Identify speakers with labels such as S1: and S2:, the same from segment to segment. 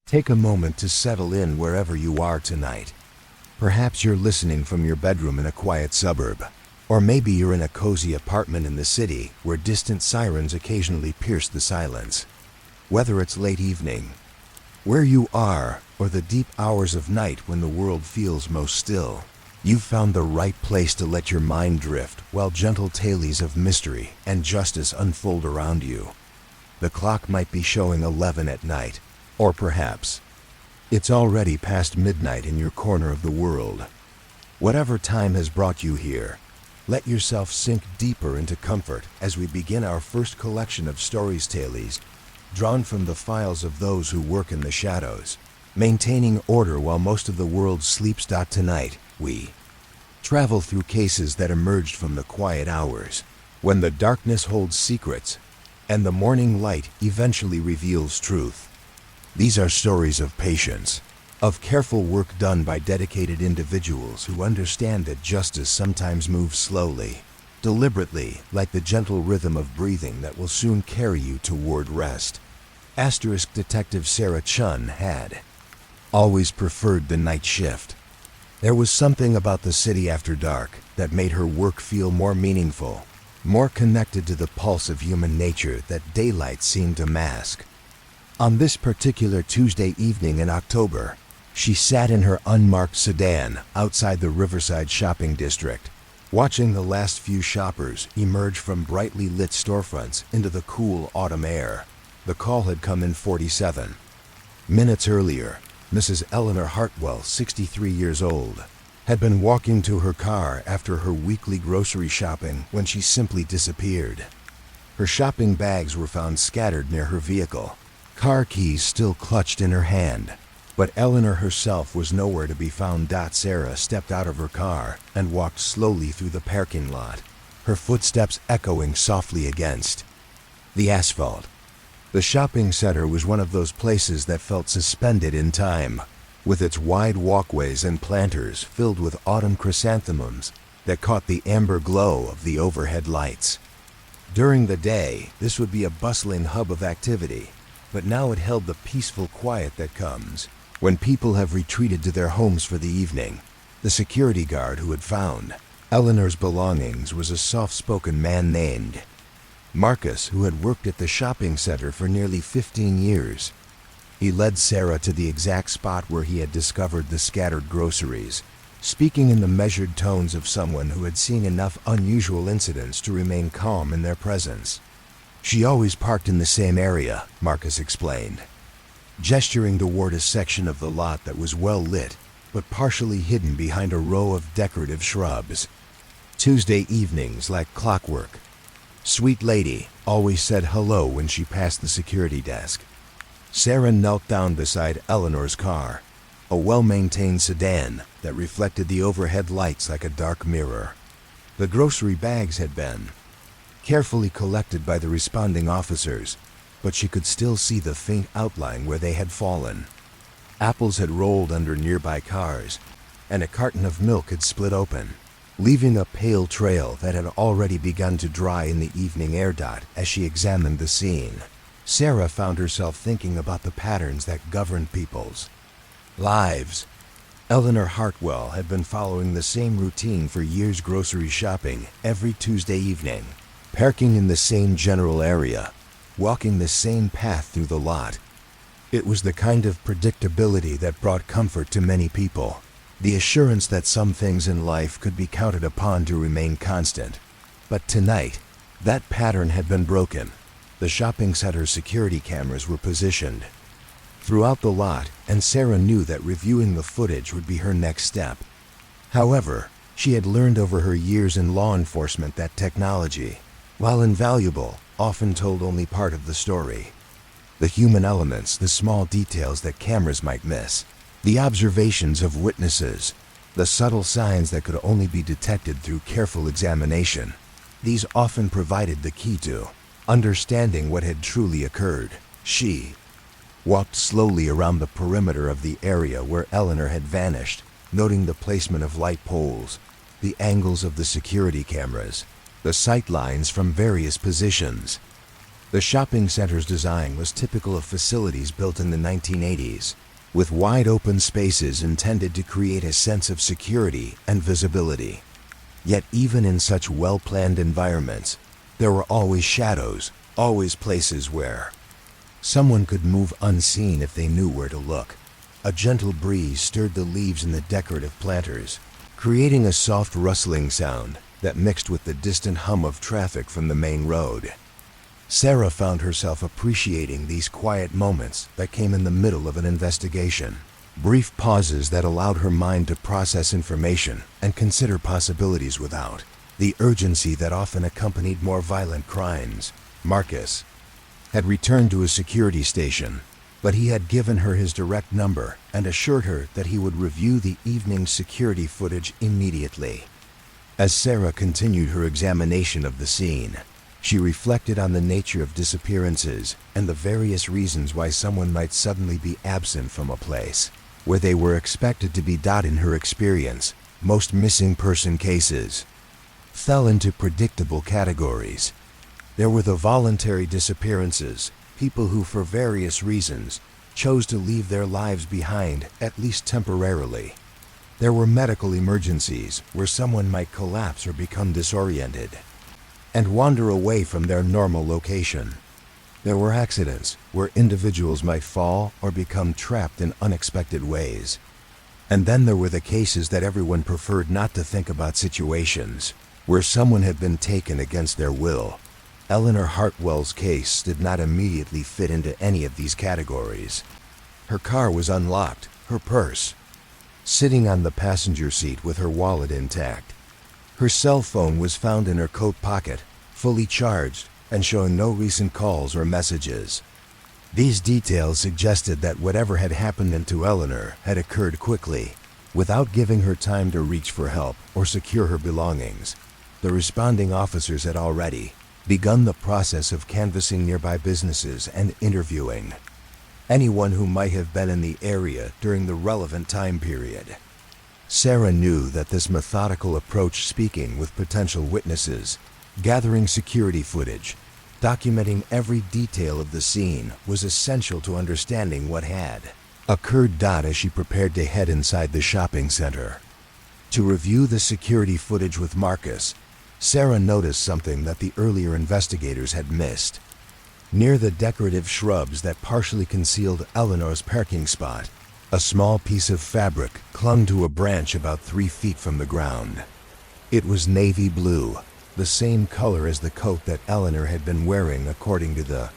S1: Take a moment to settle in wherever you are tonight. Perhaps you're listening from your bedroom in a quiet suburb, or maybe you're in a cozy apartment in the city where distant sirens occasionally pierce the silence. Whether it's late evening, where you are, or the deep hours of night when the world feels most still, you've found the right place to let your mind drift while gentle tales of mystery and justice unfold around you. The clock might be showing 11 at night, or perhaps it's already past midnight in your corner of the world. Whatever time has brought you here, let yourself sink deeper into comfort as we begin our first collection of stories tales drawn from the files of those who work in the shadows, maintaining order while most of the world sleeps. Tonight, we travel through cases that emerged from the quiet hours, when the darkness holds secrets and the morning light eventually reveals truth. These are stories of patience, of careful work done by dedicated individuals who understand that justice sometimes moves slowly, deliberately, like the gentle rhythm of breathing that will soon carry you toward rest. Detective Sarah Chun had always preferred the night shift. There was something about the city after dark that made her work feel more meaningful, more connected to the pulse of human nature that daylight seemed to mask. On this particular Tuesday evening in October, she sat in her unmarked sedan outside the Riverside shopping district, watching the last few shoppers emerge from brightly lit storefronts into the cool autumn air. The call had come in 47 minutes earlier. Mrs. Eleanor Hartwell, 63 years old, had been walking to her car after her weekly grocery shopping when she simply disappeared. Her shopping bags were found scattered near her vehicle, car keys still clutched in her hand, but Eleanor herself was nowhere to be found. Sarah stepped out of her car and walked slowly through the parking lot, her footsteps echoing softly against the asphalt. The shopping center was one of those places that felt suspended in time, with its wide walkways and planters filled with autumn chrysanthemums that caught the amber glow of the overhead lights. During the day, this would be a bustling hub of activity, but now it held the peaceful quiet that comes when people have retreated to their homes for the evening. The security guard who had found Eleanor's belongings was a soft-spoken man named Marcus, who had worked at the shopping center for nearly 15 years. He led Sarah to the exact spot where he had discovered the scattered groceries, speaking in the measured tones of someone who had seen enough unusual incidents to remain calm in their presence. She always parked in the same area, Marcus explained, gesturing toward a section of the lot that was well lit, but partially hidden behind a row of decorative shrubs. Tuesday evenings, like clockwork, Sweet Lady always said hello when she passed the security desk. Sarah knelt down beside Eleanor's car, a well-maintained sedan that reflected the overhead lights like a dark mirror. The grocery bags had been carefully collected by the responding officers, but she could still see the faint outline where they had fallen. Apples had rolled under nearby cars, and a carton of milk had split open, leaving a pale trail that had already begun to dry in the evening air. As she examined the scene, Sarah found herself thinking about the patterns that governed people's lives. Eleanor Hartwell had been following the same routine for years, grocery shopping every Tuesday evening, parking in the same general area, walking the same path through the lot. It was the kind of predictability that brought comfort to many people, the assurance that some things in life could be counted upon to remain constant. But tonight, that pattern had been broken. The shopping center's security cameras were positioned throughout the lot, and Sarah knew that reviewing the footage would be her next step. However, she had learned over her years in law enforcement that technology, while invaluable, often told only part of the story. The human elements, the small details that cameras might miss, the observations of witnesses, the subtle signs that could only be detected through careful examination, these often provided the key to understanding what had truly occurred. She walked slowly around the perimeter of the area where Eleanor had vanished, noting the placement of light poles, the angles of the security cameras, the sight lines from various positions. The shopping center's design was typical of facilities built in the 1980s, with wide open spaces intended to create a sense of security and visibility. Yet even in such well-planned environments, there were always shadows, always places where someone could move unseen if they knew where to look. A gentle breeze stirred the leaves in the decorative planters, creating a soft rustling sound that mixed with the distant hum of traffic from the main road. Sarah found herself appreciating these quiet moments that came in the middle of an investigation. Brief pauses that allowed her mind to process information and consider possibilities without the urgency that often accompanied more violent crimes. Marcus had returned to his security station, but he had given her his direct number and assured her that he would review the evening's security footage immediately. As Sarah continued her examination of the scene, she reflected on the nature of disappearances and the various reasons why someone might suddenly be absent from a place where they were expected to be. In her experience, most missing person cases fell into predictable categories. There were the voluntary disappearances, people who for various reasons chose to leave their lives behind, at least temporarily. There were medical emergencies where someone might collapse or become disoriented and wander away from their normal location. There were accidents where individuals might fall or become trapped in unexpected ways. And then there were the cases that everyone preferred not to think about, situations where someone had been taken against their will. Eleanor Hartwell's case did not immediately fit into any of these categories. Her car was unlocked, her purse sitting on the passenger seat with her wallet intact. Her cell phone was found in her coat pocket, fully charged and showing no recent calls or messages. These details suggested that whatever had happened to Eleanor had occurred quickly, without giving her time to reach for help or secure her belongings. The responding officers had already begun the process of canvassing nearby businesses and interviewing anyone who might have been in the area during the relevant time period. Sarah knew that this methodical approach, speaking with potential witnesses, gathering security footage, documenting every detail of the scene, was essential to understanding what had occurred. As she prepared to head inside the shopping center to review the security footage with Marcus, Sarah noticed something that the earlier investigators had missed. Near the decorative shrubs that partially concealed Eleanor's parking spot, a small piece of fabric clung to a branch about 3 feet from the ground. It was navy blue, the same color as the coat that Eleanor had been wearing according to the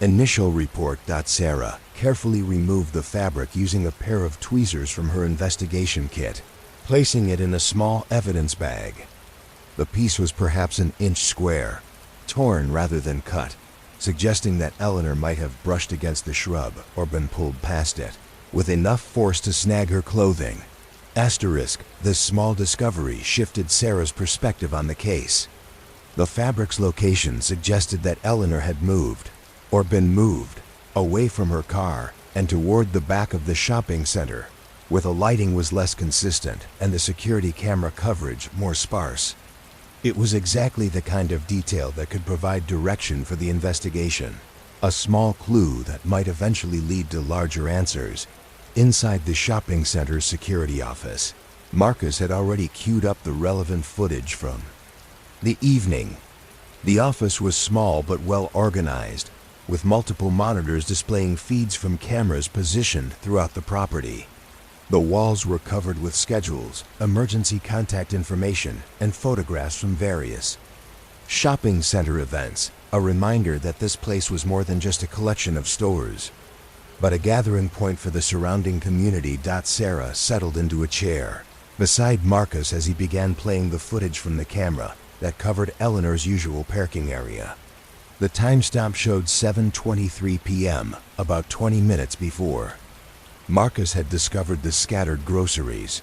S1: initial report. Sarah carefully removed the fabric using a pair of tweezers from her investigation kit, placing it in a small evidence bag. The piece was perhaps an inch square, torn rather than cut, suggesting that Eleanor might have brushed against the shrub or been pulled past it with enough force to snag her clothing. This small discovery shifted Sarah's perspective on the case. The fabric's location suggested that Eleanor had moved, or been moved, away from her car and toward the back of the shopping center, where the lighting was less consistent and the security camera coverage more sparse. It was exactly the kind of detail that could provide direction for the investigation, a small clue that might eventually lead to larger answers. Inside the shopping center's security office, Marcus had already queued up the relevant footage from the evening. The office was small but well organized, with multiple monitors displaying feeds from cameras positioned throughout the property. The walls were covered with schedules, emergency contact information, and photographs from various shopping center events, a reminder that this place was more than just a collection of stores, but a gathering point for the surrounding community. Sarah settled into a chair beside Marcus as he began playing the footage from the camera that covered Eleanor's usual parking area. The timestamp showed 7:23 p.m., about 20 minutes before Marcus had discovered the scattered groceries.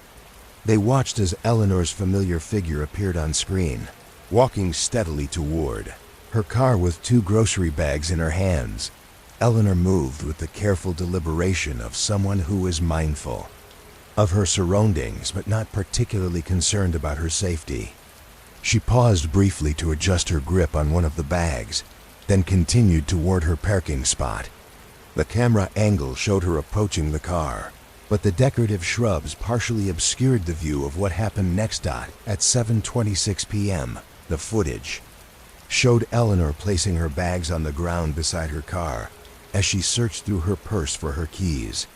S1: They watched as Eleanor's familiar figure appeared on screen, walking steadily toward her car with 2 grocery bags in her hands. Eleanor moved with the careful deliberation of someone who is mindful of her surroundings but not particularly concerned about her safety. She paused briefly to adjust her grip on one of the bags, then continued toward her parking spot. The camera angle showed her approaching the car, but the decorative shrubs partially obscured the view of what happened next. At 7:26 p.m., the footage showed Eleanor placing her bags on the ground beside her car as she searched through her purse for her keys.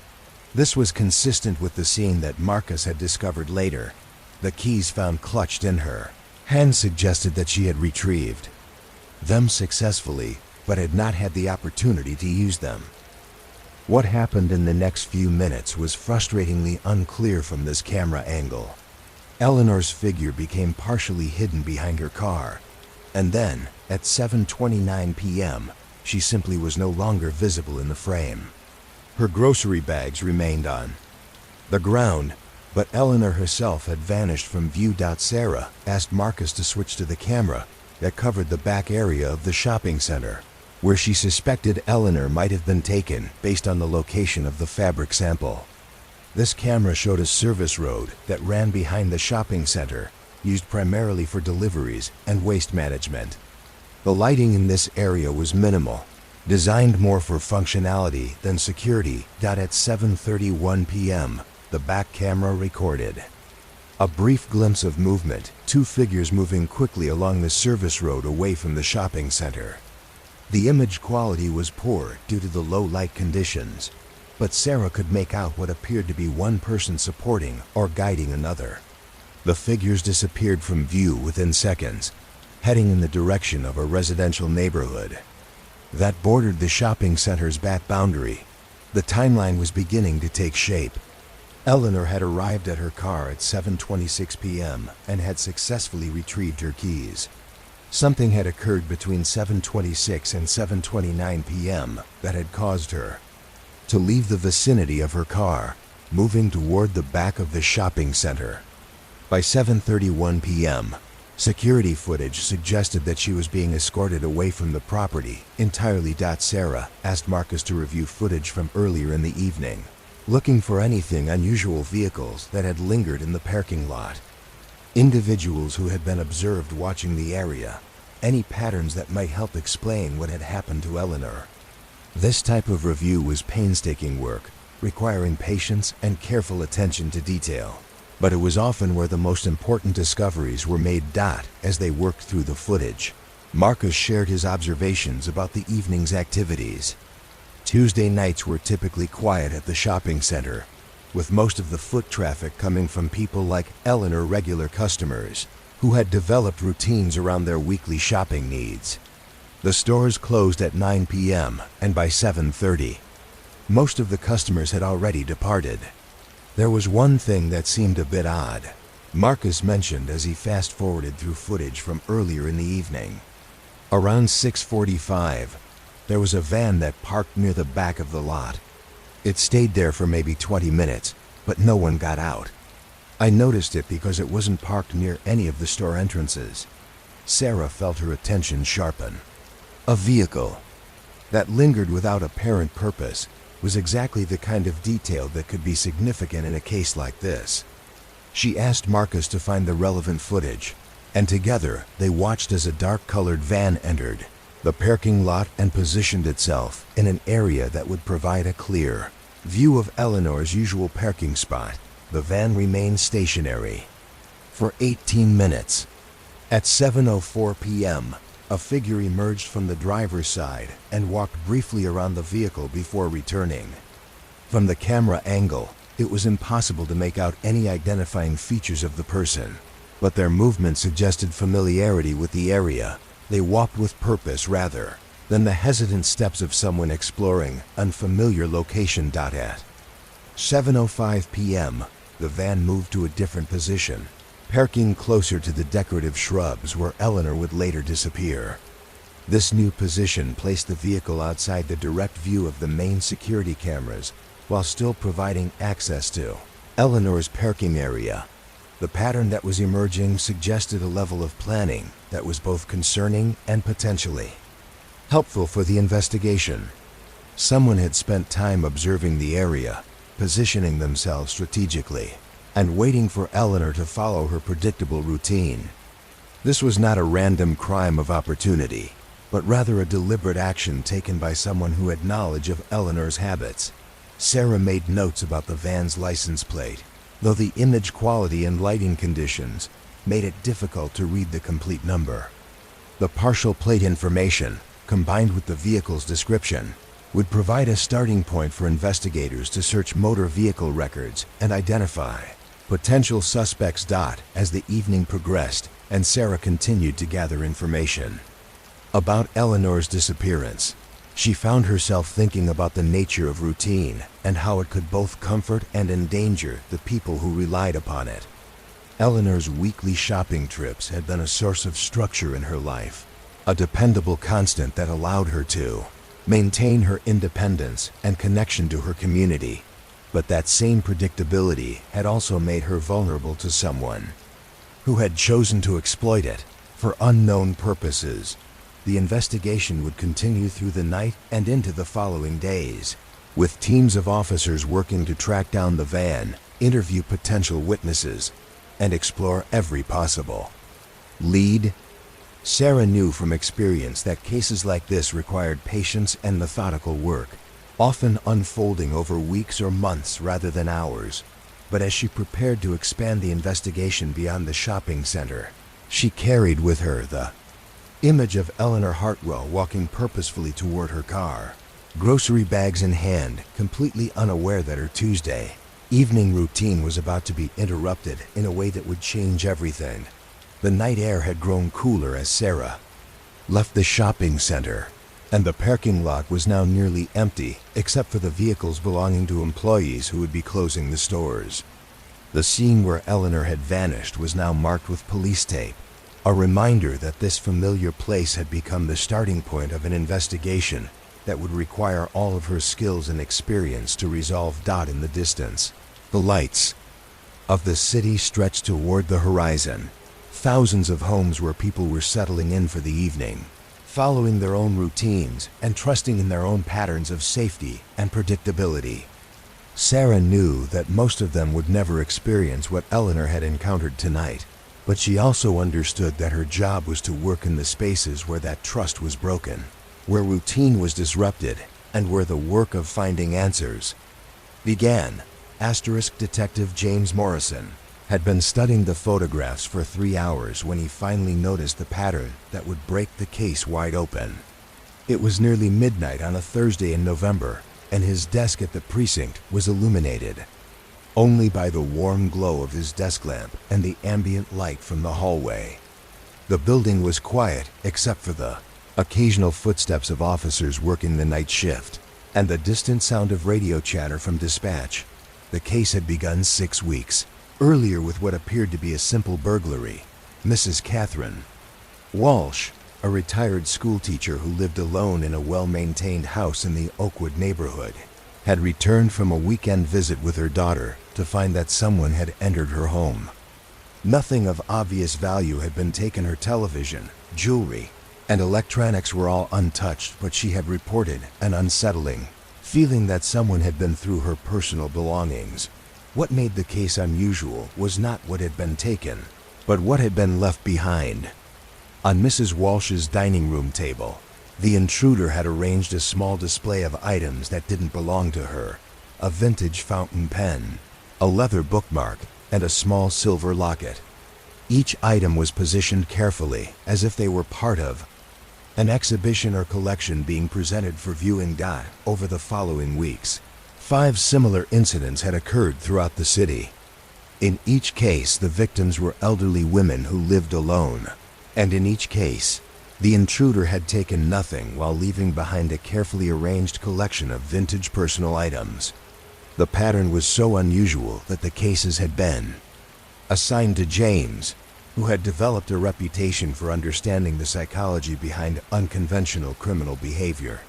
S1: This was consistent with the scene that Marcus had discovered later. The keys found clutched in her hand suggested that she had retrieved them successfully, but had not had the opportunity to use them. What happened in the next few minutes was frustratingly unclear from this camera angle. Eleanor's figure became partially hidden behind her car, and then, at 7:29 p.m., she simply was no longer visible in the frame. Her grocery bags remained on the ground, but Eleanor herself had vanished from view. Sarah asked Marcus to switch to the camera that covered the back area of the shopping center, where she suspected Eleanor might have been taken based on the location of the fabric sample. This camera showed a service road that ran behind the shopping center, used primarily for deliveries and waste management. The lighting in this area was minimal, designed more for functionality than security. At 7:31 p.m., the back camera recorded a brief glimpse of movement, two figures moving quickly along the service road away from the shopping center. The image quality was poor due to the low light conditions, but Sarah could make out what appeared to be one person supporting or guiding another. The figures disappeared from view within seconds, heading in the direction of a residential neighborhood that bordered the shopping center's back boundary. The timeline was beginning to take shape. Eleanor had arrived at her car at 7:26 p.m. and had successfully retrieved her keys. Something had occurred between 7:26 and 7:29 p.m. that had caused her to leave the vicinity of her car, moving toward the back of the shopping center. By 7:31 p.m., security footage suggested that she was being escorted away from the property entirely. Sarah asked Marcus to review footage from earlier in the evening, looking for anything unusual vehicles that had lingered in the parking lot, individuals who had been observed watching the area, any patterns that might help explain what had happened to Eleanor. This type of review was painstaking work, requiring patience and careful attention to detail, but it was often where the most important discoveries were made. As they worked through the footage, Marcus shared his observations about the evening's activities. Tuesday nights were typically quiet at the shopping center, with most of the foot traffic coming from people like Eleanor, regular customers who had developed routines around their weekly shopping needs. The stores closed at 9 p.m., and by 7:30, most of the customers had already departed. There was one thing that seemed a bit odd, Marcus mentioned as he fast-forwarded through footage from earlier in the evening. Around 6:45, there was a van that parked near the back of the lot. It stayed there for maybe 20 minutes, but no one got out. I noticed it because it wasn't parked near any of the store entrances. Sarah felt her attention sharpen. A vehicle that lingered without apparent purpose was exactly the kind of detail that could be significant in a case like this. She asked Marcus to find the relevant footage, and together they watched as a dark-colored van entered the parking lot and positioned itself in an area that would provide a clear view of Eleanor's usual parking spot. The van remained stationary for 18 minutes. At 7:04 p.m., a figure emerged from the driver's side and walked briefly around the vehicle before returning. From the camera angle, it was impossible to make out any identifying features of the person, but their movement suggested familiarity with the area. They walked with purpose rather than the hesitant steps of someone exploring unfamiliar location. At 7:05 p.m., the van moved to a different position, parking closer to the decorative shrubs where Eleanor would later disappear. This new position placed the vehicle outside the direct view of the main security cameras while still providing access to Eleanor's parking area. The pattern that was emerging suggested a level of planning that was both concerning and potentially helpful for the investigation. Someone had spent time observing the area, positioning themselves strategically, and waiting for Eleanor to follow her predictable routine. This was not a random crime of opportunity. but rather a deliberate action taken by someone who had knowledge of Eleanor's habits. Sarah made notes about the van's license plate, though the image quality and lighting conditions made it difficult to read the complete number. The partial plate information, combined with the vehicle's description, would provide a starting point for investigators to search motor vehicle records and identify potential suspects. As the evening progressed and Sarah continued to gather information about Eleanor's disappearance, she found herself thinking about the nature of routine and how it could both comfort and endanger the people who relied upon it. Eleanor's weekly shopping trips had been a source of structure in her life, a dependable constant that allowed her to maintain her independence and connection to her community. But that same predictability had also made her vulnerable to someone who had chosen to exploit it for unknown purposes. The investigation would continue through the night and into the following days, with teams of officers working to track down the van, interview potential witnesses, and explore every possible lead. Sarah knew from experience that cases like this required patience and methodical work, often unfolding over weeks or months rather than hours. But as she prepared to expand the investigation beyond the shopping center, she carried with her the image of Eleanor Hartwell walking purposefully toward her car, grocery bags in hand, completely unaware that her Tuesday evening routine was about to be interrupted in a way that would change everything. The night air had grown cooler as Sarah left the shopping center, and the parking lot was now nearly empty except for the vehicles belonging to employees who would be closing the stores. The scene where Eleanor had vanished was now marked with police tape, a reminder that this familiar place had become the starting point of an investigation that would require all of her skills and experience to resolve. In the distance, the lights of the city stretched toward the horizon. Thousands of homes where people were settling in for the evening, following their own routines and trusting in their own patterns of safety and predictability. Sarah knew that most of them would never experience what Eleanor had encountered tonight, but she also understood that her job was to work in the spaces where that trust was broken, where routine was disrupted, and where the work of finding answers began. Detective James Morrison had been studying the photographs for 3 hours when he finally noticed the pattern that would break the case wide open. It was nearly midnight on a Thursday in November, and his desk at the precinct was illuminated only by the warm glow of his desk lamp and the ambient light from the hallway. The building was quiet except for the occasional footsteps of officers working the night shift and the distant sound of radio chatter from dispatch. The case had begun 6 weeks earlier with what appeared to be a simple burglary. Mrs. Catherine Walsh, a retired schoolteacher who lived alone in a well-maintained house in the Oakwood neighborhood, had returned from a weekend visit with her daughter to find that someone had entered her home. Nothing of obvious value had been taken. Her television, jewelry, and electronics were all untouched, but she had reported an unsettling feeling that someone had been through her personal belongings. What made the case unusual was not what had been taken, but what had been left behind. On Mrs. Walsh's dining room table, the intruder had arranged a small display of items that didn't belong to her: a vintage fountain pen, a leather bookmark, and a small silver locket. Each item was positioned carefully, as if they were part of an exhibition or collection being presented for viewing. Over the following weeks, 5 similar incidents had occurred throughout the city. In each case, the victims were elderly women who lived alone, and in each case, the intruder had taken nothing while leaving behind a carefully arranged collection of vintage personal items. The pattern was so unusual that the cases had been assigned to James, who had developed a reputation for understanding the psychology behind unconventional criminal behavior.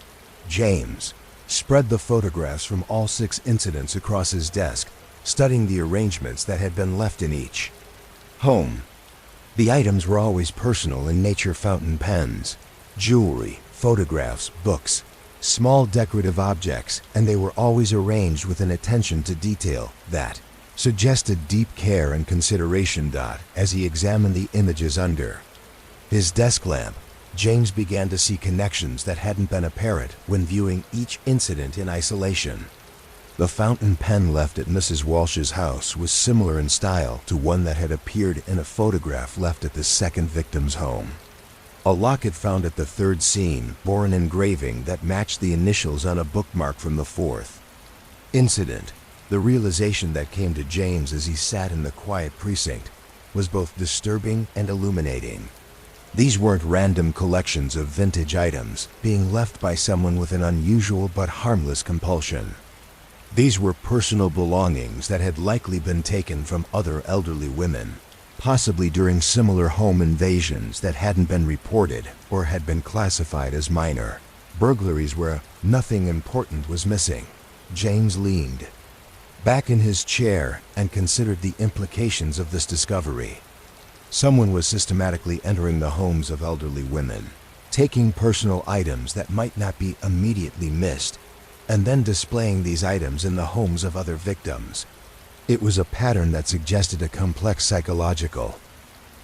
S1: James spread the photographs from all 6 incidents across his desk, studying the arrangements that had been left in each home. The items were always personal in nature: fountain pens, jewelry, photographs, books, small decorative objects, and they were always arranged with an attention to detail that suggested deep care and consideration. As he examined the images under his desk lamp, James began to see connections that hadn't been apparent when viewing each incident in isolation. The fountain pen left at Mrs. Walsh's house was similar in style to one that had appeared in a photograph left at the second victim's home. A locket found at the third scene bore an engraving that matched the initials on a bookmark from the fourth incident. The realization that came to James as he sat in the quiet precinct was both disturbing and illuminating. These weren't random collections of vintage items being left by someone with an unusual but harmless compulsion. These were personal belongings that had likely been taken from other elderly women, possibly during similar home invasions that hadn't been reported or had been classified as minor. Burglaries where nothing important was missing. James leaned back in his chair and considered the implications of this discovery. Someone was systematically entering the homes of elderly women, taking personal items that might not be immediately missed, and then displaying these items in the homes of other victims. It was a pattern that suggested a complex psychological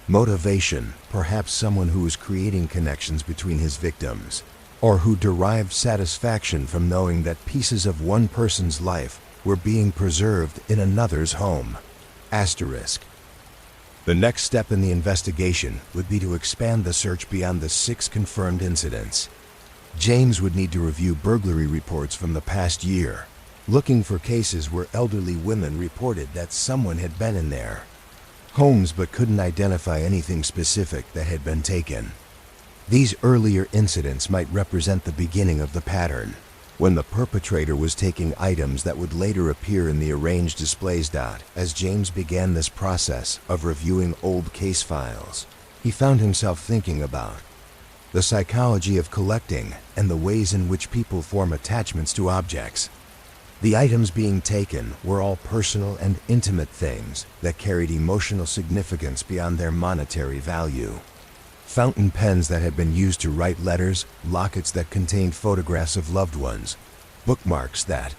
S1: motivation, perhaps someone who was creating connections between his victims, or who derived satisfaction from knowing that pieces of one person's life were being preserved in another's home. Asterisk. The next step in the investigation would be to expand the search beyond the 6 confirmed incidents. James would need to review burglary reports from the past year, looking for cases where elderly women reported that someone had been in their homes but couldn't identify anything specific that had been taken. These earlier incidents might represent the beginning of the pattern, when the perpetrator was taking items that would later appear in the arranged displays. As James began this process of reviewing old case files, he found himself thinking about the psychology of collecting and the ways in which people form attachments to objects. The items being taken were all personal and intimate things that carried emotional significance beyond their monetary value. Fountain pens that had been used to write letters, lockets that contained photographs of loved ones, bookmarks that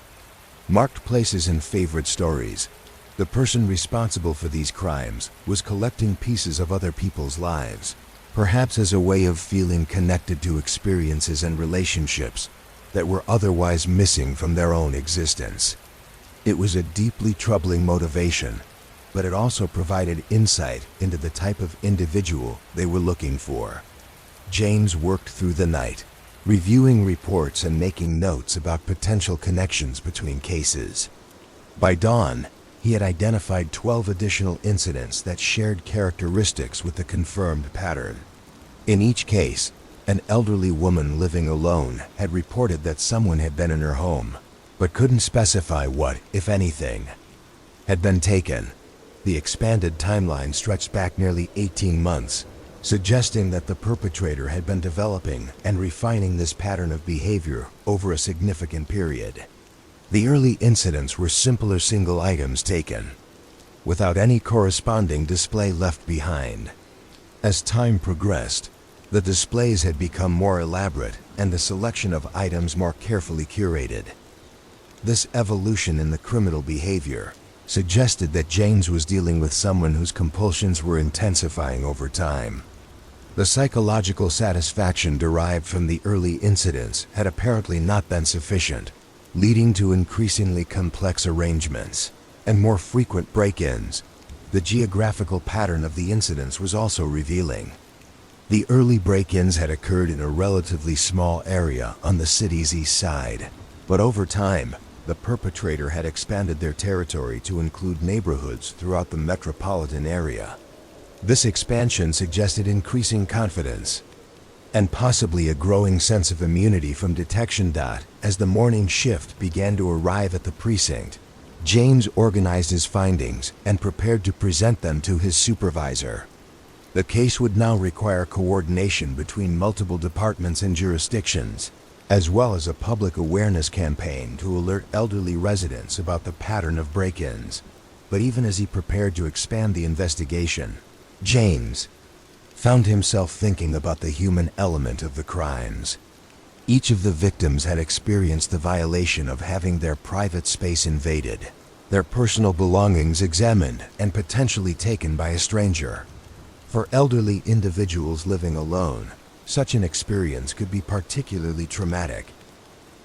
S1: marked places in favorite stories. The person responsible for these crimes was collecting pieces of other people's lives, perhaps as a way of feeling connected to experiences and relationships that were otherwise missing from their own existence. It was a deeply troubling motivation, but it also provided insight into the type of individual they were looking for. James worked through the night, reviewing reports and making notes about potential connections between cases. By dawn, he had identified 12 additional incidents that shared characteristics with the confirmed pattern. In each case, an elderly woman living alone had reported that someone had been in her home, but couldn't specify what, if anything, had been taken. The expanded timeline stretched back nearly 18 months, suggesting that the perpetrator had been developing and refining this pattern of behavior over a significant period. The early incidents were simpler single items taken, without any corresponding display left behind. As time progressed, the displays had become more elaborate and the selection of items more carefully curated. This evolution in the criminal behavior suggested that James was dealing with someone whose compulsions were intensifying over time. The psychological satisfaction derived from the early incidents had apparently not been sufficient, leading to increasingly complex arrangements and more frequent break-ins. The geographical pattern of the incidents was also revealing. The early break-ins had occurred in a relatively small area on the city's east side, but over time, the perpetrator had expanded their territory to include neighborhoods throughout the metropolitan area. This expansion suggested increasing confidence and possibly a growing sense of immunity from detection. As the morning shift began to arrive at the precinct, James organized his findings and prepared to present them to his supervisor. The case would now require coordination between multiple departments and jurisdictions, as well as a public awareness campaign to alert elderly residents about the pattern of break-ins. But even as he prepared to expand the investigation, James found himself thinking about the human element of the crimes. Each of the victims had experienced the violation of having their private space invaded, their personal belongings examined and potentially taken by a stranger. For elderly individuals living alone, such an experience could be particularly traumatic,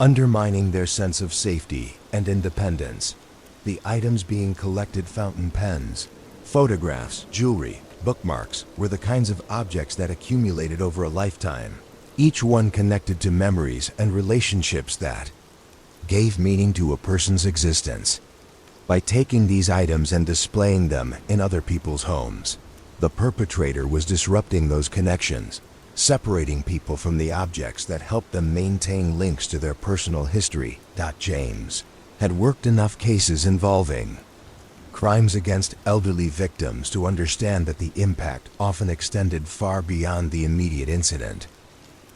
S1: undermining their sense of safety and independence. The items being collected, fountain pens, photographs, jewelry, bookmarks, were the kinds of objects that accumulated over a lifetime, each one connected to memories and relationships that gave meaning to a person's existence. By taking these items and displaying them in other people's homes, the perpetrator was disrupting those connections, separating people from the objects that helped them maintain links to their personal history. James had worked enough cases involving crimes against elderly victims to understand that the impact often extended far beyond the immediate incident.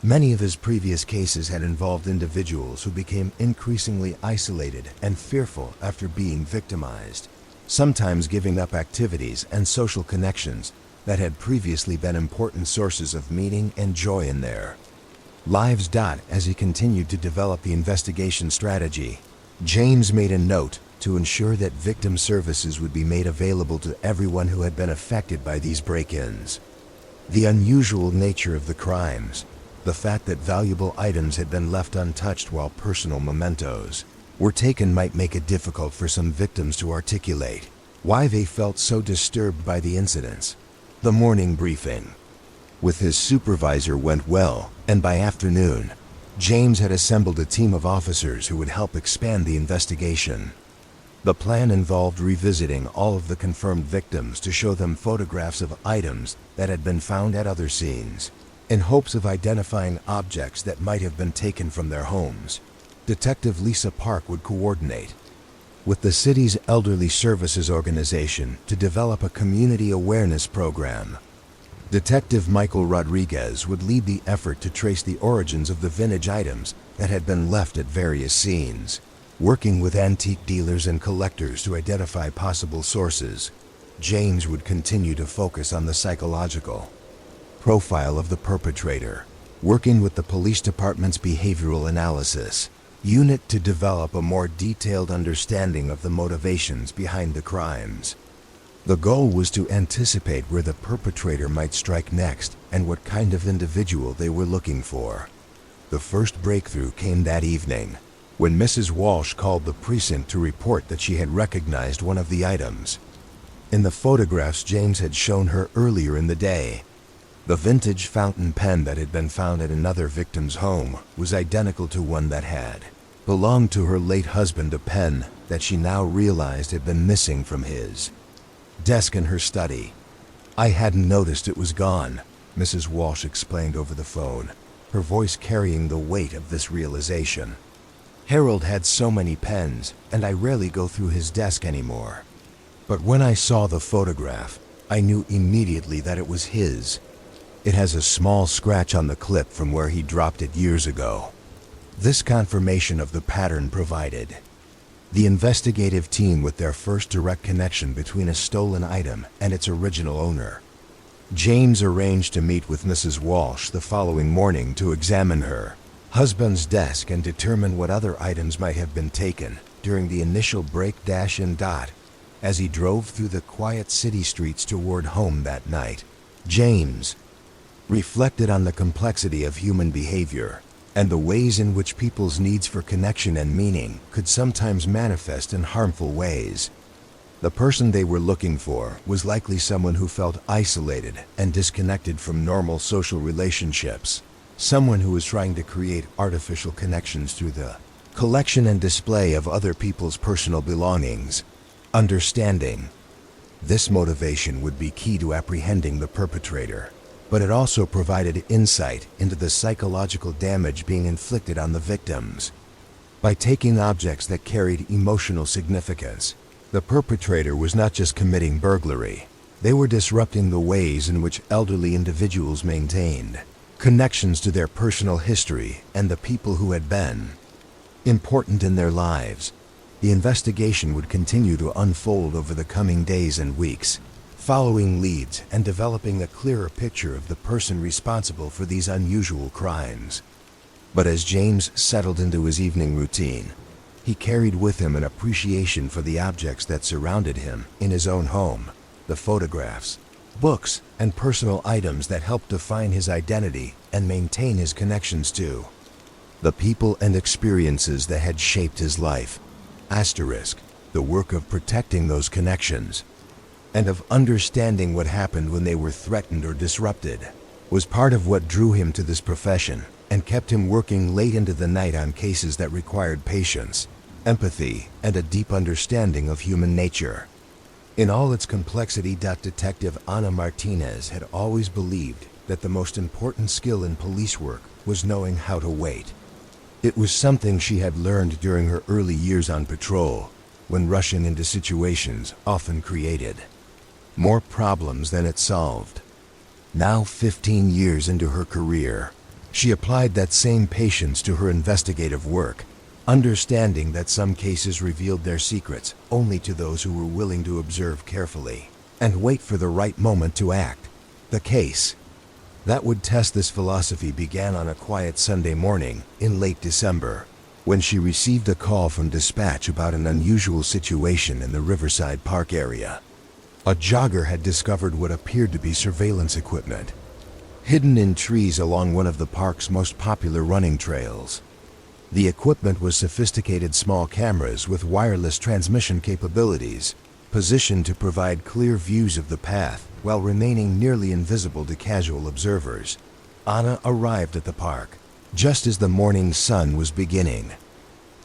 S1: Many of his previous cases had involved individuals who became increasingly isolated and fearful after being victimized, sometimes giving up activities and social connections that had previously been important sources of meaning and joy in their lives. As he continued to develop the investigation strategy, James made a note to ensure that victim services would be made available to everyone who had been affected by these break-ins. The unusual nature of the crimes, the fact that valuable items had been left untouched while personal mementos were taken, might make it difficult for some victims to articulate why they felt so disturbed by the incidents. The morning briefing with his supervisor went well, and by afternoon, James had assembled a team of officers who would help expand the investigation. The plan involved revisiting all of the confirmed victims to show them photographs of items that had been found at other scenes, in hopes of identifying objects that might have been taken from their homes. Detective Lisa Park would coordinate with the city's Elderly Services Organization to develop a community awareness program. Detective Michael Rodriguez would lead the effort to trace the origins of the vintage items that had been left at various scenes, working with antique dealers and collectors to identify possible sources. James would continue to focus on the psychological profile of the perpetrator, working with the police department's behavioral analysis unit to develop a more detailed understanding of the motivations behind the crimes. The goal was to anticipate where the perpetrator might strike next and what kind of individual they were looking for. The first breakthrough came that evening, when Mrs. Walsh called the precinct to report that she had recognized one of the items in the photographs James had shown her earlier in the day. The vintage fountain pen that had been found at another victim's home was identical to one that had belonged to her late husband, a pen that she now realized had been missing from his desk in her study. "I hadn't noticed it was gone," Mrs. Walsh explained over the phone, her voice carrying the weight of this realization. "Harold had so many pens, and I rarely go through his desk anymore. But when I saw the photograph, I knew immediately that it was his. It has a small scratch on the clip from where he dropped it years ago." This confirmation of the pattern provided the investigative team with their first direct connection between a stolen item and its original owner. James arranged to meet with Mrs. Walsh the following morning to examine her husband's desk and determine what other items might have been taken during the initial break-in. As he drove through the quiet city streets toward home that night, James reflected on the complexity of human behavior and the ways in which people's needs for connection and meaning could sometimes manifest in harmful ways. The person they were looking for was likely someone who felt isolated and disconnected from normal social relationships, someone who was trying to create artificial connections through the collection and display of other people's personal belongings. Understanding this motivation would be key to apprehending the perpetrator, but it also provided insight into the psychological damage being inflicted on the victims. By taking objects that carried emotional significance, the perpetrator was not just committing burglary, they were disrupting the ways in which elderly individuals maintained connections to their personal history and the people who had been important in their lives. The investigation would continue to unfold over the coming days and weeks, following leads and developing a clearer picture of the person responsible for these unusual crimes. But as James settled into his evening routine, he carried with him an appreciation for the objects that surrounded him in his own home, the photographs, books, and personal items that helped define his identity and maintain his connections to. The people and experiences that had shaped his life. Asterisk, the work of protecting those connections and of understanding what happened when they were threatened or disrupted was part of what drew him to this profession and kept him working late into the night on cases that required patience, empathy, and a deep understanding of human nature. In all its complexity, Detective Ana Martinez had always believed that the most important skill in police work was knowing how to wait. It was something she had learned during her early years on patrol, when rushing into situations often created more problems than it solved. Now, 15 years into her career, she applied that same patience to her investigative work, understanding that some cases revealed their secrets only to those who were willing to observe carefully and wait for the right moment to act. The case that would test this philosophy began on a quiet Sunday morning in late December, when she received a call from dispatch about an unusual situation in the Riverside Park area. A jogger had discovered what appeared to be surveillance equipment hidden in trees along one of the park's most popular running trails. The equipment was sophisticated small cameras with wireless transmission capabilities, positioned to provide clear views of the path while remaining nearly invisible to casual observers. Ana arrived at the park just as the morning sun was beginning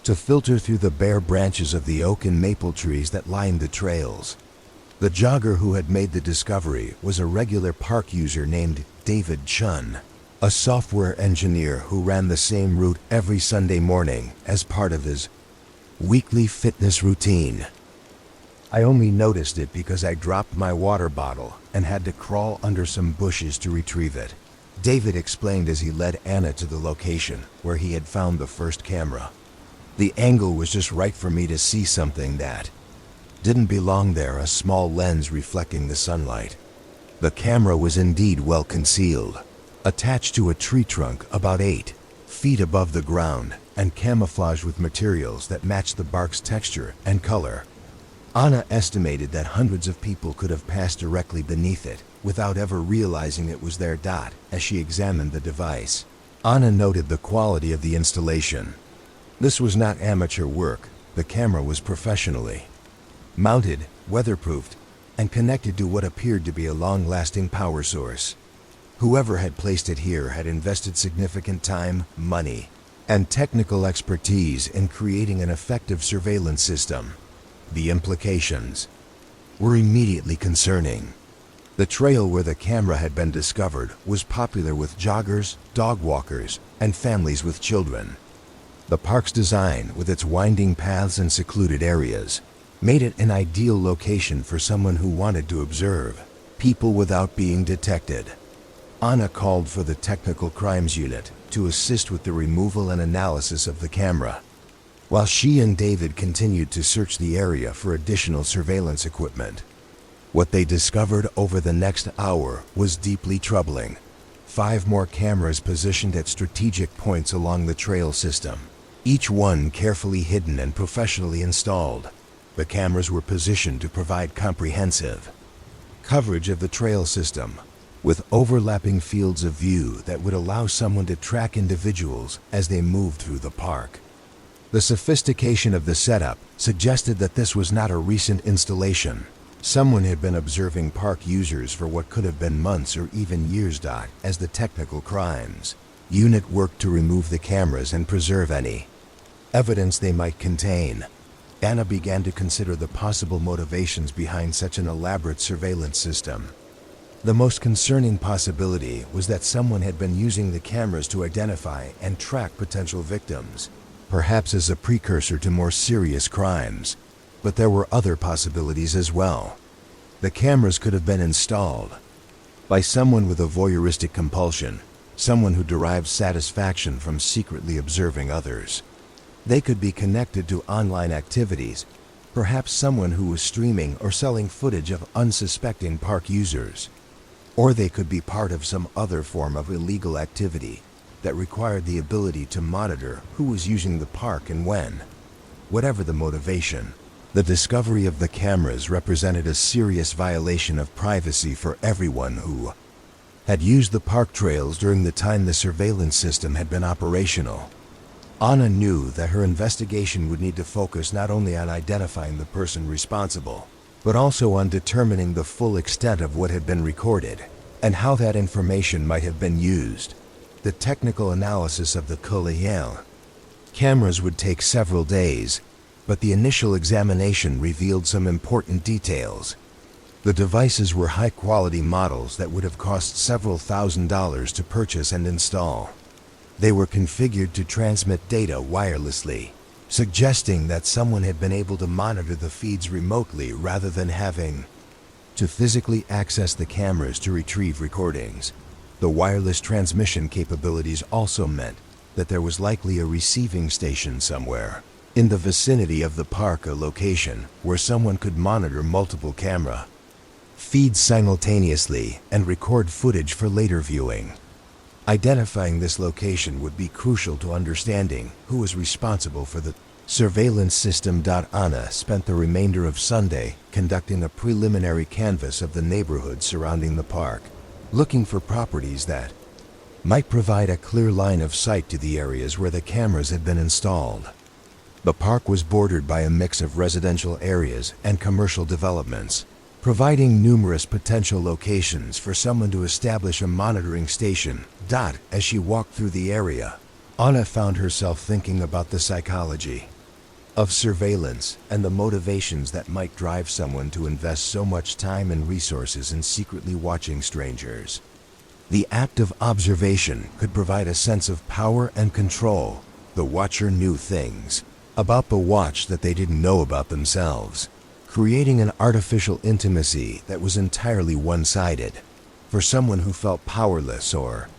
S1: to filter through the bare branches of the oak and maple trees that lined the trails. The jogger who had made the discovery was a regular park user named David Chun, a software engineer who ran the same route every Sunday morning as part of his weekly fitness routine. I only noticed it because I dropped my water bottle and had to crawl under some bushes to retrieve it, David explained as he led Ana to the location where he had found the first camera. The angle was just right for me to see something that didn't belong there, a small lens reflecting the sunlight. The camera was indeed well concealed, attached to a tree trunk about 8 feet above the ground and camouflaged with materials that matched the bark's texture and color. Ana estimated that hundreds of people could have passed directly beneath it without ever realizing it was there. As she examined the device, Ana noted the quality of the installation. This was not amateur work. The camera was professionally mounted, weatherproofed, and connected to what appeared to be a long-lasting power source. Whoever had placed it here had invested significant time, money, and technical expertise in creating an effective surveillance system. The implications were immediately concerning. The trail where the camera had been discovered was popular with joggers, dog walkers, and families with children. The park's design, with its winding paths and secluded areas, made it an ideal location for someone who wanted to observe people without being detected. Ana called for the Technical Crimes Unit to assist with the removal and analysis of the camera, while she and David continued to search the area for additional surveillance equipment. What they discovered over the next hour was deeply troubling. 5 more cameras positioned at strategic points along the trail system, each one carefully hidden and professionally installed. The cameras were positioned to provide comprehensive coverage of the trail system, with overlapping fields of view that would allow someone to track individuals as they moved through the park. The sophistication of the setup suggested that this was not a recent installation. Someone had been observing park users for what could have been months or even years. As the Technical Crimes Unit worked to remove the cameras and preserve any evidence they might contain, Ana began to consider the possible motivations behind such an elaborate surveillance system. The most concerning possibility was that someone had been using the cameras to identify and track potential victims, perhaps as a precursor to more serious crimes. But there were other possibilities as well. The cameras could have been installed by someone with a voyeuristic compulsion, someone who derives satisfaction from secretly observing others. They could be connected to online activities, perhaps someone who was streaming or selling footage of unsuspecting park users. Or they could be part of some other form of illegal activity that required the ability to monitor who was using the park and when. Whatever the motivation, the discovery of the cameras represented a serious violation of privacy for everyone who had used the park trails during the time the surveillance system had been operational. Anna knew that her investigation would need to focus not only on identifying the person responsible, but also on determining the full extent of what had been recorded and how that information might have been used. The technical analysis of the collision cameras would take several days, but the initial examination revealed some important details. The devices were high-quality models that would have cost several $1,000s to purchase and install. They were configured to transmit data wirelessly, suggesting that someone had been able to monitor the feeds remotely rather than having to physically access the cameras to retrieve recordings. The wireless transmission capabilities also meant that there was likely a receiving station somewhere in the vicinity of the park, a location where someone could monitor multiple camera feeds simultaneously and record footage for later viewing. Identifying this location would be crucial to understanding who was responsible for the surveillance system. Anna spent the remainder of Sunday conducting a preliminary canvass of the neighborhood surrounding the park, looking for properties that might provide a clear line of sight to the areas where the cameras had been installed. The park was bordered by a mix of residential areas and commercial developments, providing numerous potential locations for someone to establish a monitoring station. As she walked through the area, Anna found herself thinking about the psychology of surveillance and the motivations that might drive someone to invest so much time and resources in secretly watching strangers. The act of observation could provide a sense of power and control. The watcher knew things about the watch that they didn't know about themselves, creating an artificial intimacy that was entirely one-sided. For someone who felt powerless or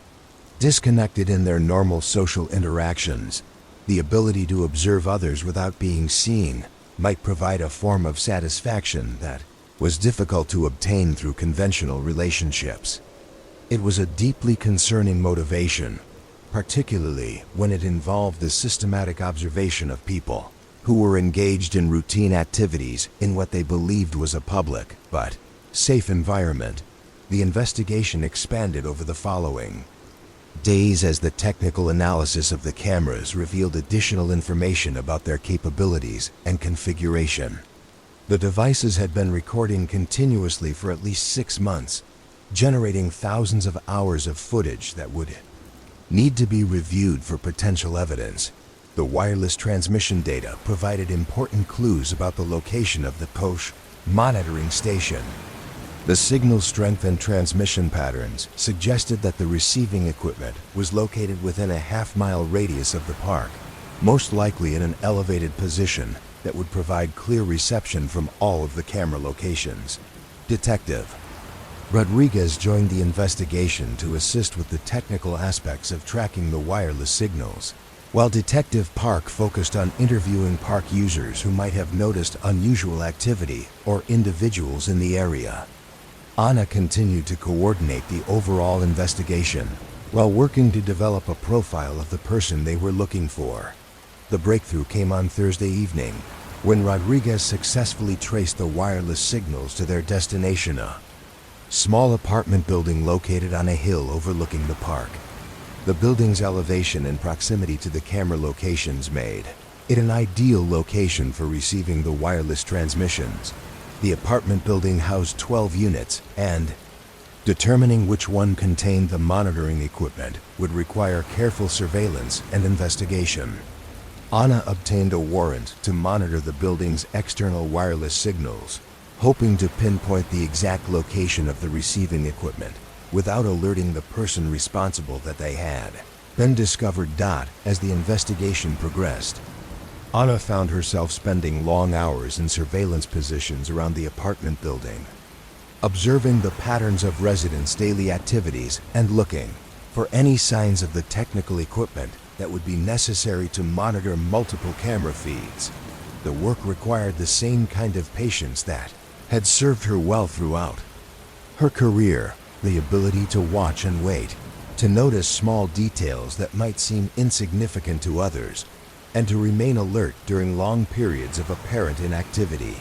S1: disconnected in their normal social interactions, the ability to observe others without being seen might provide a form of satisfaction that was difficult to obtain through conventional relationships. It was a deeply concerning motivation, particularly when it involved the systematic observation of people who were engaged in routine activities in what they believed was a public but safe environment. The investigation expanded over the following days as the technical analysis of the cameras revealed additional information about their capabilities and configuration. The devices had been recording continuously for at least 6 months, generating thousands of hours of footage that would need to be reviewed for potential evidence. The wireless transmission data provided important clues about the location of the POSH monitoring station. The signal strength and transmission patterns suggested that the receiving equipment was located within a half-mile radius of the park, most likely in an elevated position that would provide clear reception from all of the camera locations. Detective Rodriguez joined the investigation to assist with the technical aspects of tracking the wireless signals, while Detective Park focused on interviewing park users who might have noticed unusual activity or individuals in the area. Anna continued to coordinate the overall investigation while working to develop a profile of the person they were looking for. The breakthrough came on Thursday evening when Rodriguez successfully traced the wireless signals to their destination, a small apartment building located on a hill overlooking the park. The building's elevation and proximity to the camera locations made it an ideal location for receiving the wireless transmissions. The apartment building housed 12 units, and determining which one contained the monitoring equipment would require careful surveillance and investigation. Anna obtained a warrant to monitor the building's external wireless signals, hoping to pinpoint the exact location of the receiving equipment without alerting the person responsible that they had been discovered. As the investigation progressed, Anna found herself spending long hours in surveillance positions around the apartment building, observing the patterns of residents' daily activities and looking for any signs of the technical equipment that would be necessary to monitor multiple camera feeds. The work required the same kind of patience that had served her well throughout her career, the ability to watch and wait, to notice small details that might seem insignificant to others, and to remain alert during long periods of apparent inactivity.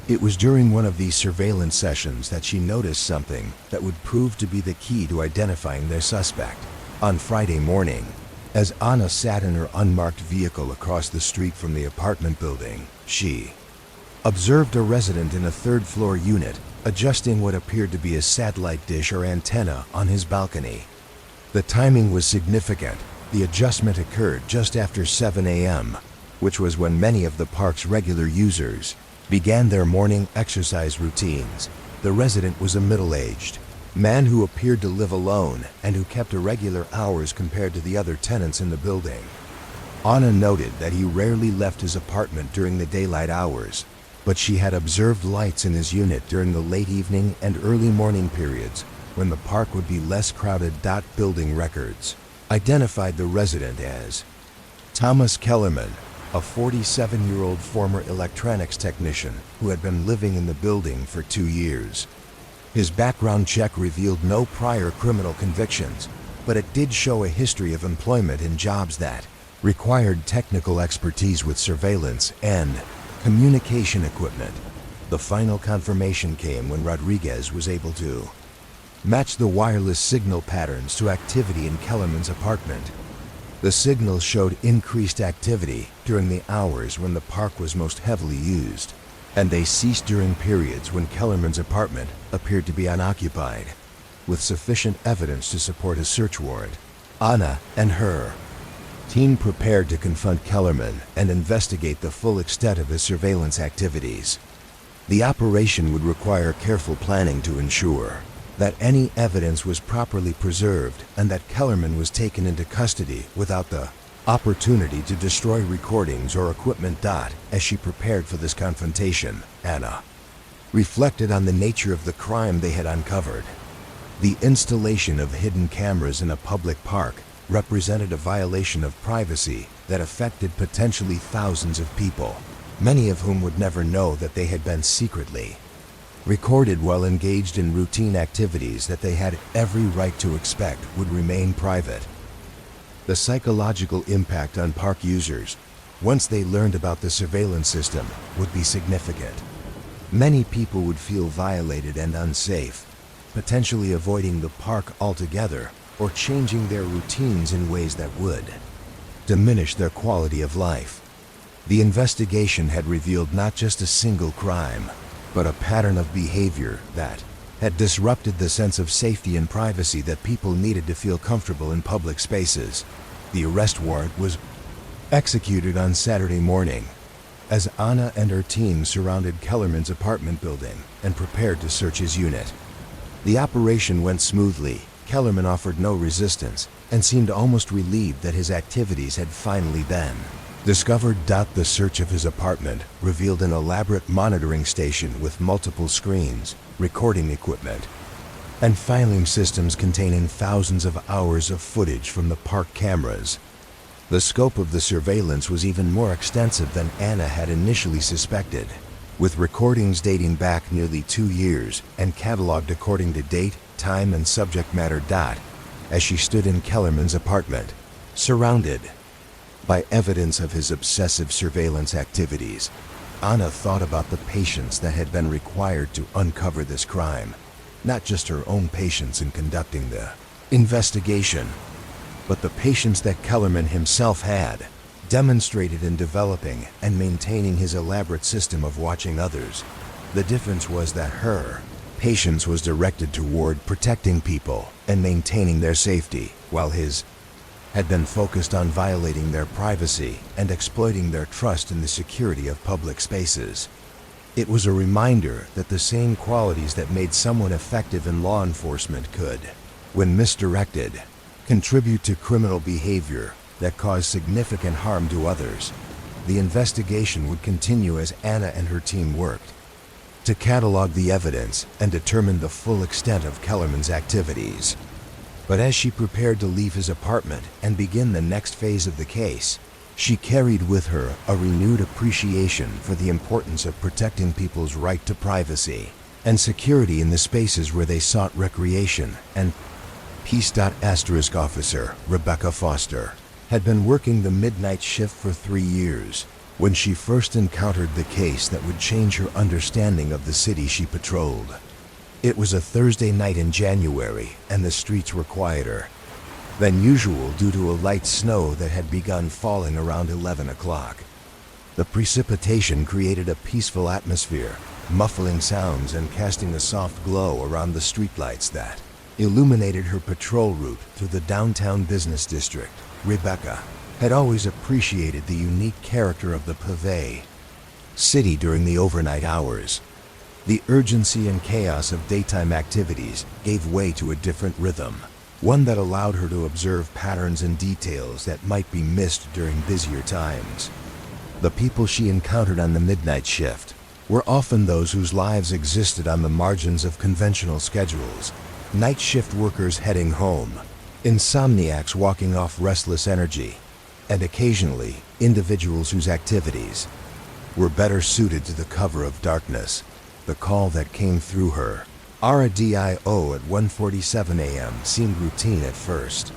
S1: It was during one of these surveillance sessions that she noticed something that would prove to be the key to identifying their suspect. On Friday morning, as Anna sat in her unmarked vehicle across the street from the apartment building, she observed a resident in a third-floor unit adjusting what appeared to be a satellite dish or antenna on his balcony. The timing was significant. The adjustment occurred just after 7 a.m., which was when many of the park's regular users began their morning exercise routines. The resident was a middle-aged man who appeared to live alone and who kept irregular hours compared to the other tenants in the building. Anna noted that he rarely left his apartment during the daylight hours, but she had observed lights in his unit during the late evening and early morning periods when the park would be less crowded. Building records identified the resident as Thomas Kellerman, a 47-year-old former electronics technician who had been living in the building for 2 years. His background check revealed no prior criminal convictions, but it did show a history of employment in jobs that required technical expertise with surveillance and communication equipment. The final confirmation came when Rodriguez was able to match the wireless signal patterns to activity in Kellerman's apartment. The signals showed increased activity during the hours when the park was most heavily used, and they ceased during periods when Kellerman's apartment appeared to be unoccupied, with sufficient evidence to support a search warrant. Anna and her team prepared to confront Kellerman and investigate the full extent of his surveillance activities. The operation would require careful planning to ensure that any evidence was properly preserved and that Kellerman was taken into custody without the opportunity to destroy recordings or equipment. As she prepared for this confrontation, Anna reflected on the nature of the crime they had uncovered. The installation of hidden cameras in a public park represented a violation of privacy that affected potentially thousands of people, many of whom would never know that they had been secretly recorded while engaged in routine activities that they had every right to expect would remain private. The psychological impact on park users, once they learned about the surveillance system, would be significant. Many people would feel violated and unsafe, potentially avoiding the park altogether or changing their routines in ways that would diminish their quality of life. The investigation had revealed not just a single crime, but a pattern of behavior that had disrupted the sense of safety and privacy that people needed to feel comfortable in public spaces. The arrest warrant was executed on Saturday morning as Anna and her team surrounded Kellerman's apartment building and prepared to search his unit. The operation went smoothly. Kellerman offered no resistance and seemed almost relieved that his activities had finally been discovered. The search of his apartment revealed an elaborate monitoring station with multiple screens, recording equipment, and filing systems containing thousands of hours of footage from the park cameras. The scope of the surveillance was even more extensive than Anna had initially suspected, with recordings dating back nearly 2 years and cataloged according to date, time, and subject matter. As she stood in Kellerman's apartment, surrounded by evidence of his obsessive surveillance activities, Anna thought about the patience that had been required to uncover this crime. Not just her own patience in conducting the investigation, but the patience that Kellerman himself had demonstrated in developing and maintaining his elaborate system of watching others. The difference was that her patience was directed toward protecting people and maintaining their safety, while his had been focused on violating their privacy and exploiting their trust in the security of public spaces. It was a reminder that the same qualities that made someone effective in law enforcement could, when misdirected, contribute to criminal behavior that caused significant harm to others. The investigation would continue as Anna and her team worked to catalog the evidence and determine the full extent of Kellerman's activities. But as she prepared to leave his apartment and begin the next phase of the case, she carried with her a renewed appreciation for the importance of protecting people's right to privacy and security in the spaces where they sought recreation and peace. Officer Rebecca Foster had been working the midnight shift for 3 years. when she first encountered the case that would change her understanding of the city she patrolled. It was a Thursday night in January, and the streets were quieter than usual due to a light snow that had begun falling around 11 o'clock. The precipitation created a peaceful atmosphere, muffling sounds and casting a soft glow around the streetlights that illuminated her patrol route through the downtown business district. Rebecca had always appreciated the unique character of the Pave city during the overnight hours. The urgency and chaos of daytime activities gave way to a different rhythm, one that allowed her to observe patterns and details that might be missed during busier times. The people she encountered on the midnight shift were often those whose lives existed on the margins of conventional schedules. Night shift workers heading home, insomniacs walking off restless energy, and occasionally individuals whose activities were better suited to the cover of darkness. The call that came through her RADIO at 1:47 a.m. seemed routine at first.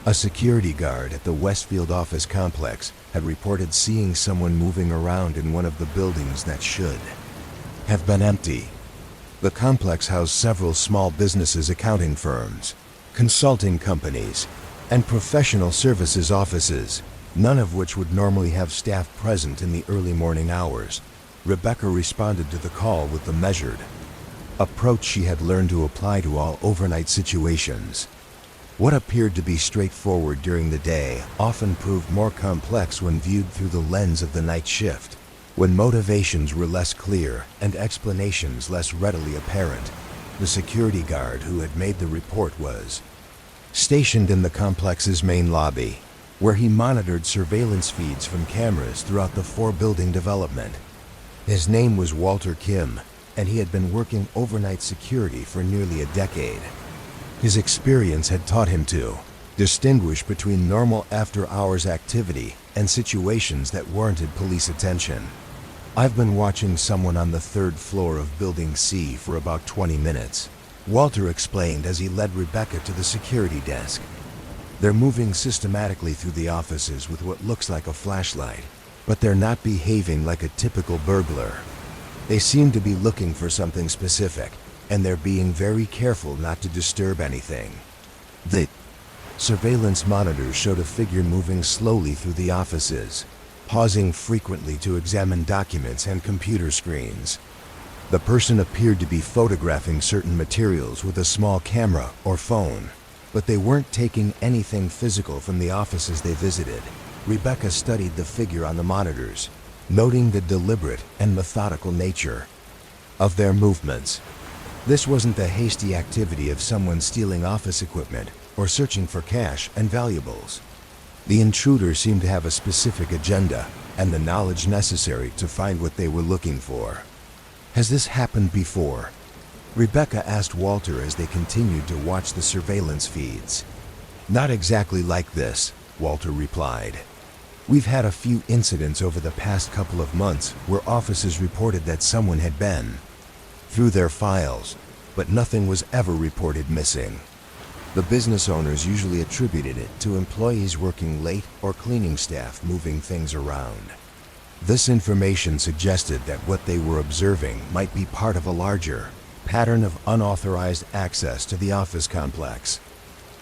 S1: A security guard at the Westfield office complex had reported seeing someone moving around in one of the buildings that should have been empty. The complex housed several small businesses, accounting firms, consulting companies, and professional services offices, none of which would normally have staff present in the early morning hours. Rebecca responded to the call with the measured approach she had learned to apply to all overnight situations. What appeared to be straightforward during the day often proved more complex when viewed through the lens of the night shift, when motivations were less clear and explanations less readily apparent. The security guard who had made the report was stationed in the complex's main lobby, where he monitored surveillance feeds from cameras throughout the four-building development. His name was Walter Kim, and he had been working overnight security for nearly a decade. His experience had taught him to distinguish between normal after-hours activity and situations that warranted police attention. "I've been watching someone on the third floor of Building C for about 20 minutes, Walter explained as he led Rebecca to the security desk. "They're moving systematically through the offices with what looks like a flashlight, but they're not behaving like a typical burglar. They seem to be looking for something specific, and they're being very careful not to disturb anything." The surveillance monitors showed a figure moving slowly through the offices, pausing frequently to examine documents and computer screens. The person appeared to be photographing certain materials with a small camera or phone, but they weren't taking anything physical from the offices they visited. Rebecca studied the figure on the monitors, noting the deliberate and methodical nature of their movements. This wasn't the hasty activity of someone stealing office equipment or searching for cash and valuables. The intruder seemed to have a specific agenda and the knowledge necessary to find what they were looking for. "Has this happened before?" Rebecca asked Walter as they continued to watch the surveillance feeds. "Not exactly like this," Walter replied. "We've had a few incidents over the past couple of months where offices reported that someone had been through their files, but nothing was ever reported missing. The business owners usually attributed it to employees working late or cleaning staff moving things around." This information suggested that what they were observing might be part of a larger pattern of unauthorized access to the office complex.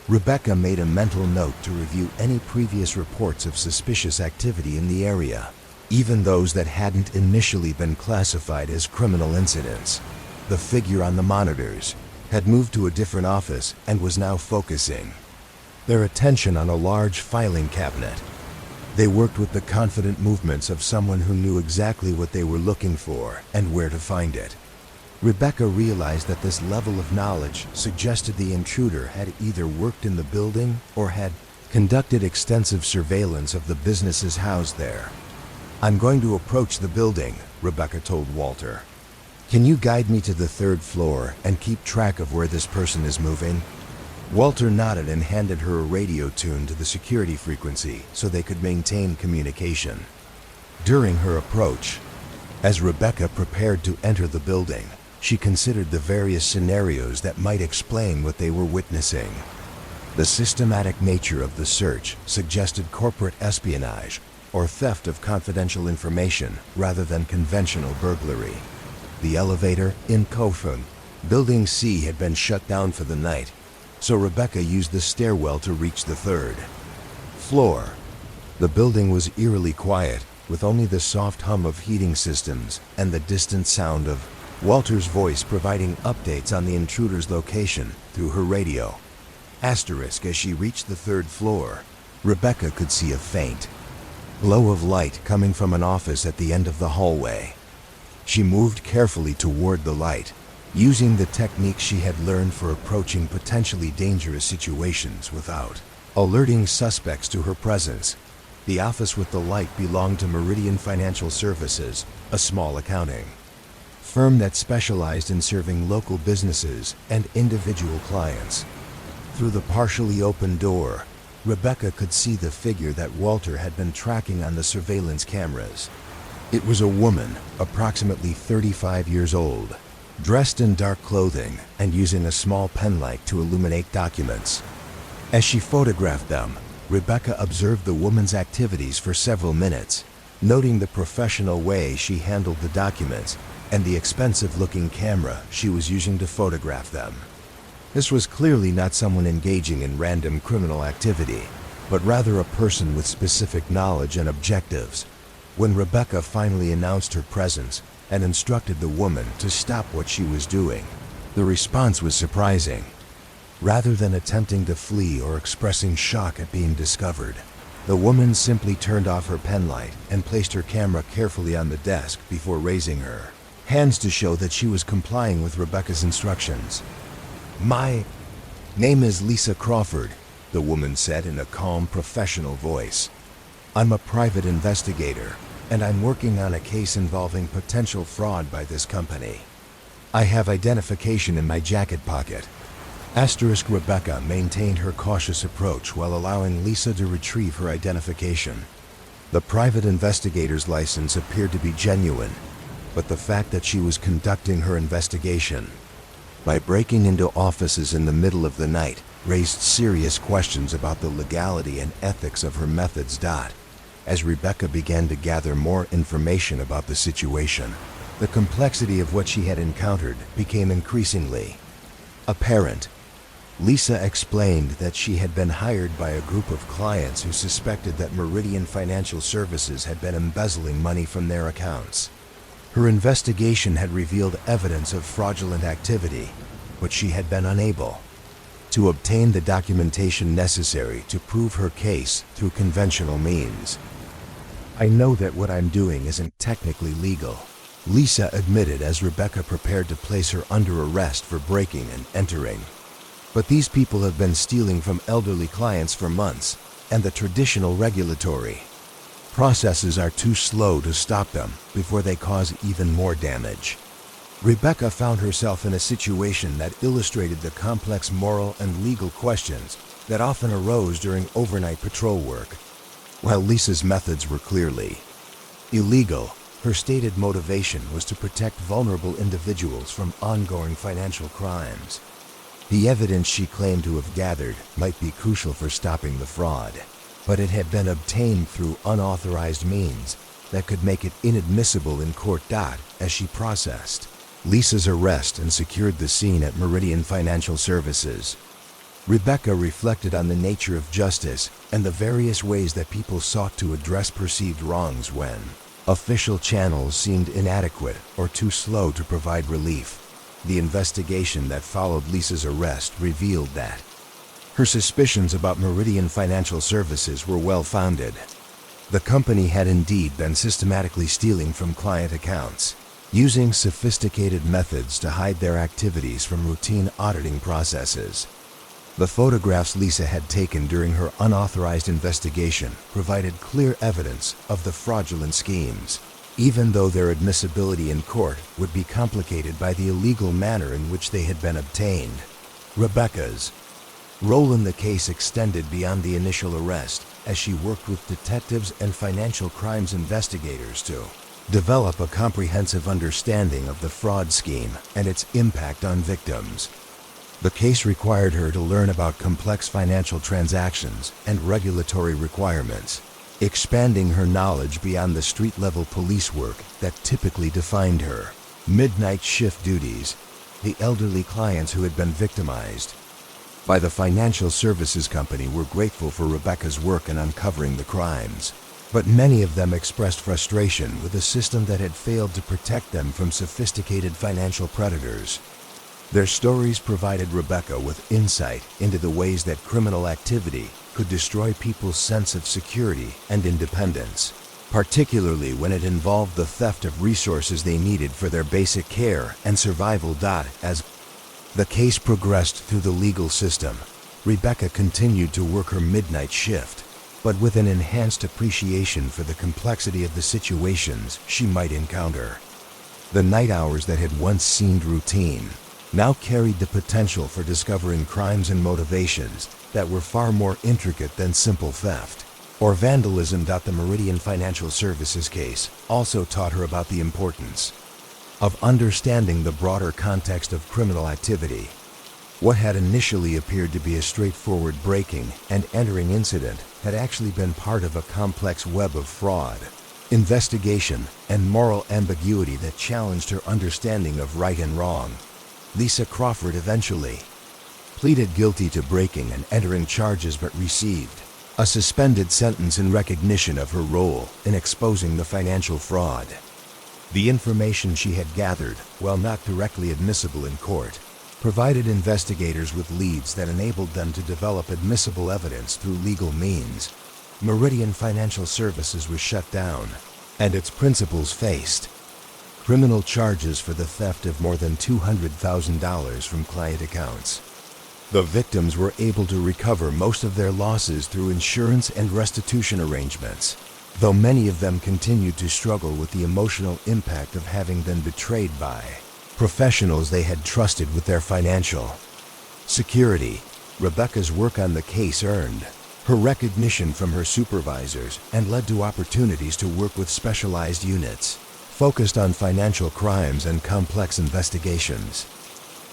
S1: Rebecca made a mental note to review any previous reports of suspicious activity in the area, even those that hadn't initially been classified as criminal incidents. The figure on the monitors had moved to a different office and was now focusing their attention on a large filing cabinet. They worked with the confident movements of someone who knew exactly what they were looking for and where to find it. Rebecca realized that this level of knowledge suggested the intruder had either worked in the building or had conducted extensive surveillance of the businesses housed there. "I'm going to approach the building," Rebecca told Walter. "Can you guide me to the third floor and keep track of where this person is moving?" Walter nodded and handed her a radio tune to the security frequency so they could maintain communication. During her approach, as Rebecca prepared to enter the building, she considered the various scenarios that might explain what they were witnessing. The systematic nature of the search suggested corporate espionage or theft of confidential information rather than conventional burglary. The elevator in Kofun, Building C, had been shut down for the night, so Rebecca used the stairwell to reach the third floor. The building was eerily quiet, with only the soft hum of heating systems and the distant sound of Walter's voice providing updates on the intruder's location through her radio. As she reached the third floor, Rebecca could see a faint glow of light coming from an office at the end of the hallway. She moved carefully toward the light, using the technique she had learned for approaching potentially dangerous situations without alerting suspects to her presence. The office with the light belonged to Meridian Financial Services, a small accounting firm that specialized in serving local businesses and individual clients. Through the partially open door, Rebecca could see the figure that Walter had been tracking on the surveillance cameras. It was a woman, approximately 35 years old, dressed in dark clothing and using a small penlight to illuminate documents. As she photographed them, Rebecca observed the woman's activities for several minutes, noting the professional way she handled the documents and the expensive-looking camera she was using to photograph them. This was clearly not someone engaging in random criminal activity, but rather a person with specific knowledge and objectives. When Rebecca finally announced her presence and instructed the woman to stop what she was doing, the response was surprising. Rather than attempting to flee or expressing shock at being discovered, the woman simply turned off her penlight and placed her camera carefully on the desk before raising her hands to show that she was complying with Rebecca's instructions. "My name is Lisa Crawford," the woman said in a calm, professional voice. "I'm a private investigator, and I'm working on a case involving potential fraud by this company. I have identification in my jacket pocket." Rebecca maintained her cautious approach while allowing Lisa to retrieve her identification. The private investigator's license appeared to be genuine, but the fact that she was conducting her investigation by breaking into offices in the middle of the night raised serious questions about the legality and ethics of her methods. As Rebecca began to gather more information about the situation, the complexity of what she had encountered became increasingly apparent. Lisa explained that she had been hired by a group of clients who suspected that Meridian Financial Services had been embezzling money from their accounts. Her investigation had revealed evidence of fraudulent activity, but she had been unable to obtain the documentation necessary to prove her case through conventional means. "I know that what I'm doing isn't technically legal," Lisa admitted as Rebecca prepared to place her under arrest for breaking and entering. "But these people have been stealing from elderly clients for months, and the traditional regulatory processes are too slow to stop them before they cause even more damage." Rebecca found herself in a situation that illustrated the complex moral and legal questions that often arose during overnight patrol work. While Lisa's methods were clearly illegal, her stated motivation was to protect vulnerable individuals from ongoing financial crimes. The evidence she claimed to have gathered might be crucial for stopping the fraud, but it had been obtained through unauthorized means that could make it inadmissible in court. As she processed Lisa's arrest and secured the scene at Meridian Financial Services, Rebecca reflected on the nature of justice and the various ways that people sought to address perceived wrongs when official channels seemed inadequate or too slow to provide relief. The investigation that followed Lisa's arrest revealed that her suspicions about Meridian Financial Services were well-founded. The company had indeed been systematically stealing from client accounts, using sophisticated methods to hide their activities from routine auditing processes. The photographs Lisa had taken during her unauthorized investigation provided clear evidence of the fraudulent schemes, even though their admissibility in court would be complicated by the illegal manner in which they had been obtained. Rebecca's role in the case extended beyond the initial arrest, as she worked with detectives and financial crimes investigators to develop a comprehensive understanding of the fraud scheme and its impact on victims. The case required her to learn about complex financial transactions and regulatory requirements. expanding her knowledge beyond the street-level police work that typically defined her. Midnight shift duties, the elderly clients who had been victimized by the financial services company were grateful for Rebecca's work in uncovering the crimes. But many of them expressed frustration with a system that had failed to protect them from sophisticated financial predators. Their stories provided Rebecca with insight into the ways that criminal activity could destroy people's sense of security and independence, particularly when it involved the theft of resources they needed for their basic care and survival. As the case progressed through the legal system, Rebecca continued to work her midnight shift, but with an enhanced appreciation for the complexity of the situations she might encounter. The night hours that had once seemed routine now carried the potential for discovering crimes and motivations that were far more intricate than simple theft or vandalism. The Meridian Financial Services case also taught her about the importance of understanding the broader context of criminal activity. What had initially appeared to be a straightforward breaking and entering incident had actually been part of a complex web of fraud, investigation, and moral ambiguity that challenged her understanding of right and wrong. Lisa Crawford eventually pleaded guilty to breaking and entering charges but received a suspended sentence in recognition of her role in exposing the financial fraud. The information she had gathered, while not directly admissible in court, provided investigators with leads that enabled them to develop admissible evidence through legal means. Meridian Financial Services was shut down, and its principals faced criminal charges for the theft of more than $200,000 from client accounts. The victims were able to recover most of their losses through insurance and restitution arrangements, though many of them continued to struggle with the emotional impact of having been betrayed by professionals they had trusted with their financial security. Rebecca's work on the case earned her recognition from her supervisors and led to opportunities to work with specialized units focused on financial crimes and complex investigations.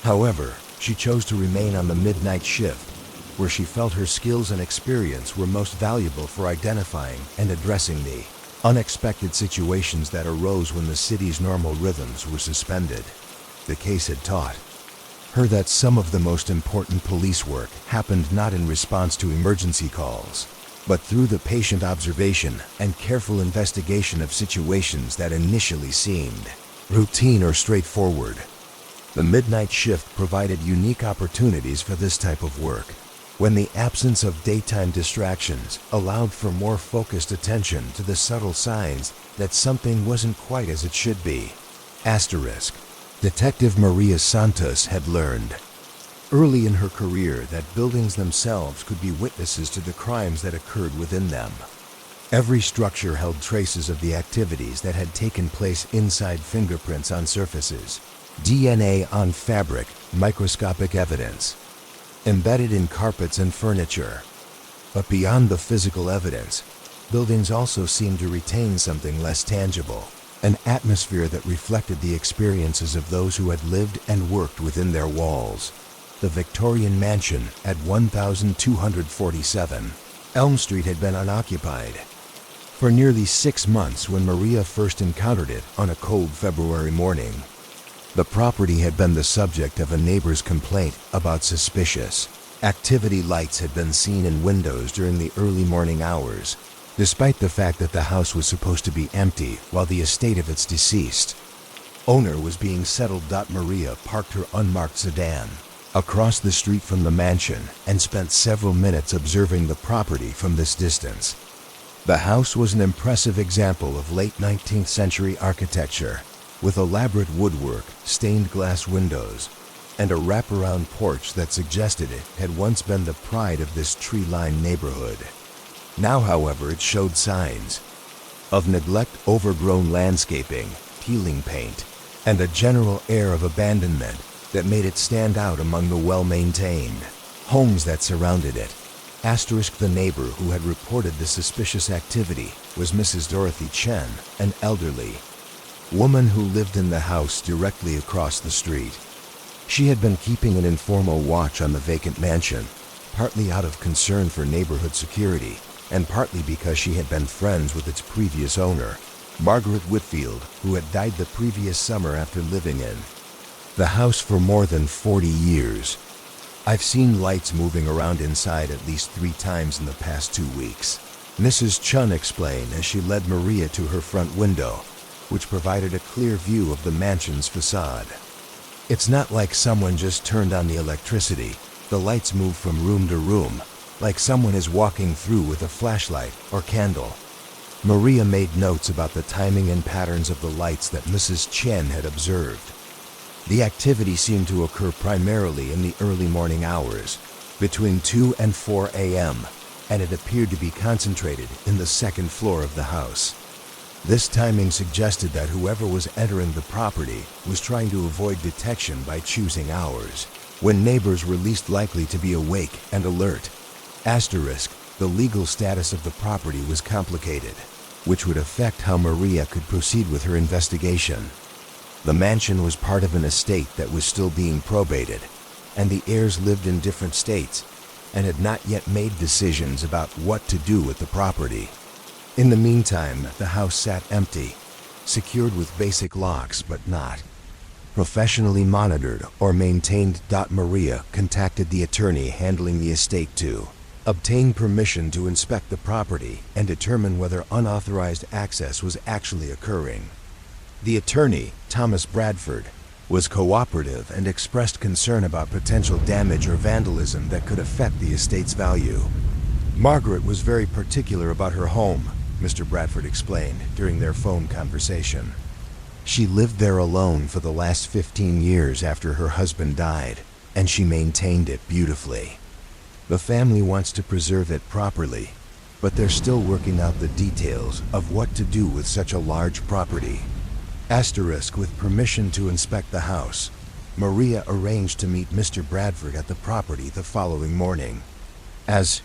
S1: However, she chose to remain on the midnight shift, where she felt her skills and experience were most valuable for identifying and addressing the unexpected situations that arose when the city's normal rhythms were suspended. The case had taught her that some of the most important police work happened not in response to emergency calls, but through the patient observation and careful investigation of situations that initially seemed routine or straightforward. The midnight shift provided unique opportunities for this type of work, when the absence of daytime distractions allowed for more focused attention to the subtle signs that something wasn't quite as it should be. Asterisk. Detective Maria Santos had learned early in her career that buildings themselves could be witnesses to the crimes that occurred within them. Every structure held traces of the activities that had taken place inside: fingerprints on surfaces, DNA on fabric, microscopic evidence embedded in carpets and furniture. But beyond the physical evidence, buildings also seemed to retain something less tangible, an atmosphere that reflected the experiences of those who had lived and worked within their walls. The Victorian mansion at 1247 Elm Street had been unoccupied for nearly 6 months when Maria first encountered it on a cold February morning. The property had been the subject of a neighbor's complaint about suspicious activity. Lights had been seen in windows during the early morning hours, despite the fact that the house was supposed to be empty while the estate of its deceased owner was being settled. Maria parked her unmarked sedan across the street from the mansion and spent several minutes observing the property from this distance. The house was an impressive example of late 19th century architecture, with elaborate woodwork, stained glass windows, and a wraparound porch that suggested it had once been the pride of this tree-lined neighborhood. Now, however, it showed signs of neglect, overgrown landscaping, peeling paint, and a general air of abandonment that made it stand out among the well-maintained homes that surrounded it. Asterisk. The neighbor who had reported the suspicious activity was Mrs. Dorothy Chen, an elderly woman who lived in the house directly across the street. She had been keeping an informal watch on the vacant mansion, partly out of concern for neighborhood security, and partly because she had been friends with its previous owner, Margaret Whitfield, who had died the previous summer after living in the house for more than 40 years. I've seen lights moving around inside at least 3 times in the past 2 weeks, Mrs. Chun explained as she led Maria to her front window, which provided a clear view of the mansion's facade. It's not like someone just turned on the electricity. The lights move from room to room, like someone is walking through with a flashlight or candle. Maria made notes about the timing and patterns of the lights that Mrs. Chen had observed. The activity seemed to occur primarily in the early morning hours, between 2 and 4 a.m., and it appeared to be concentrated in the second floor of the house. This timing suggested that whoever was entering the property was trying to avoid detection by choosing hours, when neighbors were least likely to be awake and alert. Asterisk, the legal status of the property was complicated, which would affect how Maria could proceed with her investigation. The mansion was part of an estate that was still being probated, and the heirs lived in different states and had not yet made decisions about what to do with the property. In the meantime, the house sat empty, secured with basic locks but not professionally monitored or maintained. Maria contacted the attorney handling the estate to obtain permission to inspect the property and determine whether unauthorized access was actually occurring. The attorney, Thomas Bradford, was cooperative and expressed concern about potential damage or vandalism that could affect the estate's value. Margaret was very particular about her home, Mr. Bradford explained during their phone conversation. She lived there alone for the last 15 years after her husband died, and she maintained it beautifully. The family wants to preserve it properly, but they're still working out the details of what to do with such a large property. Asterisk, with permission to inspect the house, Maria arranged to meet Mr. Bradford at the property the following morning. As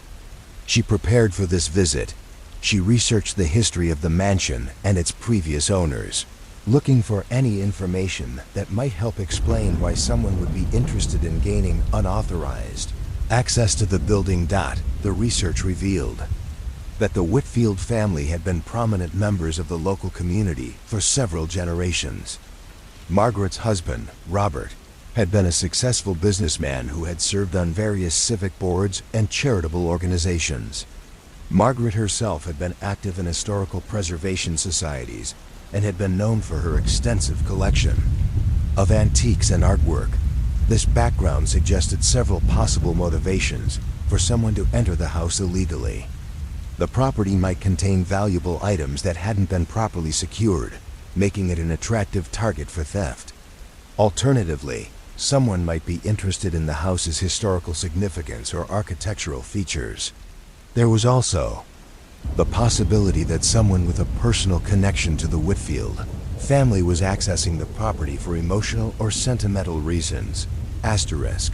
S1: she prepared for this visit, she researched the history of the mansion and its previous owners, looking for any information that might help explain why someone would be interested in gaining unauthorized access to the building. The research revealed that the Whitfield family had been prominent members of the local community for several generations. Margaret's husband, Robert, had been a successful businessman who had served on various civic boards and charitable organizations. Margaret herself had been active in historical preservation societies and had been known for her extensive collection of antiques and artwork. This background suggested several possible motivations for someone to enter the house illegally. The property might contain valuable items that hadn't been properly secured, making it an attractive target for theft. Alternatively, someone might be interested in the house's historical significance or architectural features. There was also the possibility that someone with a personal connection to the Whitfield family was accessing the property for emotional or sentimental reasons. Asterisk.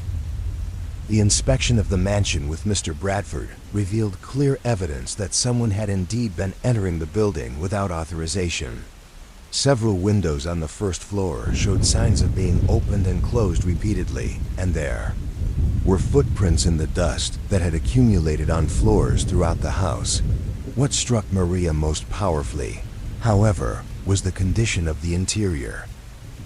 S1: The inspection of the mansion with Mr. Bradford revealed clear evidence that someone had indeed been entering the building without authorization. Several windows on the first floor showed signs of being opened and closed repeatedly, and there were footprints in the dust that had accumulated on floors throughout the house. What struck Maria most powerfully, however, was the condition of the interior.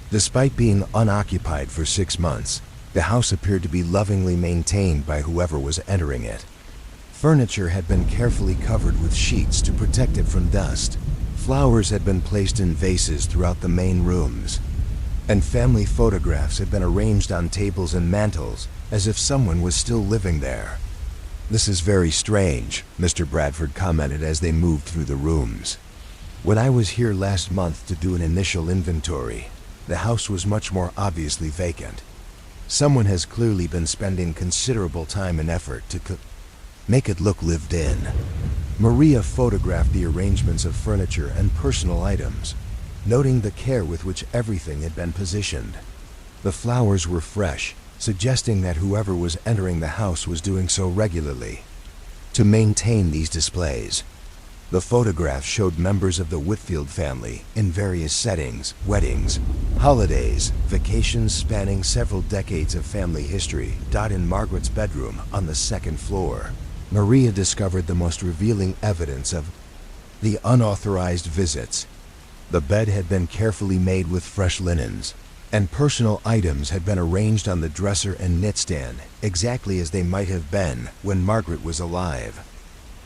S1: Despite being unoccupied for 6 months, the house appeared to be lovingly maintained by whoever was entering it. Furniture had been carefully covered with sheets to protect it from dust. Flowers had been placed in vases throughout the main rooms, and family photographs had been arranged on tables and mantels as if someone was still living there. "This is very strange," Mr. Bradford commented as they moved through the rooms. "When I was here last month to do an initial inventory, the house was much more obviously vacant. Someone has clearly been spending considerable time and effort to make it look lived in." Maria photographed the arrangements of furniture and personal items, noting the care with which everything had been positioned. The flowers were fresh, suggesting that whoever was entering the house was doing so regularly to maintain these displays. The photographs showed members of the Whitfield family in various settings: weddings, holidays, vacations spanning several decades of family history. In Margaret's bedroom on the second floor, Maria discovered the most revealing evidence of the unauthorized visits. The bed had been carefully made with fresh linens, and personal items had been arranged on the dresser and nightstand exactly as they might have been when Margaret was alive.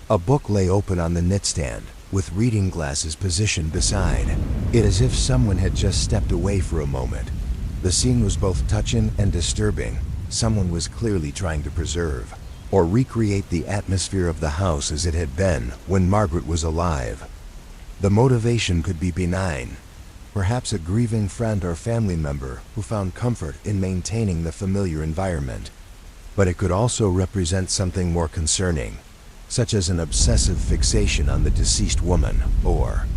S1: A book lay open on the nightstand, with reading glasses positioned beside it as if someone had just stepped away for a moment. The scene was both touching and disturbing. Someone was clearly trying to preserve or recreate the atmosphere of the house as it had been when Margaret was alive. The motivation could be benign, perhaps a grieving friend or family member who found comfort in maintaining the familiar environment. But it could also represent something more concerning, such as an obsessive fixation on the deceased woman or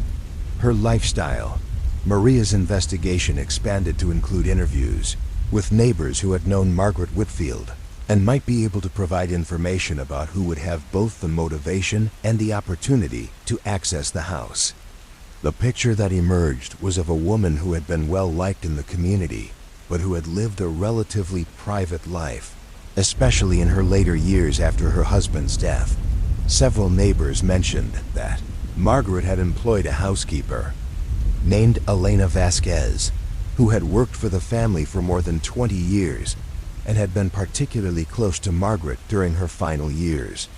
S1: her lifestyle. Maria's investigation expanded to include interviews with neighbors who had known Margaret Whitfield and might be able to provide information about who would have both the motivation and the opportunity to access the house. The picture that emerged was of a woman who had been well liked in the community, but who had lived a relatively private life, especially in her later years after her husband's death. Several neighbors mentioned that Margaret had employed a housekeeper named Elena Vasquez, who had worked for the family for more than 20 years and had been particularly close to Margaret during her final years.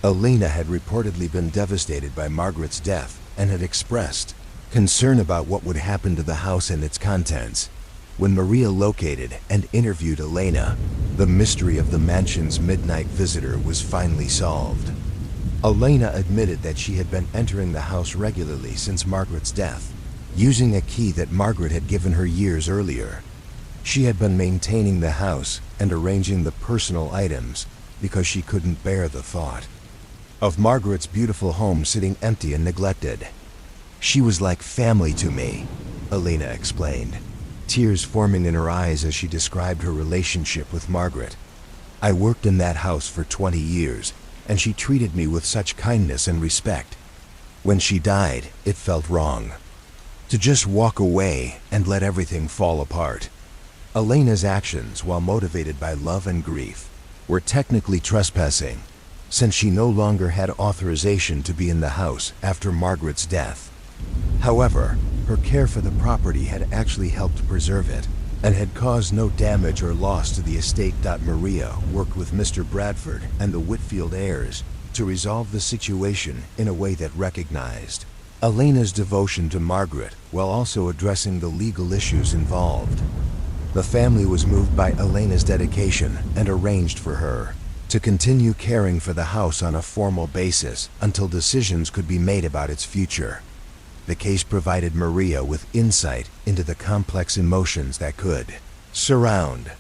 S1: Elena had reportedly been devastated by Margaret's death and had expressed concern about what would happen to the house and its contents. When Maria located and interviewed Elena, the mystery of the mansion's midnight visitor was finally solved. Elena admitted that she had been entering the house regularly since Margaret's death, using a key that Margaret had given her years earlier. She had been maintaining the house and arranging the personal items because she couldn't bear the thought of Margaret's beautiful home sitting empty and neglected. "She was like family to me," Elena explained, tears forming in her eyes as she described her relationship with Margaret. "I worked in that house for 20 years, and she treated me with such kindness and respect. When she died, it felt wrong to just walk away and let everything fall apart." Elena's actions, while motivated by love and grief, were technically trespassing, since she no longer had authorization to be in the house after Margaret's death. However, her care for the property had actually helped preserve it and had caused no damage or loss to the estate. Maria worked with Mr. Bradford and the Whitfield heirs to resolve the situation in a way that recognized Elena's devotion to Margaret while also addressing the legal issues involved. The family was moved by Elena's dedication and arranged for her to continue caring for the house on a formal basis until decisions could be made about its future. The case provided Maria with insight into the complex emotions that could surround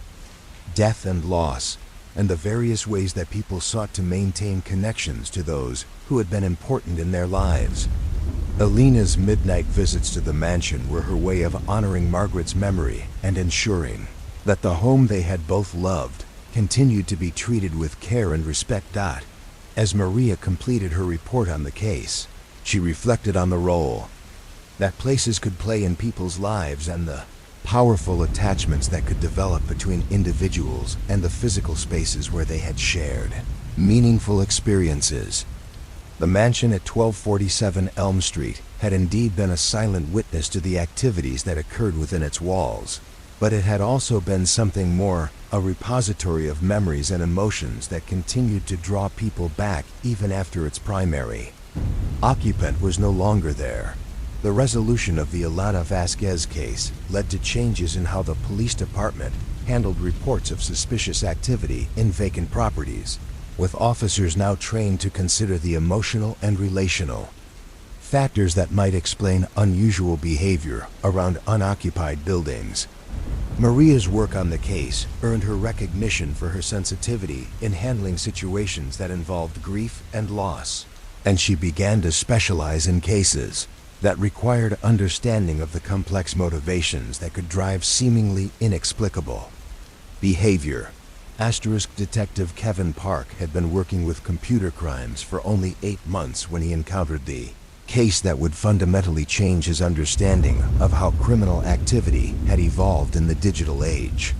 S1: death and loss, and the various ways that people sought to maintain connections to those who had been important in their lives. Elena's midnight visits to the mansion were her way of honoring Margaret's memory and ensuring that the home they had both loved continued to be treated with care and respect. As Maria completed her report on the case, she reflected on the role that places could play in people's lives and the powerful attachments that could develop between individuals and the physical spaces where they had shared meaningful experiences. The mansion at 1247 Elm Street had indeed been a silent witness to the activities that occurred within its walls, but it had also been something more, a repository of memories and emotions that continued to draw people back even after its primary occupant was no longer there. The resolution of the Elena Vasquez case led to changes in how the police department handled reports of suspicious activity in vacant properties, with officers now trained to consider the emotional and relational factors that might explain unusual behavior around unoccupied buildings. Maria's work on the case earned her recognition for her sensitivity in handling situations that involved grief and loss, and she began to specialize in cases that required understanding of the complex motivations that could drive seemingly inexplicable behavior. Detective Kevin Park had been working with computer crimes for only 8 months when he encountered the case that would fundamentally change his understanding of how criminal activity had evolved in the digital age.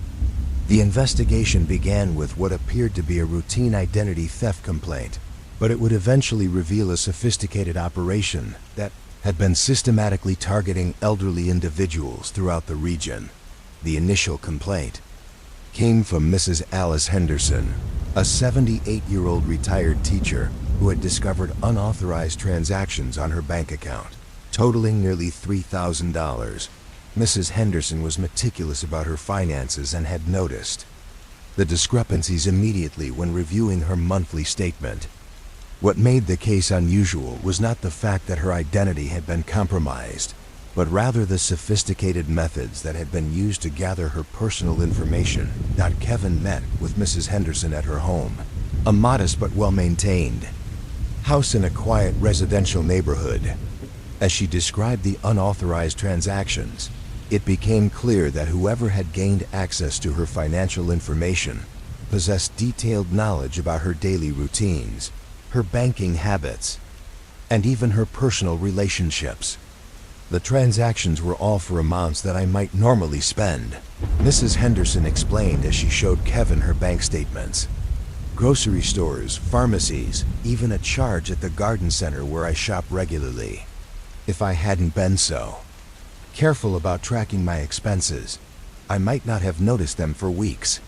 S1: The investigation began with what appeared to be a routine identity theft complaint, but it would eventually reveal a sophisticated operation that had been systematically targeting elderly individuals throughout the region. The initial complaint came from Mrs. Alice Henderson, a 78-year-old retired teacher who had discovered unauthorized transactions on her bank account, totaling nearly $3,000. Mrs. Henderson was meticulous about her finances and had noticed the discrepancies immediately when reviewing her monthly statement. What made the case unusual was not the fact that her identity had been compromised, but rather the sophisticated methods that had been used to gather her personal information. Kevin met with Mrs. Henderson at her home, a modest but well-maintained house in a quiet residential neighborhood. As she described the unauthorized transactions, it became clear that whoever had gained access to her financial information possessed detailed knowledge about her daily routines, her banking habits, and even her personal relationships. The transactions were all for amounts that I might normally spend, Mrs. Henderson explained as she showed Kevin her bank statements. Grocery stores, pharmacies, even a charge at the garden center where I shop regularly. If I hadn't been so careful about tracking my expenses, I might not have noticed them for weeks.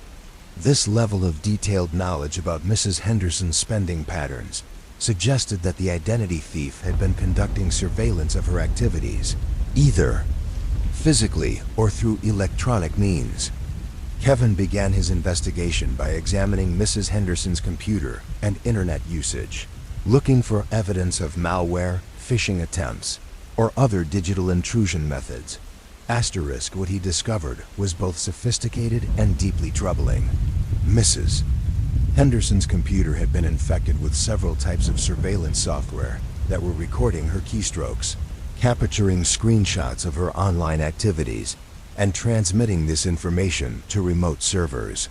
S1: This level of detailed knowledge about Mrs. Henderson's spending patterns suggested that the identity thief had been conducting surveillance of her activities, either physically or through electronic means. Kevin began his investigation by examining Mrs. Henderson's computer and internet usage, looking for evidence of malware, phishing attempts, or other digital intrusion methods. What he discovered was both sophisticated and deeply troubling. Mrs. Henderson's computer had been infected with several types of surveillance software that were recording her keystrokes, capturing screenshots of her online activities, and transmitting this information to remote servers.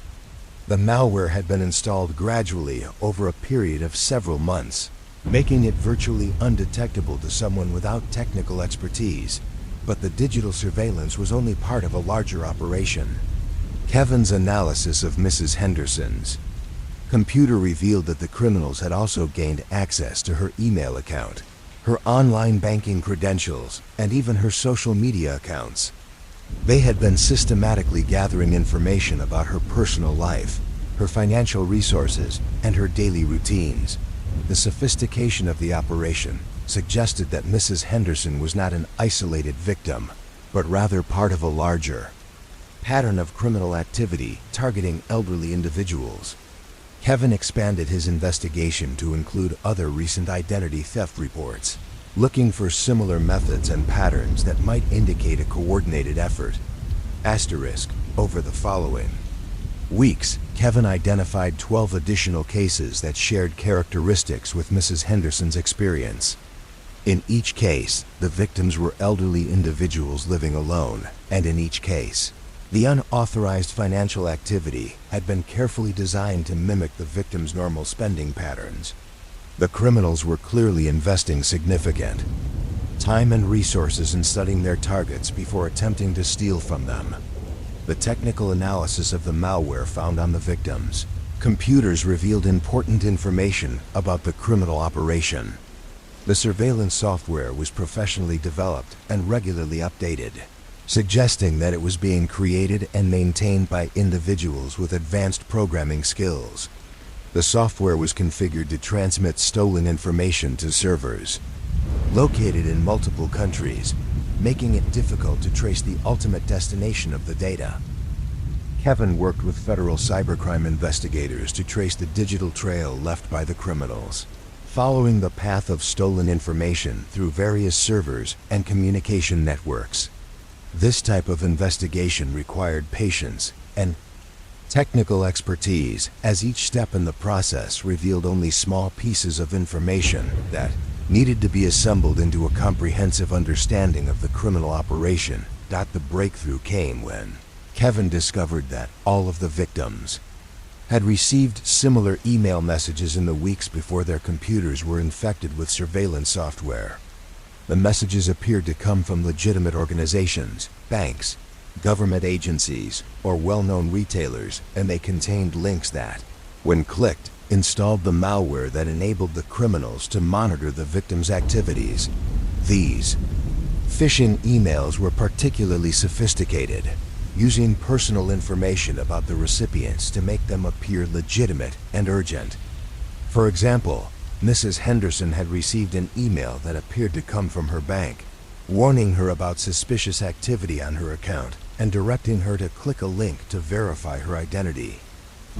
S1: The malware had been installed gradually over a period of several months, making it virtually undetectable to someone without technical expertise. But the digital surveillance was only part of a larger operation. Kevin's analysis of Mrs. Henderson's computer revealed that the criminals had also gained access to her email account, her online banking credentials, and even her social media accounts. They had been systematically gathering information about her personal life, her financial resources, and her daily routines. The sophistication of the operation suggested that Mrs. Henderson was not an isolated victim, but rather part of a larger pattern of criminal activity targeting elderly individuals. Kevin expanded his investigation to include other recent identity theft reports, looking for similar methods and patterns that might indicate a coordinated effort. Over the following weeks, Kevin identified 12 additional cases that shared characteristics with Mrs. Henderson's experience. In each case, the victims were elderly individuals living alone, and in each case, the unauthorized financial activity had been carefully designed to mimic the victim's normal spending patterns. The criminals were clearly investing significant time and resources in studying their targets before attempting to steal from them. The technical analysis of the malware found on the victims' computers revealed important information about the criminal operation. The surveillance software was professionally developed and regularly updated, suggesting that it was being created and maintained by individuals with advanced programming skills. The software was configured to transmit stolen information to servers located in multiple countries, making it difficult to trace the ultimate destination of the data. Kevin worked with federal cybercrime investigators to trace the digital trail left by the criminals, following the path of stolen information through various servers and communication networks. This type of investigation required patience and technical expertise, as each step in the process revealed only small pieces of information that needed to be assembled into a comprehensive understanding of the criminal operation. The breakthrough came when Kevin discovered that all of the victims had received similar email messages in the weeks before their computers were infected with surveillance software. The messages appeared to come from legitimate organizations, banks, government agencies, or well-known retailers, and they contained links that, when clicked, installed the malware that enabled the criminals to monitor the victim's activities. These phishing emails were particularly sophisticated, using personal information about the recipients to make them appear legitimate and urgent. For example, Mrs. Henderson had received an email that appeared to come from her bank, warning her about suspicious activity on her account and directing her to click a link to verify her identity.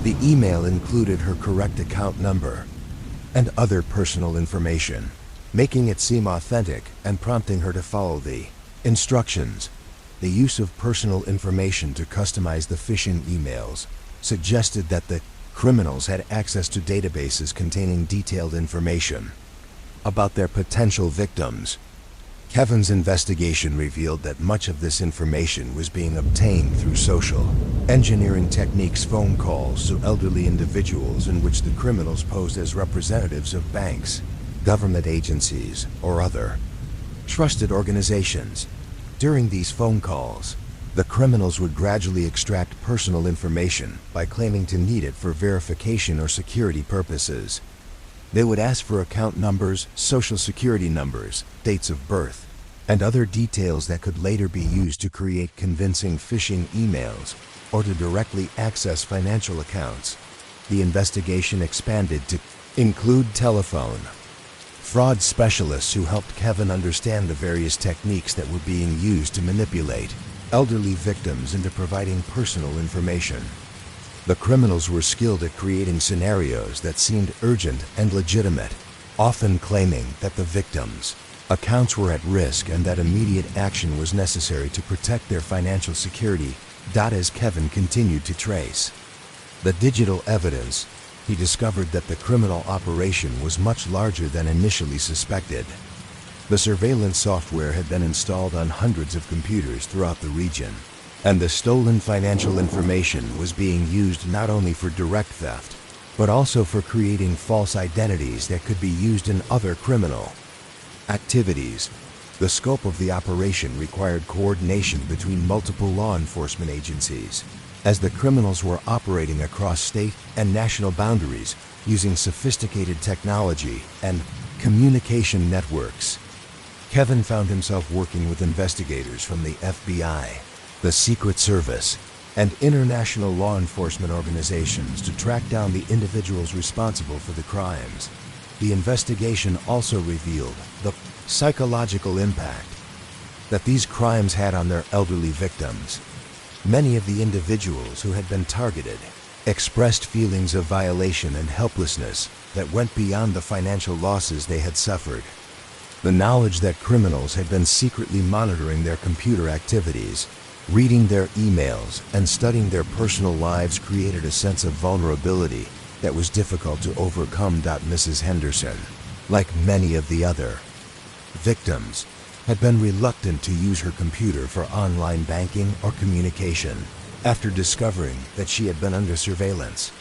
S1: The email included her correct account number and other personal information, making it seem authentic and prompting her to follow the instructions. The use of personal information to customize the phishing emails suggested that the criminals had access to databases containing detailed information about their potential victims. Kevin's investigation revealed that much of this information was being obtained through social engineering techniques, phone calls to elderly individuals in which the criminals posed as representatives of banks, government agencies, or other trusted organizations. During these phone calls, the criminals would gradually extract personal information by claiming to need it for verification or security purposes. They would ask for account numbers, social security numbers, dates of birth, and other details that could later be used to create convincing phishing emails or to directly access financial accounts. The investigation expanded to include telephone fraud specialists who helped Kevin understand the various techniques that were being used to manipulate elderly victims into providing personal information. The criminals were skilled at creating scenarios that seemed urgent and legitimate, often claiming that the victims' accounts were at risk and that immediate action was necessary to protect their financial security. As Kevin continued to trace the digital evidence, he discovered that the criminal operation was much larger than initially suspected. The surveillance software had been installed on hundreds of computers throughout the region, and the stolen financial information was being used not only for direct theft, but also for creating false identities that could be used in other criminal activities. The scope of the operation required coordination between multiple law enforcement agencies, as the criminals were operating across state and national boundaries using sophisticated technology and communication networks. Kevin found himself working with investigators from the FBI, the Secret Service, and international law enforcement organizations to track down the individuals responsible for the crimes. The investigation also revealed the psychological impact that these crimes had on their elderly victims. Many of the individuals who had been targeted expressed feelings of violation and helplessness that went beyond the financial losses they had suffered. The knowledge that criminals had been secretly monitoring their computer activities, reading their emails, and studying their personal lives created a sense of vulnerability that was difficult to overcome. Mrs. Henderson, like many of the other victims, had been reluctant to use her computer for online banking or communication after discovering that she had been under surveillance.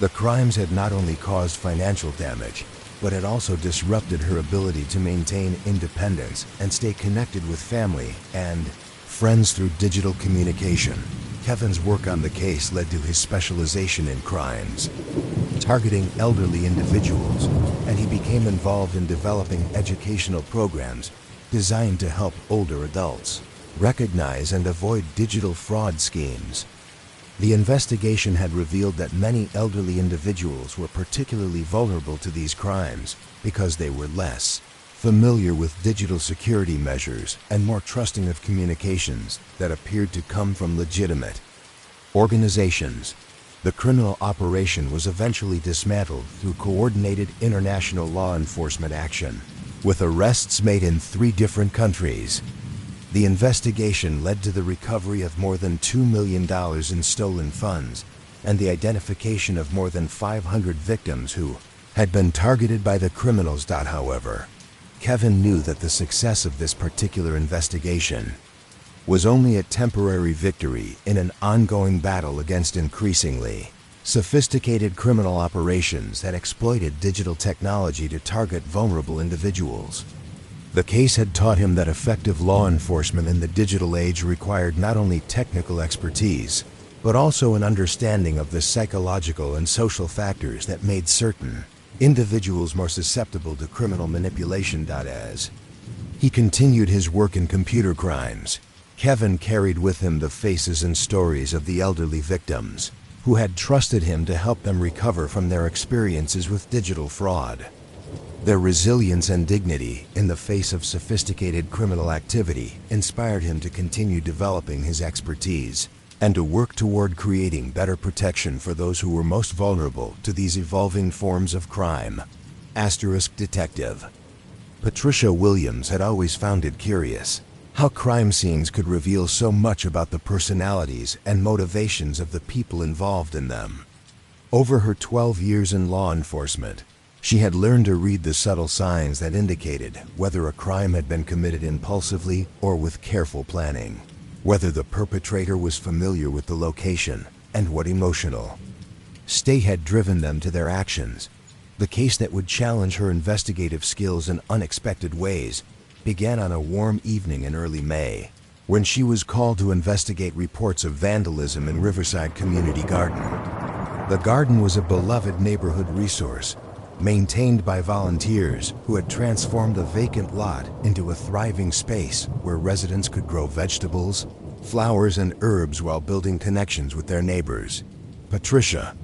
S1: The crimes had not only caused financial damage, but had also disrupted her ability to maintain independence and stay connected with family and friends through digital communication. Kevin's work on the case led to his specialization in crimes targeting elderly individuals, and he became involved in developing educational programs designed to help older adults recognize and avoid digital fraud schemes. The investigation had revealed that many elderly individuals were particularly vulnerable to these crimes because they were less familiar with digital security measures and more trusting of communications that appeared to come from legitimate organizations. The criminal operation was eventually dismantled through coordinated international law enforcement action, with arrests made in 3 different countries. The investigation led to the recovery of more than $2 million in stolen funds and the identification of more than 500 victims who had been targeted by the criminals. However, Kevin knew that the success of this particular investigation was only a temporary victory in an ongoing battle against increasingly sophisticated criminal operations that exploited digital technology to target vulnerable individuals. The case had taught him that effective law enforcement in the digital age required not only technical expertise, but also an understanding of the psychological and social factors that made certain individuals more susceptible to criminal manipulation. As he continued his work in computer crimes, Kevin carried with him the faces and stories of the elderly victims who had trusted him to help them recover from their experiences with digital fraud. Their resilience and dignity in the face of sophisticated criminal activity inspired him to continue developing his expertise and to work toward creating better protection for those who were most vulnerable to these evolving forms of crime. Detective Patricia Williams had always found it curious how crime scenes could reveal so much about the personalities and motivations of the people involved in them. Over her 12 years in law enforcement, she had learned to read the subtle signs that indicated whether a crime had been committed impulsively or with careful planning, whether the perpetrator was familiar with the location and what emotional state had driven them to their actions. The case that would challenge her investigative skills in unexpected ways began on a warm evening in early May, when she was called to investigate reports of vandalism in Riverside Community Garden. The garden was a beloved neighborhood resource, maintained by volunteers who had transformed a vacant lot into a thriving space where residents could grow vegetables, flowers, and herbs while building connections with their neighbors. Patricia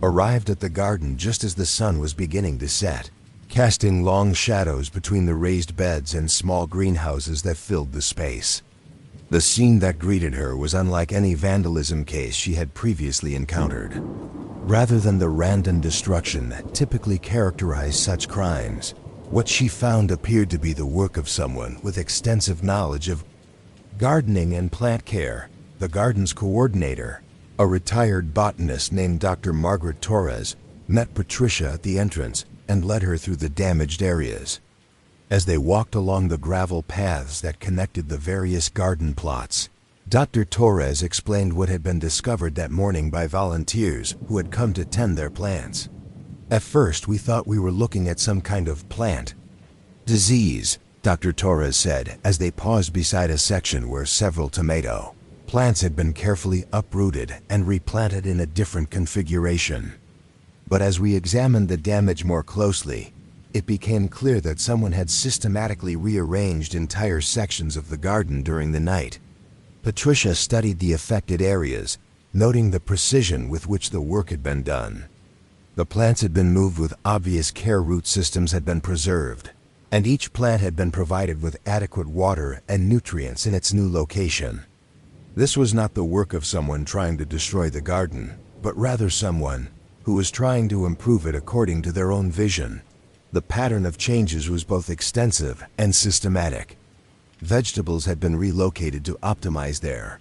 S1: arrived at the garden just as the sun was beginning to set, casting long shadows between the raised beds and small greenhouses that filled the space. The scene that greeted her was unlike any vandalism case she had previously encountered. Rather than the random destruction that typically characterized such crimes, what she found appeared to be the work of someone with extensive knowledge of gardening and plant care. The garden's coordinator, a retired botanist named Dr. Margaret Torres, met Patricia at the entrance and led her through the damaged areas. As they walked along the gravel paths that connected the various garden plots, Dr. Torres explained what had been discovered that morning by volunteers who had come to tend their plants. At first, we thought we were looking at some kind of plant disease, Dr. Torres said as they paused beside a section where several tomato plants had been carefully uprooted and replanted in a different configuration. But as we examined the damage more closely, it became clear that someone had systematically rearranged entire sections of the garden during the night. Patricia studied the affected areas, noting the precision with which the work had been done. The plants had been moved with obvious care, root systems had been preserved, and each plant had been provided with adequate water and nutrients in its new location. This was not the work of someone trying to destroy the garden, but rather someone who was trying to improve it according to their own vision. The pattern of changes was both extensive and systematic. Vegetables had been relocated to optimize their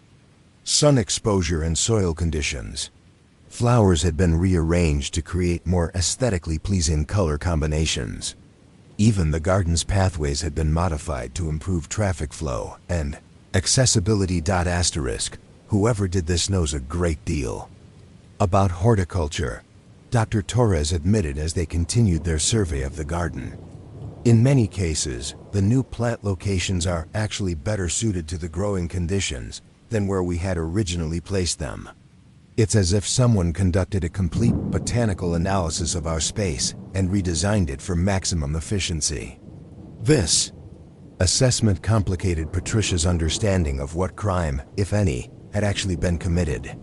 S1: sun exposure and soil conditions. Flowers had been rearranged to create more aesthetically pleasing color combinations. Even the garden's pathways had been modified to improve traffic flow and accessibility. Whoever did this knows a great deal about horticulture, Dr. Torres admitted as they continued their survey of the garden. In many cases, the new plant locations are actually better suited to the growing conditions than where we had originally placed them. It's as if someone conducted a complete botanical analysis of our space and redesigned it for maximum efficiency. This assessment complicated Patricia's understanding of what crime, if any, had actually been committed.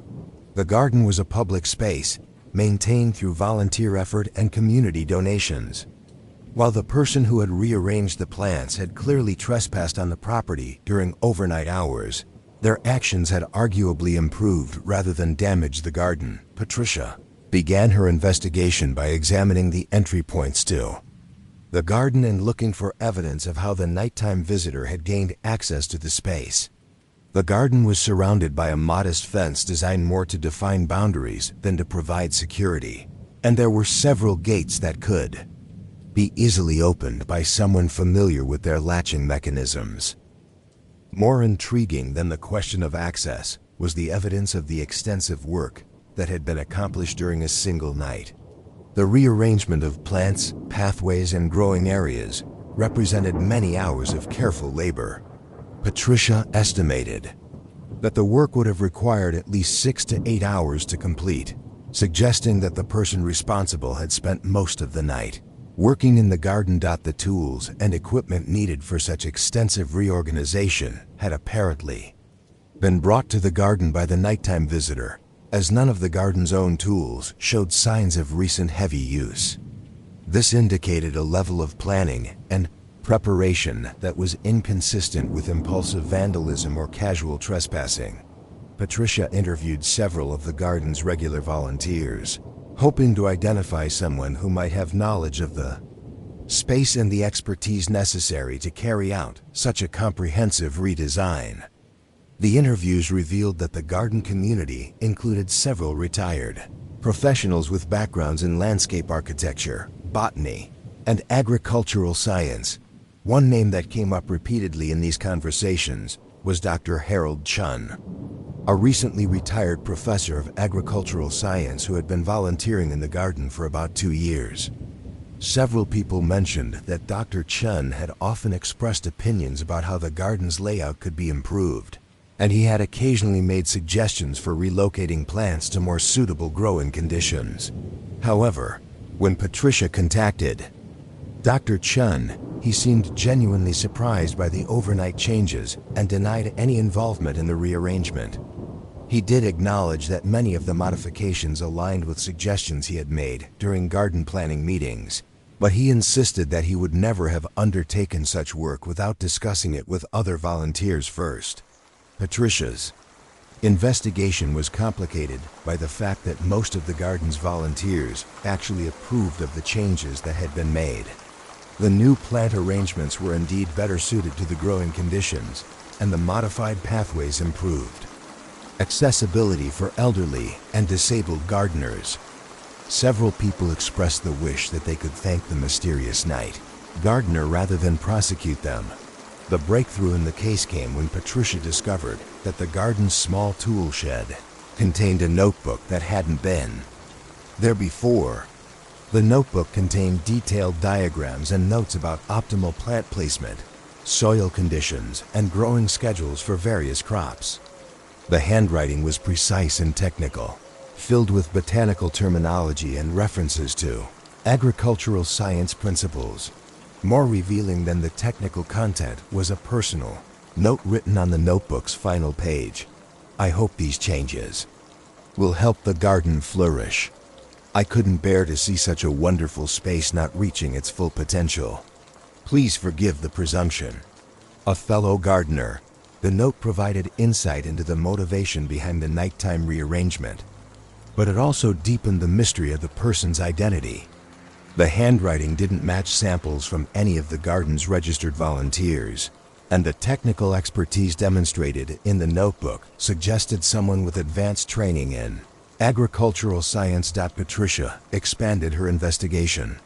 S1: The garden was a public space, maintained through volunteer effort and community donations. While the person who had rearranged the plants had clearly trespassed on the property during overnight hours, their actions had arguably improved rather than damaged the garden. Patricia began her investigation by examining the entry points to the garden and looking for evidence of how the nighttime visitor had gained access to the space. The garden was surrounded by a modest fence designed more to define boundaries than to provide security, and there were several gates that could be easily opened by someone familiar with their latching mechanisms. More intriguing than the question of access was the evidence of the extensive work that had been accomplished during a single night. The rearrangement of plants, pathways, and growing areas represented many hours of careful labor. Patricia estimated that the work would have required at least 6 to 8 hours to complete, suggesting that the person responsible had spent most of the night working in the garden. The tools and equipment needed for such extensive reorganization had apparently been brought to the garden by the nighttime visitor, as none of the garden's own tools showed signs of recent heavy use. This indicated a level of planning and preparation that was inconsistent with impulsive vandalism or casual trespassing. Patricia interviewed several of the garden's regular volunteers, hoping to identify someone who might have knowledge of the space and the expertise necessary to carry out such a comprehensive redesign. The interviews revealed that the garden community included several retired professionals with backgrounds in landscape architecture, botany, and agricultural science. One name that came up repeatedly in these conversations was Dr. Harold Chun, a recently retired professor of agricultural science who had been volunteering in the garden for about 2 years. Several people mentioned that Dr. Chun had often expressed opinions about how the garden's layout could be improved, and he had occasionally made suggestions for relocating plants to more suitable growing conditions. However, when Patricia contacted Dr. Chun, he seemed genuinely surprised by the overnight changes and denied any involvement in the rearrangement. He did acknowledge that many of the modifications aligned with suggestions he had made during garden planning meetings, but he insisted that he would never have undertaken such work without discussing it with other volunteers first. Patricia's investigation was complicated by the fact that most of the garden's volunteers actually approved of the changes that had been made. The new plant arrangements were indeed better suited to the growing conditions, and the modified pathways improved accessibility for elderly and disabled gardeners. Several people expressed the wish that they could thank the mysterious night gardener rather than prosecute them. The breakthrough in the case came when Patricia discovered that the garden's small tool shed contained a notebook that hadn't been there before. The notebook contained detailed diagrams and notes about optimal plant placement, soil conditions, and growing schedules for various crops. The handwriting was precise and technical, filled with botanical terminology and references to agricultural science principles. More revealing than the technical content was a personal note written on the notebook's final page. "I hope these changes will help the garden flourish. I couldn't bear to see such a wonderful space not reaching its full potential. Please forgive the presumption. A fellow gardener." The note provided insight into the motivation behind the nighttime rearrangement, but it also deepened the mystery of the person's identity. The handwriting didn't match samples from any of the garden's registered volunteers, and the technical expertise demonstrated in the notebook suggested someone with advanced training in agricultural science. Patricia expanded her investigation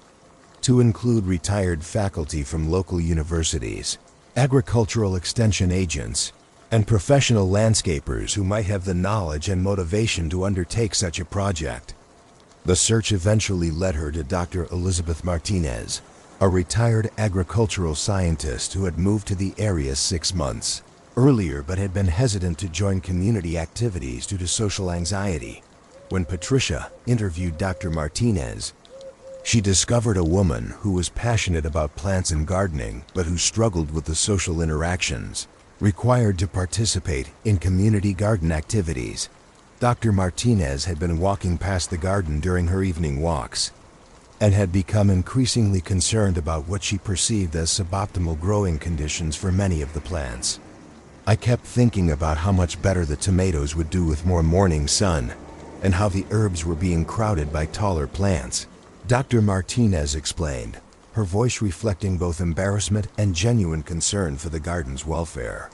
S1: to include retired faculty from local universities, agricultural extension agents, and professional landscapers who might have the knowledge and motivation to undertake such a project. The search eventually led her to Dr. Elizabeth Martinez, a retired agricultural scientist who had moved to the area 6 months earlier but had been hesitant to join community activities due to social anxiety. When Patricia interviewed Dr. Martinez, she discovered a woman who was passionate about plants and gardening, but who struggled with the social interactions required to participate in community garden activities. Dr. Martinez had been walking past the garden during her evening walks and had become increasingly concerned about what she perceived as suboptimal growing conditions for many of the plants. "I kept thinking about how much better the tomatoes would do with more morning sun, and how the herbs were being crowded by taller plants," Dr. Martinez explained, her voice reflecting both embarrassment and genuine concern for the garden's welfare.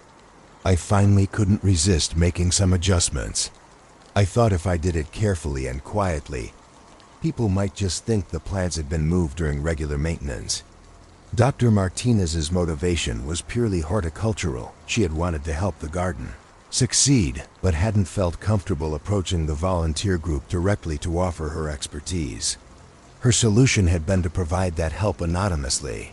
S1: "I finally couldn't resist making some adjustments. I thought if I did it carefully and quietly, people might just think the plants had been moved during regular maintenance." Dr. Martinez's motivation was purely horticultural. She had wanted to help the garden succeed, but hadn't felt comfortable approaching the volunteer group directly to offer her expertise. Her solution had been to provide that help anonymously.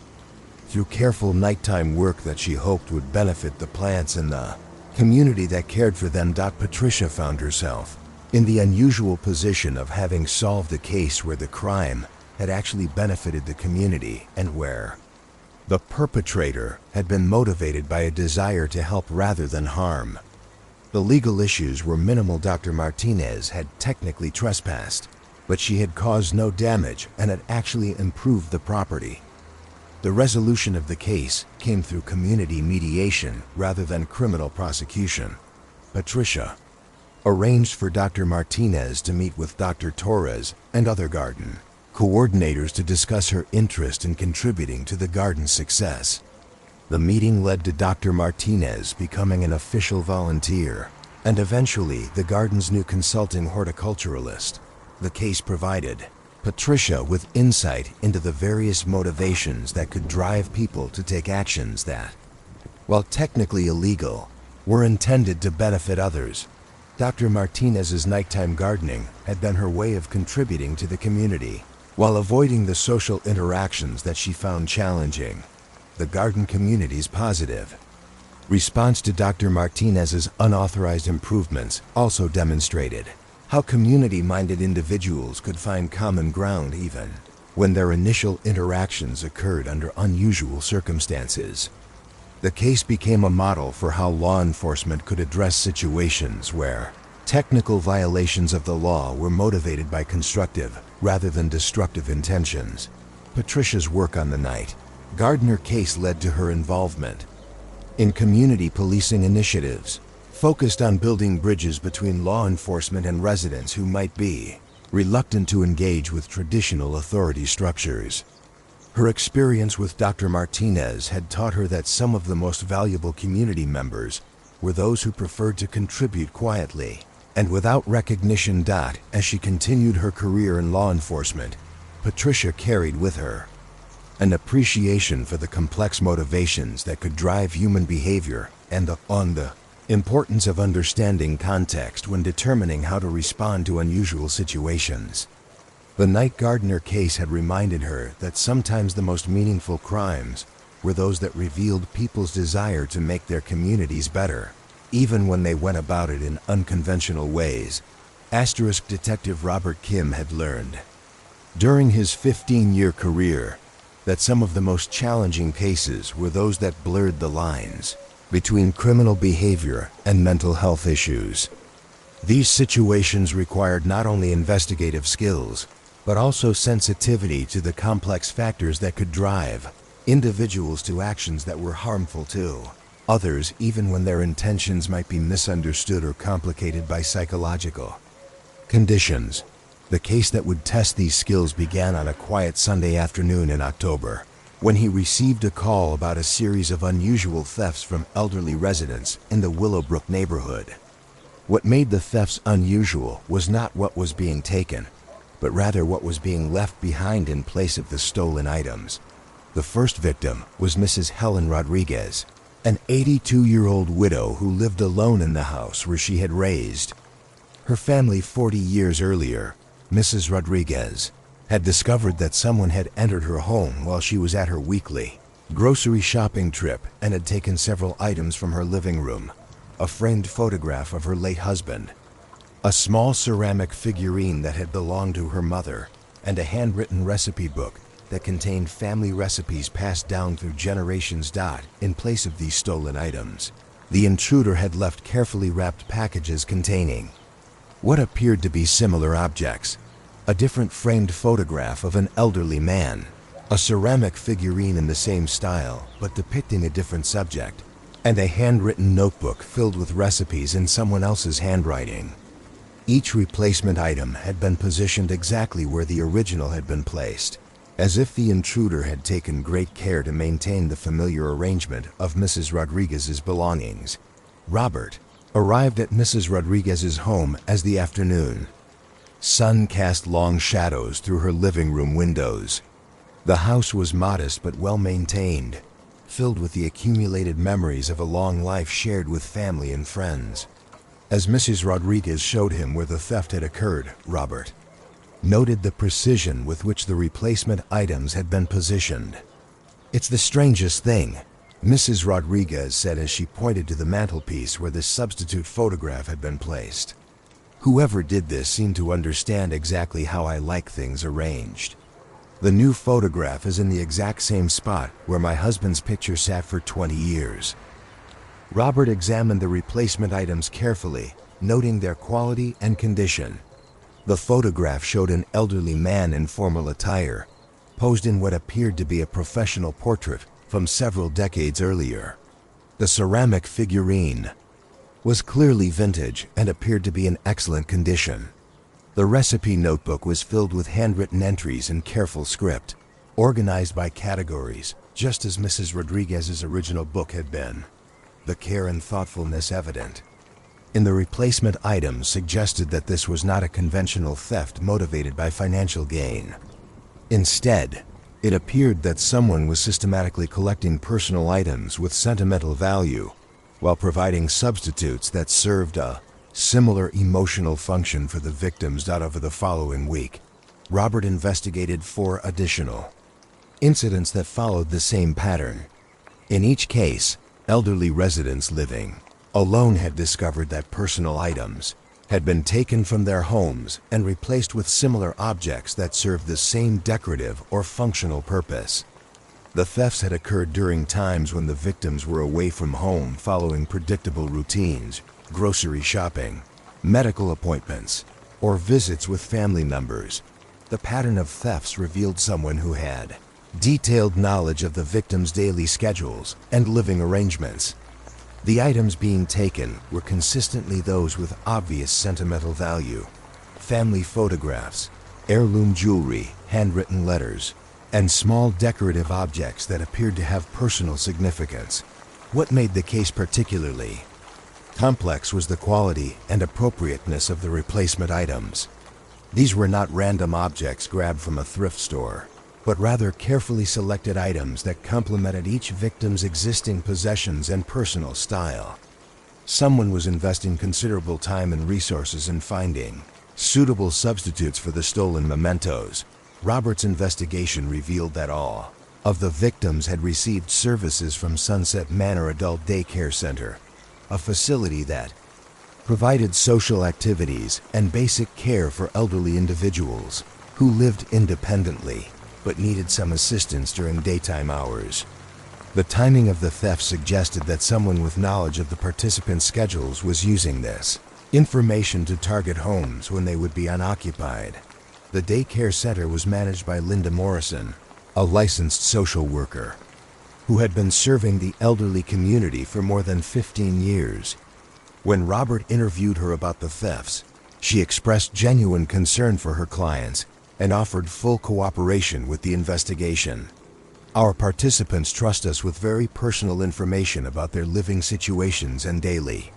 S1: through careful nighttime work that she hoped would benefit the plants and the community that cared for them. Patricia found herself in the unusual position of having solved a case where the crime had actually benefited the community and where the perpetrator had been motivated by a desire to help rather than harm. The legal issues were minimal. Dr. Martinez had technically trespassed, but she had caused no damage and had actually improved the property. The resolution of the case came through community mediation rather than criminal prosecution. Patricia arranged for Dr. Martinez to meet with Dr. Torres and other garden coordinators to discuss her interest in contributing to the garden's success. The meeting led to Dr. Martinez becoming an official volunteer and eventually the garden's new consulting horticulturalist. The case provided Patricia with insight into the various motivations that could drive people to take actions that, while technically illegal, were intended to benefit others. Dr. Martinez's nighttime gardening had been her way of contributing to the community, while avoiding the social interactions that she found challenging. The garden community's positive response to Dr. Martinez's unauthorized improvements also demonstrated how community-minded individuals could find common ground even when their initial interactions occurred under unusual circumstances. The case became a model for how law enforcement could address situations where technical violations of the law were motivated by constructive rather than destructive intentions. Patricia's work on the night gardener case led to her involvement in community policing initiatives focused on building bridges between law enforcement and residents who might be reluctant to engage with traditional authority structures. Her experience with Dr. Martinez had taught her that some of the most valuable community members were those who preferred to contribute quietly and without recognition. As she continued her career in law enforcement, Patricia carried with her an appreciation for the complex motivations that could drive human behavior and the importance of understanding context when determining how to respond to unusual situations. The night gardener case had reminded her that sometimes the most meaningful crimes were those that revealed people's desire to make their communities better, even when they went about it in unconventional ways. Detective Robert Kim had learned during his 15-year career that some of the most challenging cases were those that blurred the lines between criminal behavior and mental health issues. These situations required not only investigative skills, but also sensitivity to the complex factors that could drive individuals to actions that were harmful to others, even when their intentions might be misunderstood or complicated by psychological conditions. The case that would test these skills began on a quiet Sunday afternoon in October, when he received a call about a series of unusual thefts from elderly residents in the Willowbrook neighborhood. What made the thefts unusual was not what was being taken, but rather what was being left behind in place of the stolen items. The first victim was Mrs. Helen Rodriguez, an 82-year-old widow who lived alone in the house where she had raised her family 40 years earlier. Mrs. Rodriguez had discovered that someone had entered her home while she was at her weekly grocery shopping trip and had taken several items from her living room: a framed photograph of her late husband, a small ceramic figurine that had belonged to her mother, and a handwritten recipe book that contained family recipes passed down through generations. In place of these stolen items, the intruder had left carefully wrapped packages containing what appeared to be similar objects: a different framed photograph of an elderly man, a ceramic figurine in the same style but depicting a different subject, and a handwritten notebook filled with recipes in someone else's handwriting. Each replacement item had been positioned exactly where the original had been placed, as if the intruder had taken great care to maintain the familiar arrangement of Mrs. Rodriguez's belongings. Robert arrived at Mrs. Rodriguez's home as the afternoon sun cast long shadows through her living room windows. The house was modest but well maintained, filled with the accumulated memories of a long life shared with family and friends. As Mrs. Rodriguez showed him where the theft had occurred, Robert noted the precision with which the replacement items had been positioned. "It's the strangest thing," Mrs. Rodriguez said as she pointed to the mantelpiece where the substitute photograph had been placed. "Whoever did this seemed to understand exactly how I like things arranged. The new photograph is in the exact same spot where my husband's picture sat for 20 years. Robert examined the replacement items carefully, noting their quality and condition. The photograph showed an elderly man in formal attire, posed in what appeared to be a professional portrait from several decades earlier. The ceramic figurine was clearly vintage and appeared to be in excellent condition. The recipe notebook was filled with handwritten entries in careful script, organized by categories, just as Mrs. Rodriguez's original book had been. The care and thoughtfulness evident in the replacement items suggested that this was not a conventional theft motivated by financial gain. Instead, it appeared that someone was systematically collecting personal items with sentimental value while providing substitutes that served a similar emotional function for the victims. Over the following week, Robert investigated 4 additional incidents that followed the same pattern. In each case, elderly residents living alone had discovered that personal items had been taken from their homes and replaced with similar objects that served the same decorative or functional purpose. The thefts had occurred during times when the victims were away from home following predictable routines, grocery shopping, medical appointments, or visits with family members. The pattern of thefts revealed someone who had detailed knowledge of the victim's daily schedules and living arrangements. The items being taken were consistently those with obvious sentimental value: family photographs, heirloom jewelry, handwritten letters, and small decorative objects that appeared to have personal significance. What made the case particularly complex was the quality and appropriateness of the replacement items. These were not random objects grabbed from a thrift store, but rather carefully selected items that complemented each victim's existing possessions and personal style. Someone was investing considerable time and resources in finding suitable substitutes for the stolen mementos. Robert's investigation revealed that all of the victims had received services from Sunset Manor Adult Daycare Center, a facility that provided social activities and basic care for elderly individuals who lived independently but needed some assistance during daytime hours. The timing of the theft suggested that someone with knowledge of the participants' schedules was using this information to target homes when they would be unoccupied. The daycare center was managed by Linda Morrison, a licensed social worker, who had been serving the elderly community for more than 15 years. When Robert interviewed her about the thefts, she expressed genuine concern for her clients and offered full cooperation with the investigation. "Our participants trust us with very personal information about their living situations and daily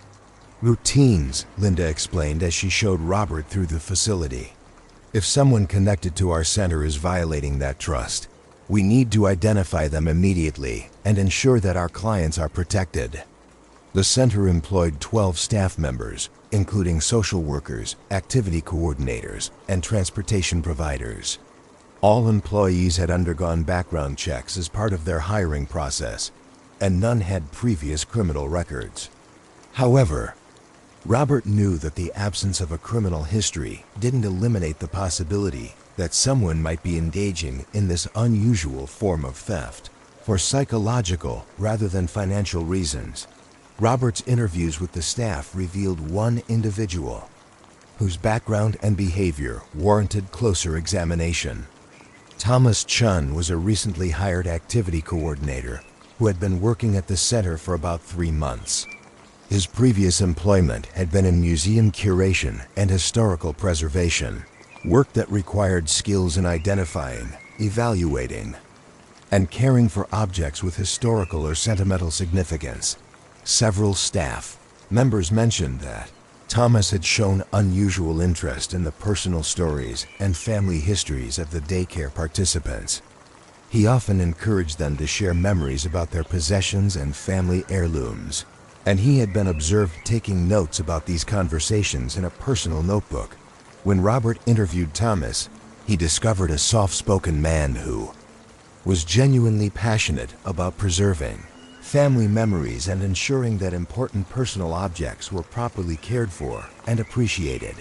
S1: routines," Linda explained as she showed Robert through the facility. "If someone connected to our center is violating that trust, we need to identify them immediately and ensure that our clients are protected." The center employed 12 staff members, including social workers, activity coordinators, and transportation providers. All employees had undergone background checks as part of their hiring process, and none had previous criminal records. However, Robert knew that the absence of a criminal history didn't eliminate the possibility that someone might be engaging in this unusual form of theft for psychological rather than financial reasons. Robert's interviews with the staff revealed one individual whose background and behavior warranted closer examination. Thomas Chun was a recently hired activity coordinator who had been working at the center for about 3 months. His previous employment had been in museum curation and historical preservation, work that required skills in identifying, evaluating, and caring for objects with historical or sentimental significance. Several staff members mentioned that Thomas had shown unusual interest in the personal stories and family histories of the daycare participants. He often encouraged them to share memories about their possessions and family heirlooms, and he had been observed taking notes about these conversations in a personal notebook. When Robert interviewed Thomas, he discovered a soft-spoken man who was genuinely passionate about preserving family memories and ensuring that important personal objects were properly cared for and appreciated.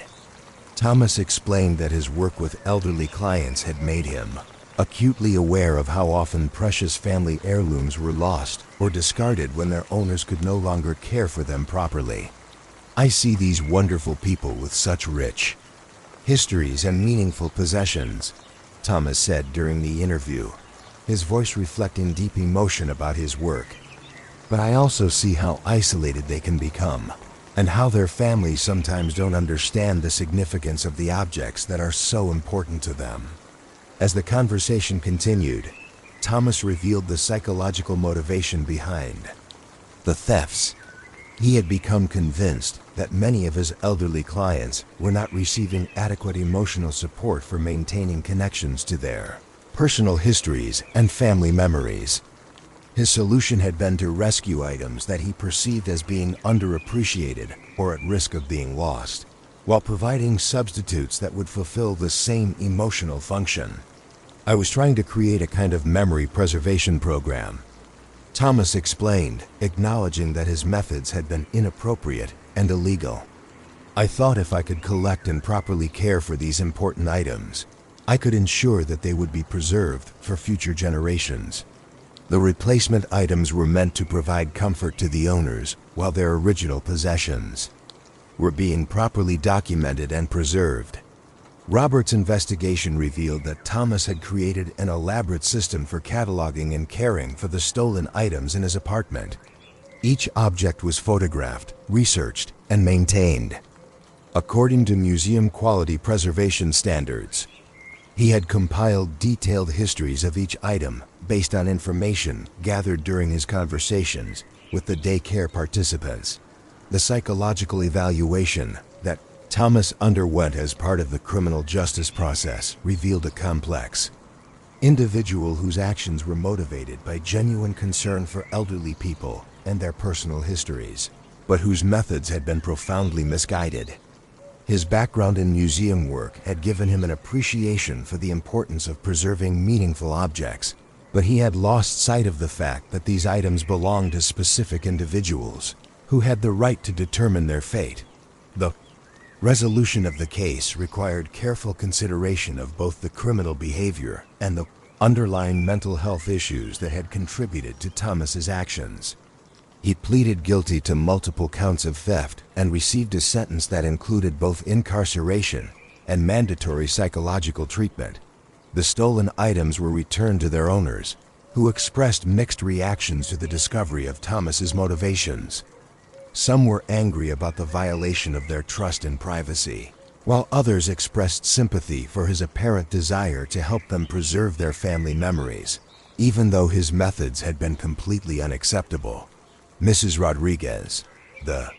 S1: Thomas explained that his work with elderly clients had made him acutely aware of how often precious family heirlooms were lost or discarded when their owners could no longer care for them properly. "I see these wonderful people with such rich histories and meaningful possessions," Thomas said during the interview, his voice reflecting deep emotion about his work. "But I also see how isolated they can become, and how their families sometimes don't understand the significance of the objects that are so important to them." As the conversation continued, Thomas revealed the psychological motivation behind the thefts. He had become convinced that many of his elderly clients were not receiving adequate emotional support for maintaining connections to their personal histories and family memories. His solution had been to rescue items that he perceived as being underappreciated or at risk of being lost, while providing substitutes that would fulfill the same emotional function. "I was trying to create a kind of memory preservation program," Thomas explained, acknowledging that his methods had been inappropriate and illegal. "I thought if I could collect and properly care for these important items, I could ensure that they would be preserved for future generations." The replacement items were meant to provide comfort to the owners, while their original possessions were being properly documented and preserved. Robert's investigation revealed that Thomas had created an elaborate system for cataloging and caring for the stolen items in his apartment. Each object was photographed, researched, and maintained according to museum quality preservation standards. He had compiled detailed histories of each item based on information gathered during his conversations with the daycare participants. The psychological evaluation that Thomas underwent as part of the criminal justice process revealed a complex individual whose actions were motivated by genuine concern for elderly people and their personal histories, but whose methods had been profoundly misguided. His background in museum work had given him an appreciation for the importance of preserving meaningful objects, but he had lost sight of the fact that these items belonged to specific individuals who had the right to determine their fate. The resolution of the case required careful consideration of both the criminal behavior and the underlying mental health issues that had contributed to Thomas's actions. He pleaded guilty to multiple counts of theft and received a sentence that included both incarceration and mandatory psychological treatment. The stolen items were returned to their owners, who expressed mixed reactions to the discovery of Thomas's motivations. Some were angry about the violation of their trust and privacy, while others expressed sympathy for his apparent desire to help them preserve their family memories, even though his methods had been completely unacceptable. Mrs. Rodriguez, the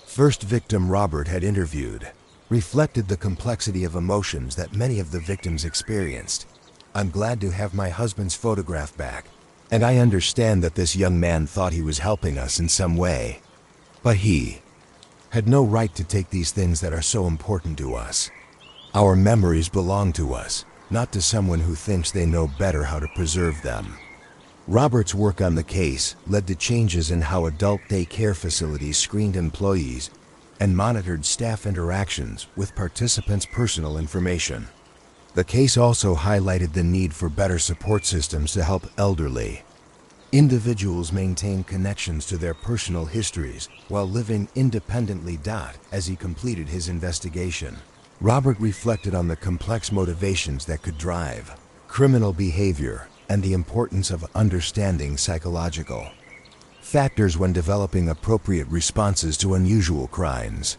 S1: first victim Robert had interviewed, reflected the complexity of emotions that many of the victims experienced. "I'm glad to have my husband's photograph back, and I understand that this young man thought he was helping us in some way. But he had no right to take these things that are so important to us. Our memories belong to us, not to someone who thinks they know better how to preserve them." Robert's work on the case led to changes in how adult daycare facilities screened employees and monitored staff interactions with participants' personal information. The case also highlighted the need for better support systems to help elderly individuals maintain connections to their personal histories while living independently. As he completed his investigation, Robert reflected on the complex motivations that could drive criminal behavior and the importance of understanding psychological factors when developing appropriate responses to unusual crimes.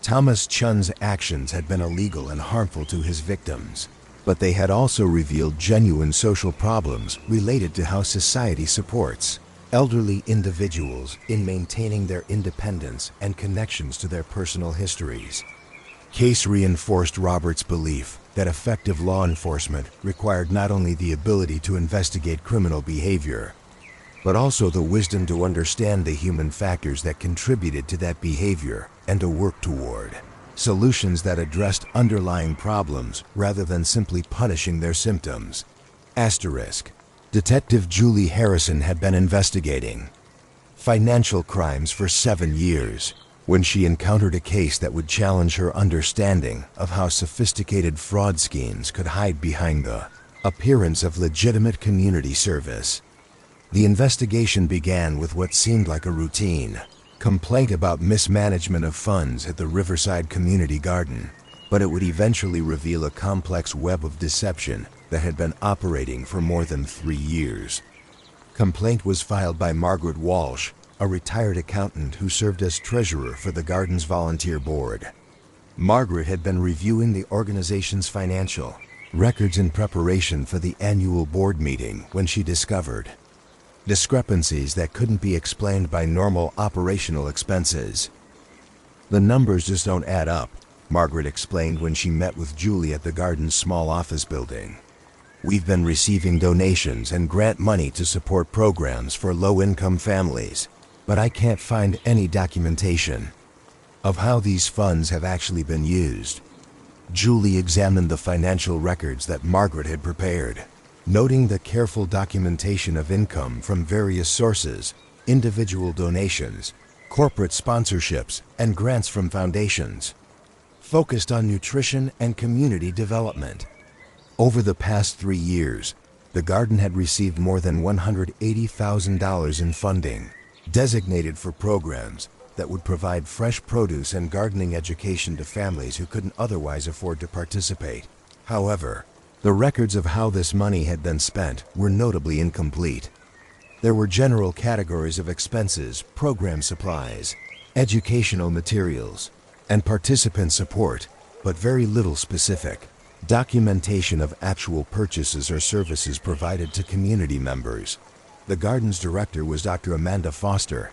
S1: Thomas Chun's actions had been illegal and harmful to his victims, but they had also revealed genuine social problems related to how society supports elderly individuals in maintaining their independence and connections to their personal histories. Case reinforced Robert's belief that effective law enforcement required not only the ability to investigate criminal behavior, but also the wisdom to understand the human factors that contributed to that behavior and to work toward solutions that addressed underlying problems rather than simply punishing their symptoms. Asterisk. Detective Julie Harrison had been investigating financial crimes for 7 years when she encountered a case that would challenge her understanding of how sophisticated fraud schemes could hide behind the appearance of legitimate community service. The investigation began with what seemed like a routine complaint about mismanagement of funds at the Riverside Community Garden, but it would eventually reveal a complex web of deception that had been operating for more than 3 years. Complaint was filed by Margaret Walsh, a retired accountant who served as treasurer for the garden's volunteer board. Margaret had been reviewing the organization's financial records in preparation for the annual board meeting when she discovered discrepancies that couldn't be explained by normal operational expenses. "The numbers just don't add up," Margaret explained when she met with Julie at the garden's small office building. "We've been receiving donations and grant money to support programs for low-income families, but I can't find any documentation of how these funds have actually been used." Julie examined the financial records that Margaret had prepared, noting the careful documentation of income from various sources, individual donations, corporate sponsorships, and grants from foundations, focused on nutrition and community development. Over the past 3 years, the garden had received more than $180,000 in funding, designated for programs that would provide fresh produce and gardening education to families who couldn't otherwise afford to participate. However, the records of how this money had been spent were notably incomplete. There were general categories of expenses, program supplies, educational materials, and participant support, but very little specific documentation of actual purchases or services provided to community members. The garden's director was Dr. Amanda Foster,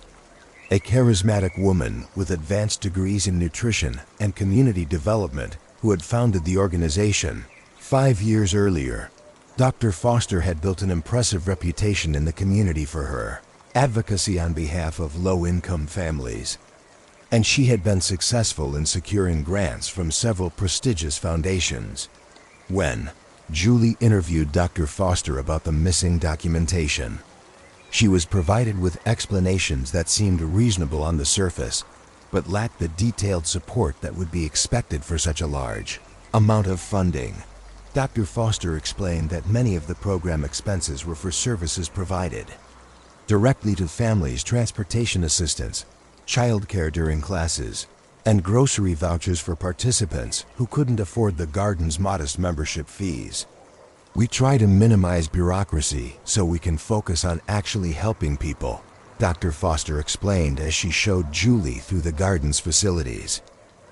S1: a charismatic woman with advanced degrees in nutrition and community development who had founded the organization 5 years earlier. Dr. Foster had built an impressive reputation in the community for her advocacy on behalf of low-income families, and she had been successful in securing grants from several prestigious foundations. When Julie interviewed Dr. Foster about the missing documentation, she was provided with explanations that seemed reasonable on the surface, but lacked the detailed support that would be expected for such a large amount of funding. Dr. Foster explained that many of the program expenses were for services provided directly to families, transportation assistance, childcare during classes, and grocery vouchers for participants who couldn't afford the garden's modest membership fees. "We try to minimize bureaucracy so we can focus on actually helping people," Dr. Foster explained as she showed Julie through the garden's facilities.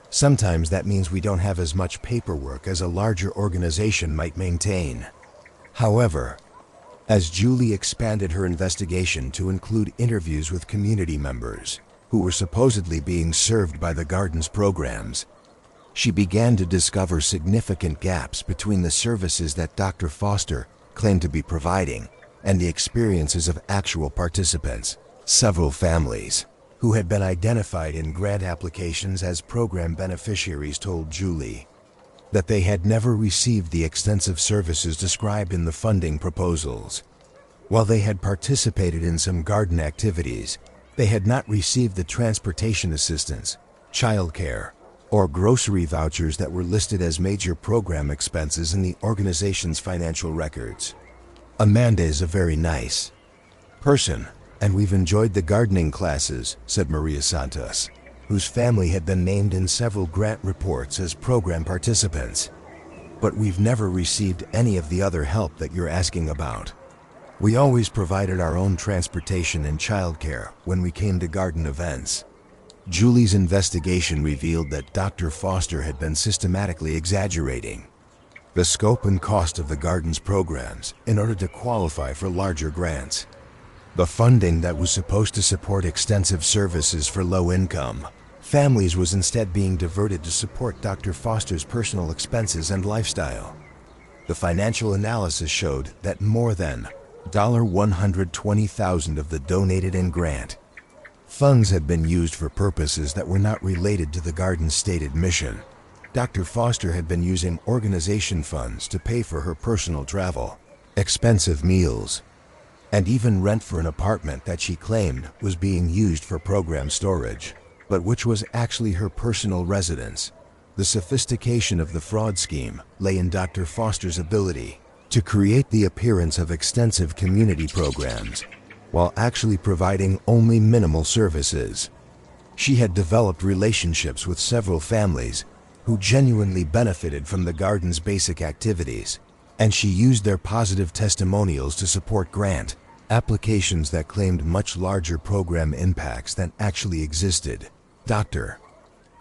S1: "Sometimes that means we don't have as much paperwork as a larger organization might maintain." However, as Julie expanded her investigation to include interviews with community members who were supposedly being served by the garden's programs, she began to discover significant gaps between the services that Dr. Foster claimed to be providing and the experiences of actual participants. Several families who had been identified in grant applications as program beneficiaries told Julie that they had never received the extensive services described in the funding proposals. While they had participated in some garden activities, they had not received the transportation assistance, childcare, or grocery vouchers that were listed as major program expenses in the organization's financial records. "Amanda is a very nice person, and we've enjoyed the gardening classes," said Maria Santos, whose family had been named in several grant reports as program participants. "But we've never received any of the other help that you're asking about. We always provided our own transportation and childcare when we came to garden events." Julie's investigation revealed that Dr. Foster had been systematically exaggerating the scope and cost of the garden's programs in order to qualify for larger grants. The funding that was supposed to support extensive services for low-income families was instead being diverted to support Dr. Foster's personal expenses and lifestyle. The financial analysis showed that more than $120,000 of the donated and grant funds had been used for purposes that were not related to the garden's stated mission. Dr. Foster had been using organization funds to pay for her personal travel, expensive meals, and even rent for an apartment that she claimed was being used for program storage, but which was actually her personal residence. The sophistication of the fraud scheme lay in Dr. Foster's ability to create the appearance of extensive community programs while actually providing only minimal services. She had developed relationships with several families who genuinely benefited from the garden's basic activities, and she used their positive testimonials to support grant applications that claimed much larger program impacts than actually existed. Dr.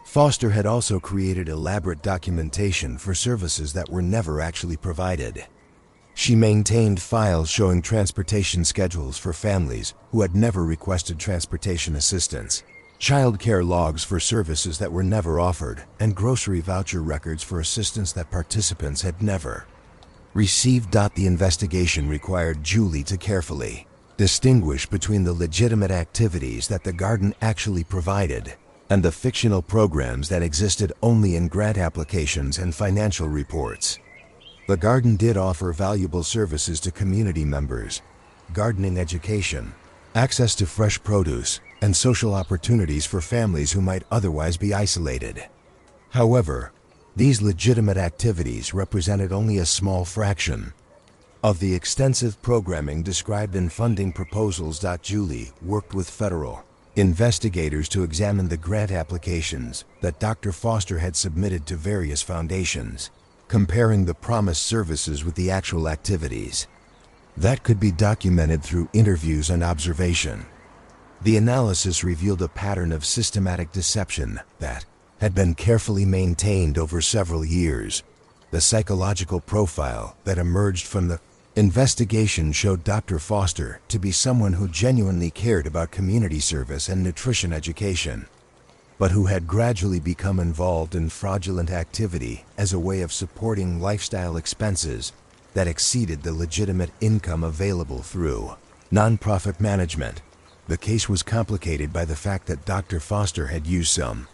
S1: Foster had also created elaborate documentation for services that were never actually provided. She maintained files showing transportation schedules for families who had never requested transportation assistance, childcare logs for services that were never offered, and grocery voucher records for assistance that participants had never received. The investigation required Julie to carefully distinguish between the legitimate activities that the garden actually provided and the fictional programs that existed only in grant applications and financial reports. The garden did offer valuable services to community members: gardening education, access to fresh produce, and social opportunities for families who might otherwise be isolated. However, these legitimate activities represented only a small fraction of the extensive programming described in funding proposals. Julie worked with federal investigators to examine the grant applications that Dr. Foster had submitted to various foundations, comparing the promised services with the actual activities. That could be documented through interviews and observation. The analysis revealed a pattern of systematic deception that had been carefully maintained over several years. The psychological profile that emerged from the investigation showed Dr. Foster to be someone who genuinely cared about community service and nutrition education, but who had gradually become involved in fraudulent activity as a way of supporting lifestyle expenses that exceeded the legitimate income available through nonprofit management. The case was complicated by the fact that Dr. Foster had used some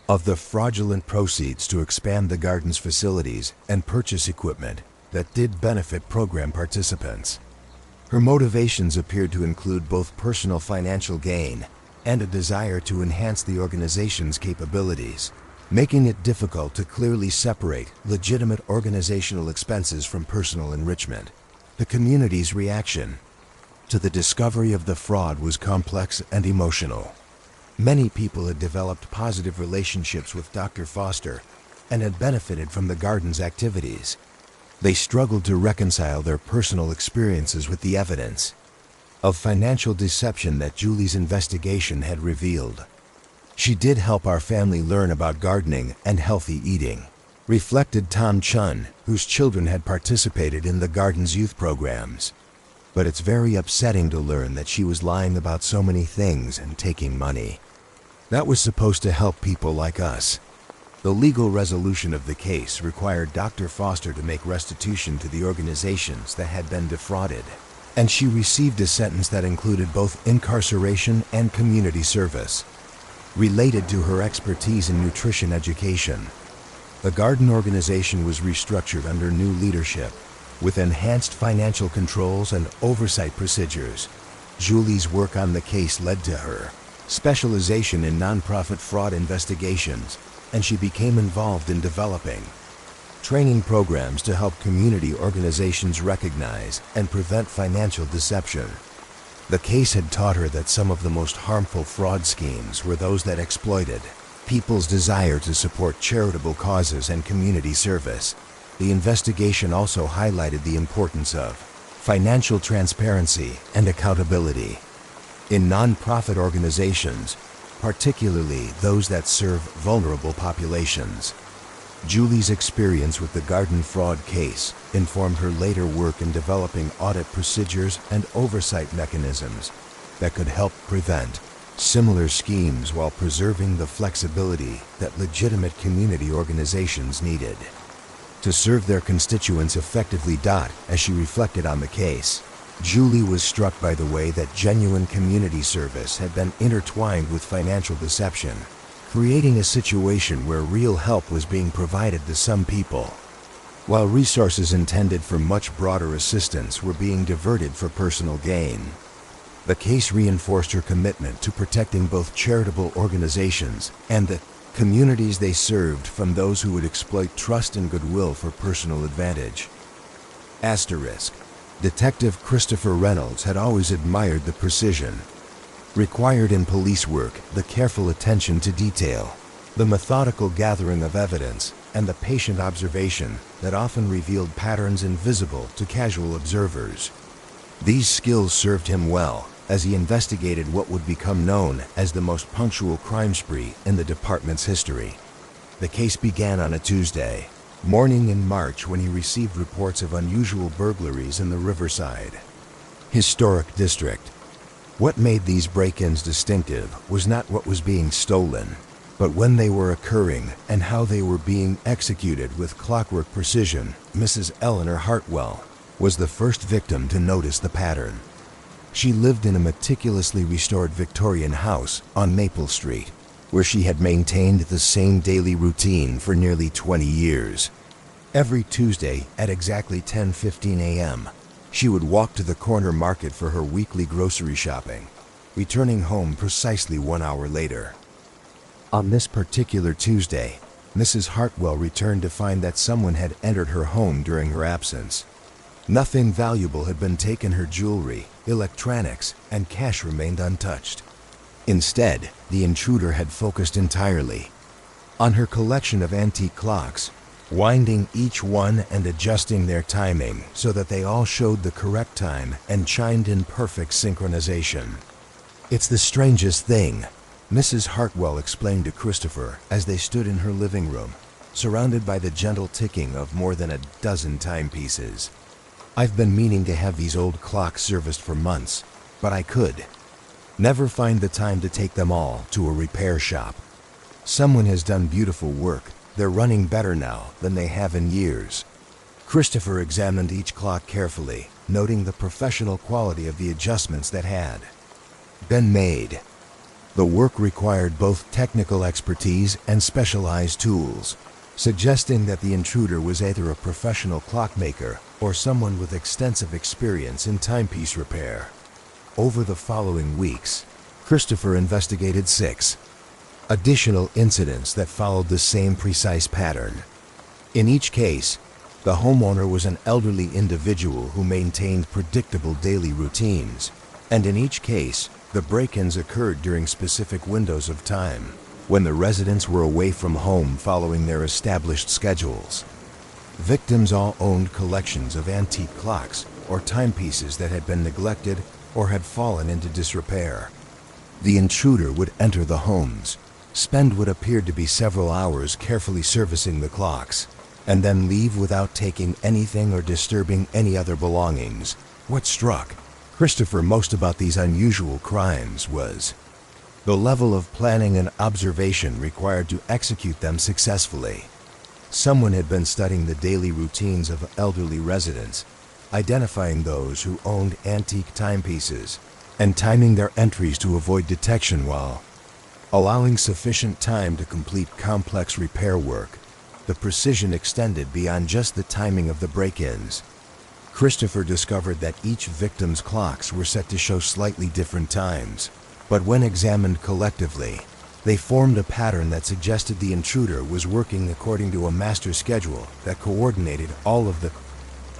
S1: of the fraudulent proceeds to expand the garden's facilities and purchase equipment that did benefit program participants. Her motivations appeared to include both personal financial gain and a desire to enhance the organization's capabilities, making it difficult to clearly separate legitimate organizational expenses from personal enrichment. The community's reaction to the discovery of the fraud was complex and emotional. Many people had developed positive relationships with Dr. Foster and had benefited from the garden's activities. They struggled to reconcile their personal experiences with the evidence of financial deception that Julie's investigation had revealed. "She did help our family learn about gardening and healthy eating," reflected Tom Chun, whose children had participated in the garden's youth programs. "But it's very upsetting to learn that she was lying about so many things and taking money that was supposed to help people like us." The legal resolution of the case required Dr. Foster to make restitution to the organizations that had been defrauded, and she received a sentence that included both incarceration and community service related to her expertise in nutrition education. The garden organization was restructured under new leadership, with enhanced financial controls and oversight procedures. Julie's work on the case led to her specialization in nonprofit fraud investigations, and she became involved in developing training programs to help community organizations recognize and prevent financial deception. The case had taught her that some of the most harmful fraud schemes were those that exploited people's desire to support charitable causes and community service. The investigation also highlighted the importance of financial transparency and accountability in nonprofit organizations, particularly those that serve vulnerable populations. Julie's experience with the garden fraud case informed her later work in developing audit procedures and oversight mechanisms that could help prevent similar schemes while preserving the flexibility that legitimate community organizations needed to serve their constituents effectively. As she reflected on the case, Julie was struck by the way that genuine community service had been intertwined with financial deception, creating a situation where real help was being provided to some people while resources intended for much broader assistance were being diverted for personal gain. The case reinforced her commitment to protecting both charitable organizations and the communities they served from those who would exploit trust and goodwill for personal advantage. Asterisk. Detective Christopher Reynolds had always admired the precision required in police work, the careful attention to detail, the methodical gathering of evidence, and the patient observation that often revealed patterns invisible to casual observers. These skills served him well as he investigated what would become known as the most punctual crime spree in the department's history. The case began on a Tuesday morning in March when he received reports of unusual burglaries in the Riverside Historic District. What made these break-ins distinctive was not what was being stolen, but when they were occurring and how they were being executed with clockwork precision. Mrs. Eleanor Hartwell was the first victim to notice the pattern. She lived in a meticulously restored Victorian house on Maple Street, where she had maintained the same daily routine for nearly 20 years. Every Tuesday at exactly 10:15 a.m., she would walk to the corner market for her weekly grocery shopping, returning home precisely 1 hour later. On this particular Tuesday, Mrs. Hartwell returned to find that someone had entered her home during her absence. Nothing valuable had been taken. Her jewelry, electronics, and cash remained untouched. Instead, the intruder had focused entirely on her collection of antique clocks, winding each one and adjusting their timing so that they all showed the correct time and chimed in perfect synchronization. "It's the strangest thing," Mrs. Hartwell explained to Christopher as they stood in her living room, surrounded by the gentle ticking of more than a dozen timepieces. "I've been meaning to have these old clocks serviced for months, but I could never find the time to take them all to a repair shop. Someone has done beautiful work. They're running better now than they have in years." Christopher examined each clock carefully, noting the professional quality of the adjustments that had been made. The work required both technical expertise and specialized tools, suggesting that the intruder was either a professional clockmaker or someone with extensive experience in timepiece repair. Over the following weeks, Christopher investigated 6 additional incidents that followed the same precise pattern. In each case, the homeowner was an elderly individual who maintained predictable daily routines, and in each case, the break-ins occurred during specific windows of time, when the residents were away from home following their established schedules. Victims all owned collections of antique clocks or timepieces that had been neglected or had fallen into disrepair. The intruder would enter the homes, spend what appeared to be several hours carefully servicing the clocks, and then leave without taking anything or disturbing any other belongings. What struck Christopher most about these unusual crimes was the level of planning and observation required to execute them successfully. Someone had been studying the daily routines of elderly residents, identifying those who owned antique timepieces, and timing their entries to avoid detection while allowing sufficient time to complete complex repair work. The precision extended beyond just the timing of the break-ins. Christopher discovered that each victim's clocks were set to show slightly different times, but when examined collectively, they formed a pattern that suggested the intruder was working according to a master schedule that coordinated all of the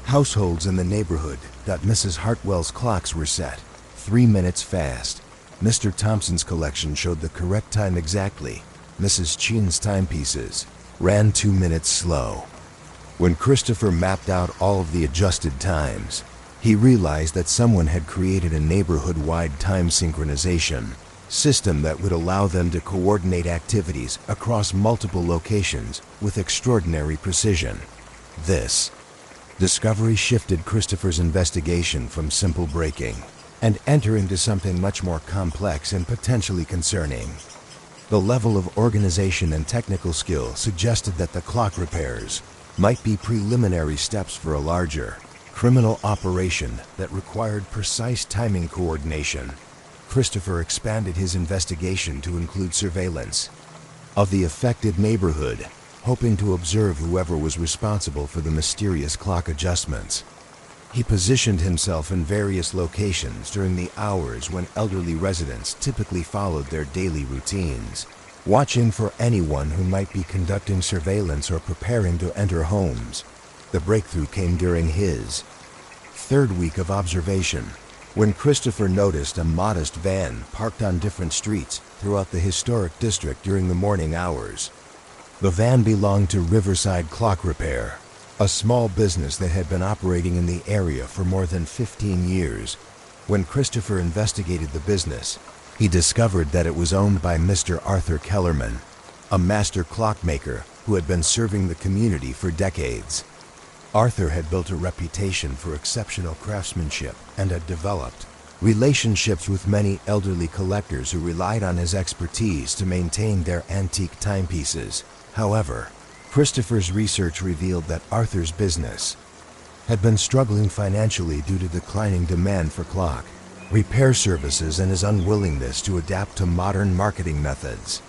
S1: households in the neighborhood. Mrs. Hartwell's clocks were set 3 minutes fast. Mr. Thompson's collection showed the correct time exactly. Mrs. Chin's timepieces ran 2 minutes slow. When Christopher mapped out all of the adjusted times, he realized that someone had created a neighborhood-wide time synchronization system that would allow them to coordinate activities across multiple locations with extraordinary precision. This discovery shifted Christopher's investigation from simple breaking and enter into something much more complex and potentially concerning. The level of organization and technical skill suggested that the clock repairs might be preliminary steps for a larger criminal operation that required precise timing coordination. Christopher expanded his investigation to include surveillance of the affected neighborhood, hoping to observe whoever was responsible for the mysterious clock adjustments. He positioned himself in various locations during the hours when elderly residents typically followed their daily routines, watching for anyone who might be conducting surveillance or preparing to enter homes. The breakthrough came during his third week of observation, when Christopher noticed a modest van parked on different streets throughout the historic district during the morning hours. The van belonged to Riverside Clock Repair, a small business that had been operating in the area for more than 15 years. When Christopher investigated the business, he discovered that it was owned by Mr. Arthur Kellerman, a master clockmaker who had been serving the community for decades. Arthur had built a reputation for exceptional craftsmanship and had developed relationships with many elderly collectors who relied on his expertise to maintain their antique timepieces. However, Christopher's research revealed that Arthur's business had been struggling financially due to declining demand for clock repair services and his unwillingness to adapt to modern marketing methods.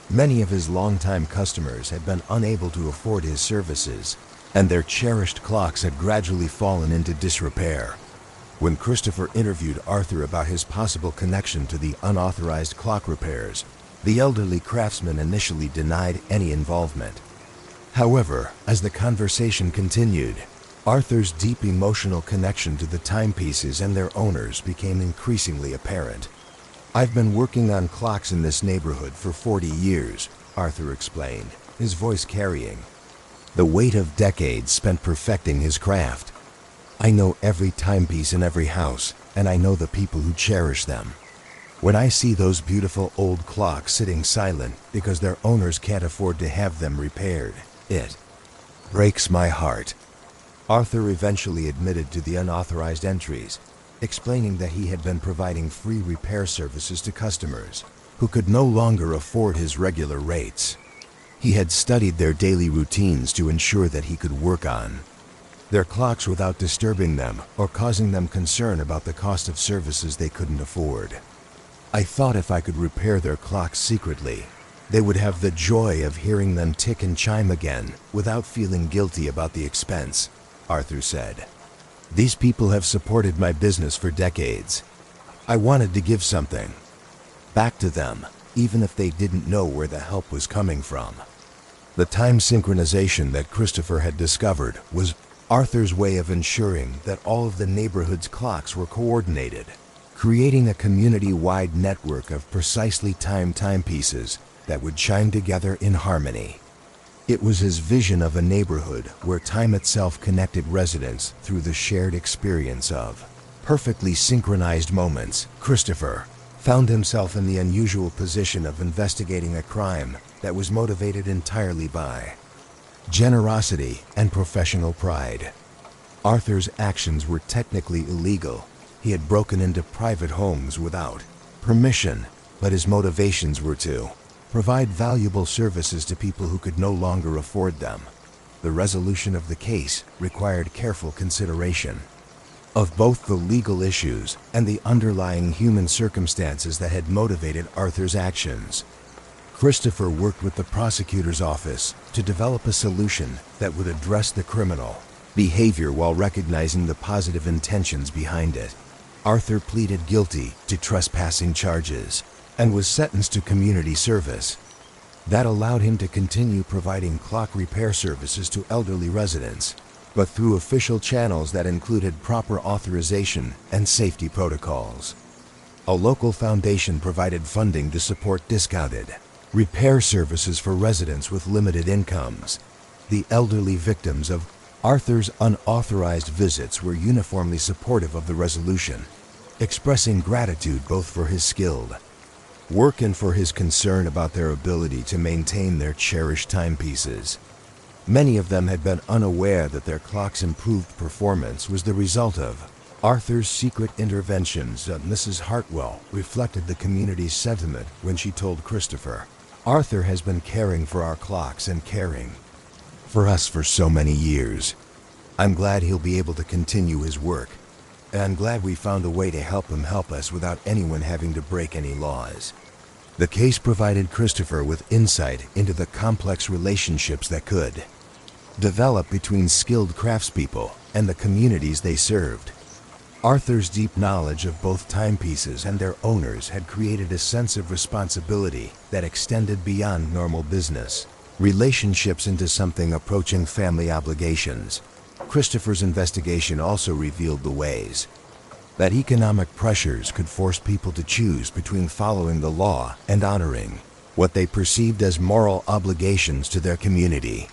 S1: Many of his longtime customers had been unable to afford his services, and their cherished clocks had gradually fallen into disrepair. When Christopher interviewed Arthur about his possible connection to the unauthorized clock repairs, the elderly craftsman initially denied any involvement. However, as the conversation continued, Arthur's deep emotional connection to the timepieces and their owners became increasingly apparent. "I've been working on clocks in this neighborhood for 40 years, Arthur explained, his voice carrying the weight of decades spent perfecting his craft. "I know every timepiece in every house, and I know the people who cherish them. When I see those beautiful old clocks sitting silent because their owners can't afford to have them repaired, it breaks my heart." Arthur eventually admitted to the unauthorized entries, explaining that he had been providing free repair services to customers who could no longer afford his regular rates. He had studied their daily routines to ensure that he could work on their clocks without disturbing them or causing them concern about the cost of services they couldn't afford. "I thought if I could repair their clocks secretly, they would have the joy of hearing them tick and chime again without feeling guilty about the expense," Arthur said. "These people have supported my business for decades. I wanted to give something back to them, even if they didn't know where the help was coming from." The time synchronization that Christopher had discovered was Arthur's way of ensuring that all of the neighborhood's clocks were coordinated, creating a community-wide network of precisely timed timepieces that would chime together in harmony. It was his vision of a neighborhood where time itself connected residents through the shared experience of perfectly synchronized moments. Christopher found himself in the unusual position of investigating a crime that was motivated entirely by generosity and professional pride. Arthur's actions were technically illegal. He had broken into private homes without permission, but his motivations were to provide valuable services to people who could no longer afford them. The resolution of the case required careful consideration of both the legal issues and the underlying human circumstances that had motivated Arthur's actions. Christopher worked with the prosecutor's office to develop a solution that would address the criminal behavior while recognizing the positive intentions behind it. Arthur pleaded guilty to trespassing charges and was sentenced to community service. That allowed him to continue providing clock repair services to elderly residents, but through official channels that included proper authorization and safety protocols. A local foundation provided funding to support discounted repair services for residents with limited incomes. The elderly victims of Arthur's unauthorized visits were uniformly supportive of the resolution, expressing gratitude both for his skilled work and for his concern about their ability to maintain their cherished timepieces. Many of them had been unaware that their clock's improved performance was the result of Arthur's secret interventions. Mrs. Hartwell reflected the community's sentiment when she told Christopher, "Arthur has been caring for our clocks and caring for us for so many years. I'm glad he'll be able to continue his work, and I'm glad we found a way to help him help us without anyone having to break any laws." The case provided Christopher with insight into the complex relationships that could develop between skilled craftspeople and the communities they served. Arthur's deep knowledge of both timepieces and their owners had created a sense of responsibility that extended beyond normal business relationships into something approaching family obligations. Christopher's investigation also revealed the ways that economic pressures could force people to choose between following the law and honoring what they perceived as moral obligations to their community.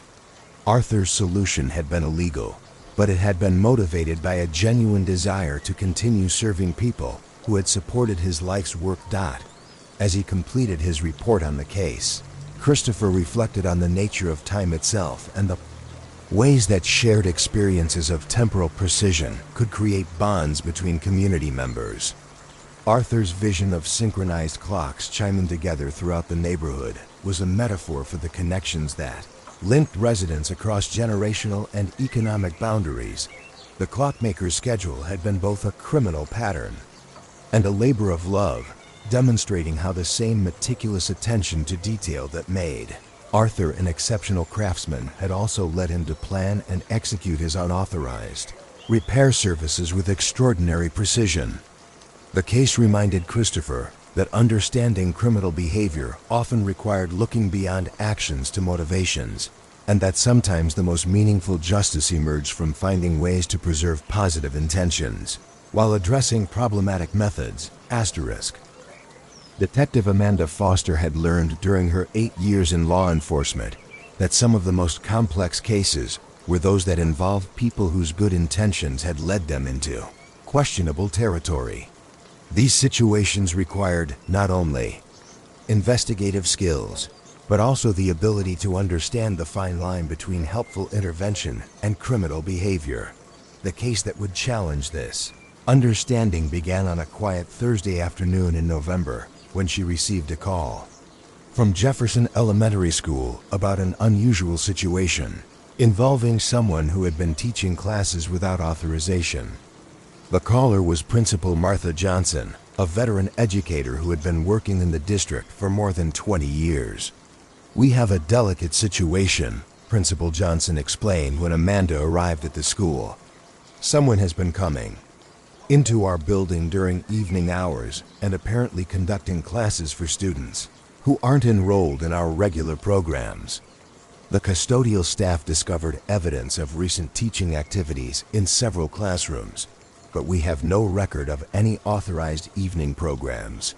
S1: Arthur's solution had been illegal, but it had been motivated by a genuine desire to continue serving people who had supported his life's work. As he completed his report on the case, Christopher reflected on the nature of time itself and the ways that shared experiences of temporal precision could create bonds between community members. Arthur's vision of synchronized clocks chiming together throughout the neighborhood was a metaphor for the connections that linked residents across generational and economic boundaries. The clockmaker's schedule had been both a criminal pattern and a labor of love, demonstrating how the same meticulous attention to detail that made Arthur an exceptional craftsman had also led him to plan and execute his unauthorized repair services with extraordinary precision. The case reminded Christopher that understanding criminal behavior often required looking beyond actions to motivations, and that sometimes the most meaningful justice emerged from finding ways to preserve positive intentions while addressing problematic methods. Detective Amanda Foster had learned during her 8 years in law enforcement that some of the most complex cases were those that involved people whose good intentions had led them into questionable territory. These situations required not only investigative skills, but also the ability to understand the fine line between helpful intervention and criminal behavior. The case that would challenge this understanding began on a quiet Thursday afternoon in November, when she received a call from Jefferson Elementary School about an unusual situation involving someone who had been teaching classes without authorization. The caller was Principal Martha Johnson, a veteran educator who had been working in the district for more than 20 years. "We have a delicate situation," Principal Johnson explained when Amanda arrived at the school. "Someone has been coming into our building during evening hours and apparently conducting classes for students who aren't enrolled in our regular programs." The custodial staff discovered evidence of recent teaching activities in several classrooms, but we have no record of any authorized evening programs.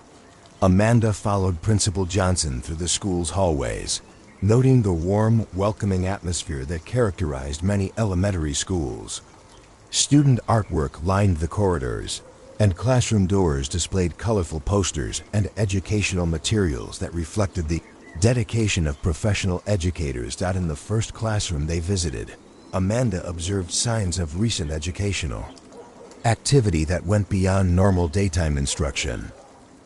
S1: Amanda followed Principal Johnson through the school's hallways, noting the warm, welcoming atmosphere that characterized many elementary schools. Student artwork lined the corridors, and classroom doors displayed colorful posters and educational materials that reflected the dedication of professional educators. In the first classroom they visited, Amanda observed signs of recent educational activity that went beyond normal daytime instruction.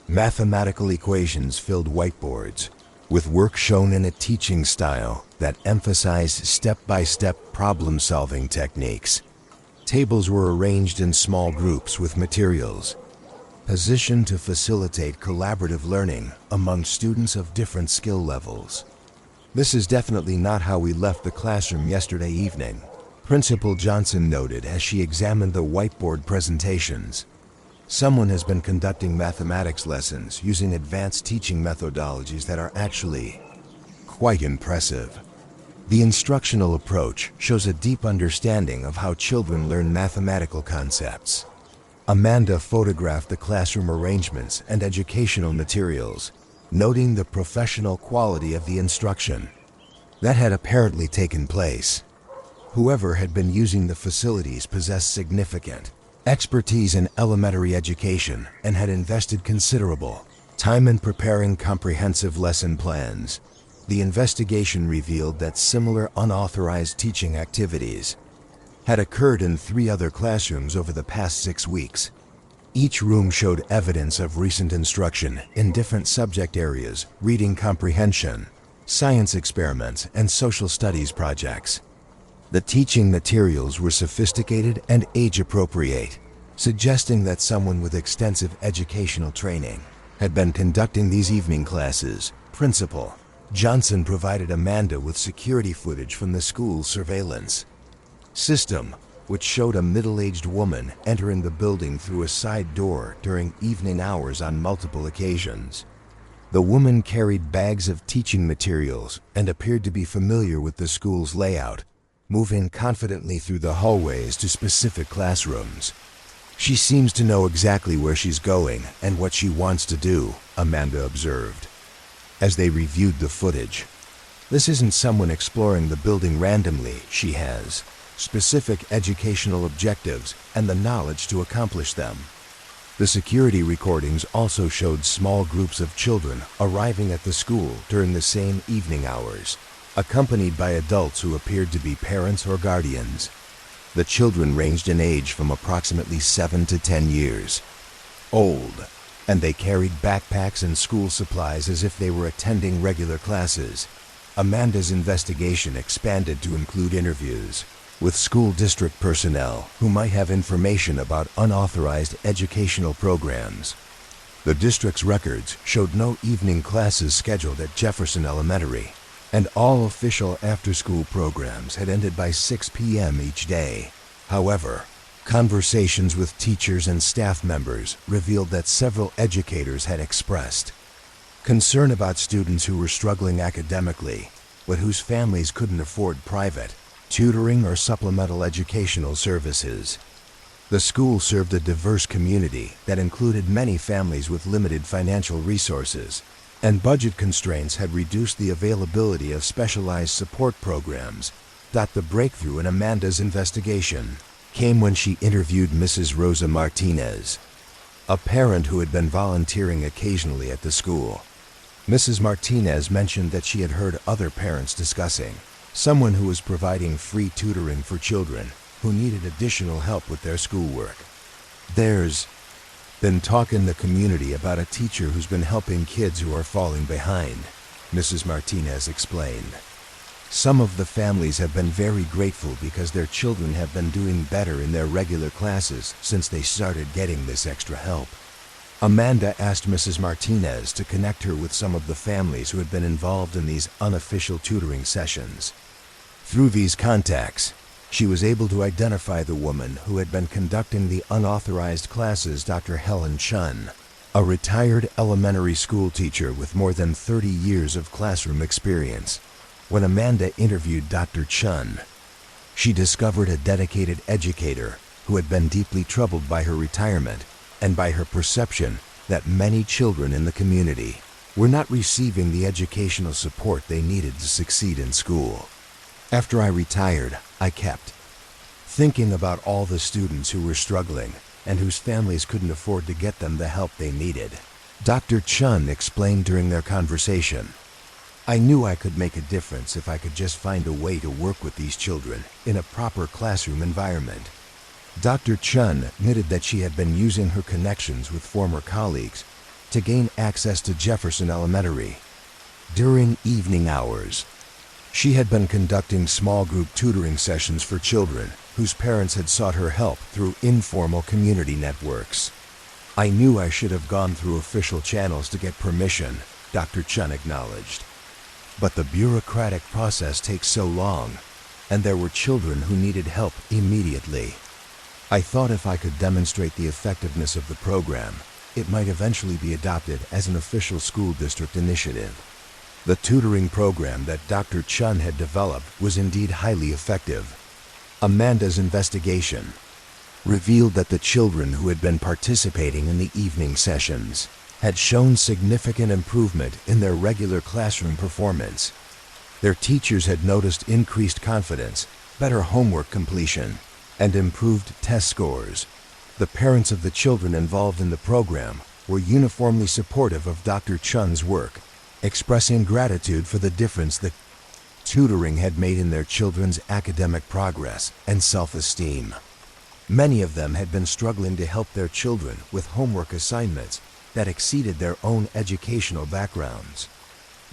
S1: Mathematical equations filled whiteboards, with work shown in a teaching style that emphasized step-by-step problem-solving techniques. Tables were arranged in small groups with materials positioned to facilitate collaborative learning among students of different skill levels. "This is definitely not how we left the classroom yesterday evening," Principal Johnson noted as she examined the whiteboard presentations. "Someone has been conducting mathematics lessons using advanced teaching methodologies that are actually quite impressive. The instructional approach shows a deep understanding of how children learn mathematical concepts." Amanda photographed the classroom arrangements and educational materials, noting the professional quality of the instruction that had apparently taken place. Whoever had been using the facilities possessed significant expertise in elementary education and had invested considerable time in preparing comprehensive lesson plans. The investigation revealed that similar unauthorized teaching activities had occurred in 3 other classrooms over the past 6 weeks. Each room showed evidence of recent instruction in different subject areas: reading comprehension, science experiments, and social studies projects. The teaching materials were sophisticated and age-appropriate, suggesting that someone with extensive educational training had been conducting these evening classes. Principal Johnson provided Amanda with security footage from the school's surveillance system, which showed a middle-aged woman entering the building through a side door during evening hours on multiple occasions. The woman carried bags of teaching materials and appeared to be familiar with the school's layout, moving confidently through the hallways to specific classrooms. She seems to know exactly where she's going and what she wants to do, Amanda observed, as they reviewed the footage. This isn't someone exploring the building randomly. She has specific educational objectives and the knowledge to accomplish them. The security recordings also showed small groups of children arriving at the school during the same evening hours, accompanied by adults who appeared to be parents or guardians. The children ranged in age from approximately 7 to 10 years old, and they carried backpacks and school supplies as if they were attending regular classes. Amanda's investigation expanded to include interviews with school district personnel who might have information about unauthorized educational programs. The district's records showed no evening classes scheduled at Jefferson Elementary, and all official after-school programs had ended by 6 p.m. each day. However, conversations with teachers and staff members revealed that several educators had expressed concern about students who were struggling academically, but whose families couldn't afford private tutoring or supplemental educational services. The school served a diverse community that included many families with limited financial resources, and budget constraints had reduced the availability of specialized support programs. The breakthrough in Amanda's investigation came when she interviewed Mrs. Rosa Martinez, a parent who had been volunteering occasionally at the school. Mrs. Martinez mentioned that she had heard other parents discussing someone who was providing free tutoring for children who needed additional help with their schoolwork. There's been talk in the community about a teacher who's been helping kids who are falling behind, Mrs. Martinez explained. Some of the families have been very grateful because their children have been doing better in their regular classes since they started getting this extra help. Amanda asked Mrs. Martinez to connect her with some of the families who had been involved in these unofficial tutoring sessions. Through these contacts, she was able to identify the woman who had been conducting the unauthorized classes, Dr. Helen Chun, a retired elementary school teacher with more than 30 years of classroom experience. When Amanda interviewed Dr. Chun, she discovered a dedicated educator who had been deeply troubled by her retirement and by her perception that many children in the community were not receiving the educational support they needed to succeed in school. After I retired, I kept thinking about all the students who were struggling and whose families couldn't afford to get them the help they needed, Dr. Chun explained during their conversation. I knew I could make a difference if I could just find a way to work with these children in a proper classroom environment. Dr. Chun admitted that she had been using her connections with former colleagues to gain access to Jefferson Elementary. During evening hours, she had been conducting small group tutoring sessions for children whose parents had sought her help through informal community networks. I knew I should have gone through official channels to get permission, Dr. Chun acknowledged. But the bureaucratic process takes so long, and there were children who needed help immediately. I thought if I could demonstrate the effectiveness of the program, it might eventually be adopted as an official school district initiative. The tutoring program that Dr. Chun had developed was indeed highly effective. Amanda's investigation revealed that the children who had been participating in the evening sessions had shown significant improvement in their regular classroom performance. Their teachers had noticed increased confidence, better homework completion, and improved test scores. The parents of the children involved in the program were uniformly supportive of Dr. Chun's work, expressing gratitude for the difference that tutoring had made in their children's academic progress and self-esteem. Many of them had been struggling to help their children with homework assignments that exceeded their own educational backgrounds.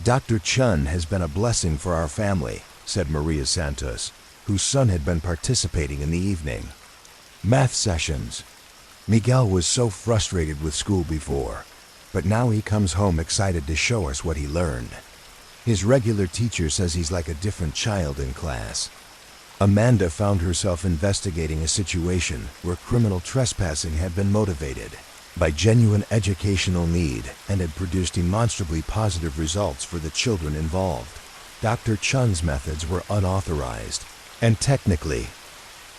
S1: Dr. Chun has been a blessing for our family, said Maria Santos, whose son had been participating in the evening math sessions. Miguel was so frustrated with school before. but now he comes home excited to show us what he learned. His regular teacher says he's like a different child in class. Amanda found herself investigating a situation where criminal trespassing had been motivated by genuine educational need and had produced demonstrably positive results for the children involved. Dr. Chun's methods were unauthorized and technically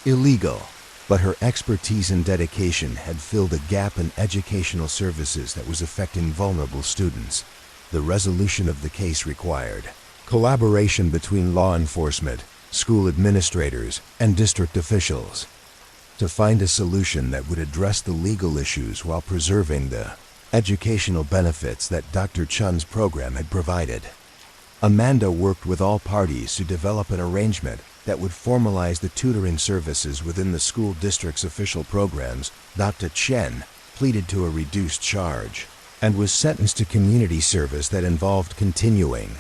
S1: illegal, but her expertise and dedication had filled a gap in educational services that was affecting vulnerable students. The resolution of the case required collaboration between law enforcement, school administrators, and district officials to find a solution that would address the legal issues while preserving the educational benefits that Dr. Chun's program had provided. Amanda worked with all parties to develop an arrangement that would formalize the tutoring services within the school district's official programs. Dr. Chen pleaded to a reduced charge and was sentenced to community service that involved continuing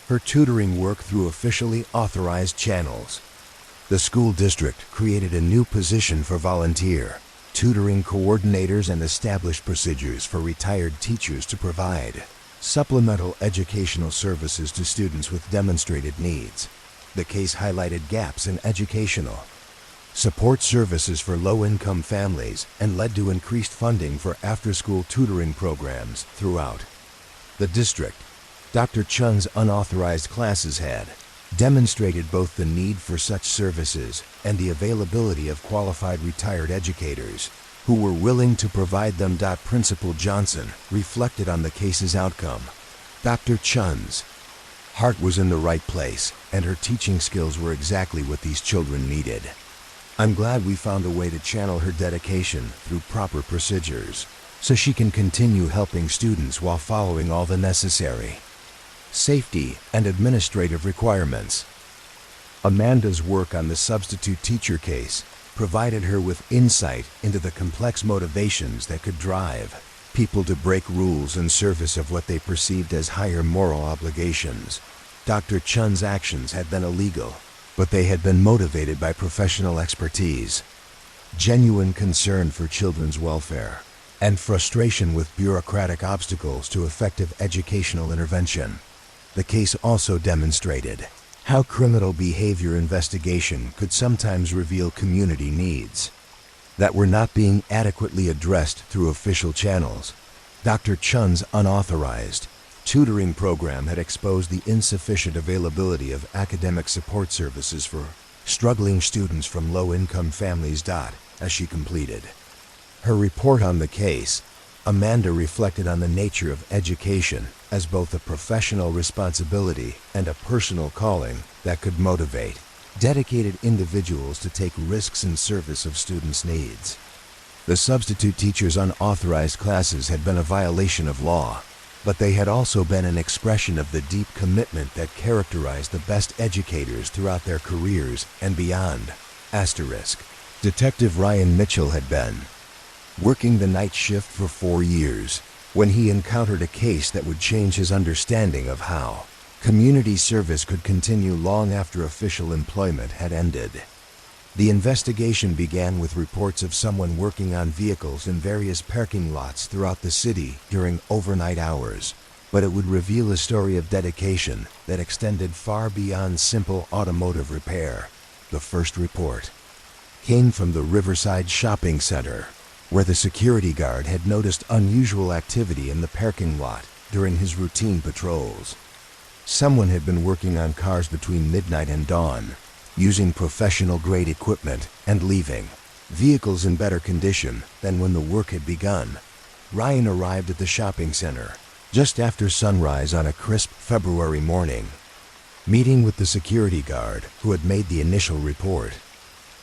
S1: her tutoring work through officially authorized channels. The school district created a new position for volunteer tutoring coordinators and established procedures for retired teachers to provide supplemental educational services to students with demonstrated needs. The case highlighted gaps in educational support services for low-income families and led to increased funding for after-school tutoring programs throughout the district. Dr. Chun's unauthorized classes had demonstrated both the need for such services and the availability of qualified retired educators who were willing to provide them. Principal Johnson reflected on the case's outcome. Dr. Chun's heart was in the right place, and her teaching skills were exactly what these children needed. I'm glad we found a way to channel her dedication through proper procedures, so she can continue helping students while following all the necessary safety and administrative requirements. Amanda's work on the substitute teacher case provided her with insight into the complex motivations that could drive people to break rules in service of what they perceived as higher moral obligations. Dr. Chun's actions had been illegal, but they had been motivated by professional expertise, genuine concern for children's welfare, and frustration with bureaucratic obstacles to effective educational intervention. The case also demonstrated how criminal behavior investigation could sometimes reveal community needs that were not being adequately addressed through official channels. Dr. Chun's unauthorized tutoring program had exposed the insufficient availability of academic support services for struggling students from low-income families. As she completed her report on the case, Amanda reflected on the nature of education as both a professional responsibility and a personal calling that could motivate dedicated individuals to take risks in service of students' needs. The substitute teachers' unauthorized classes had been a violation of law, but they had also been an expression of the deep commitment that characterized the best educators throughout their careers and beyond. Detective Ryan Mitchell had been working the night shift for 4 years when he encountered a case that would change his understanding of how community service could continue long after official employment had ended. The investigation began with reports of someone working on vehicles in various parking lots throughout the city during overnight hours, but it would reveal a story of dedication that extended far beyond simple automotive repair. The first report came from the Riverside Shopping Center, where the security guard had noticed unusual activity in the parking lot during his routine patrols. Someone had been working on cars between midnight and dawn, using professional-grade equipment and leaving vehicles in better condition than when the work had begun. Ryan arrived at the shopping center just after sunrise on a crisp February morning, meeting with the security guard who had made the initial report.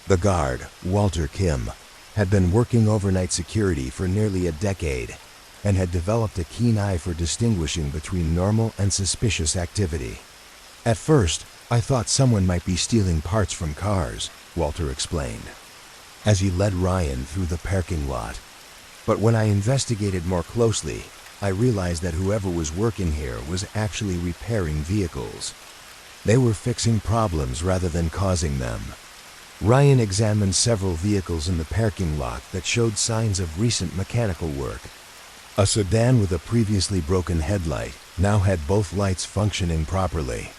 S1: The guard, Walter Kim, had been working overnight security for nearly a decade and had developed a keen eye for distinguishing between normal and suspicious activity. At first, I thought someone might be stealing parts from cars, Walter explained, as he led Ryan through the parking lot. But when I investigated more closely, I realized that whoever was working here was actually repairing vehicles. They were fixing problems rather than causing them. Ryan examined several vehicles in the parking lot that showed signs of recent mechanical work. A sedan with a previously broken headlight now had both lights functioning properly.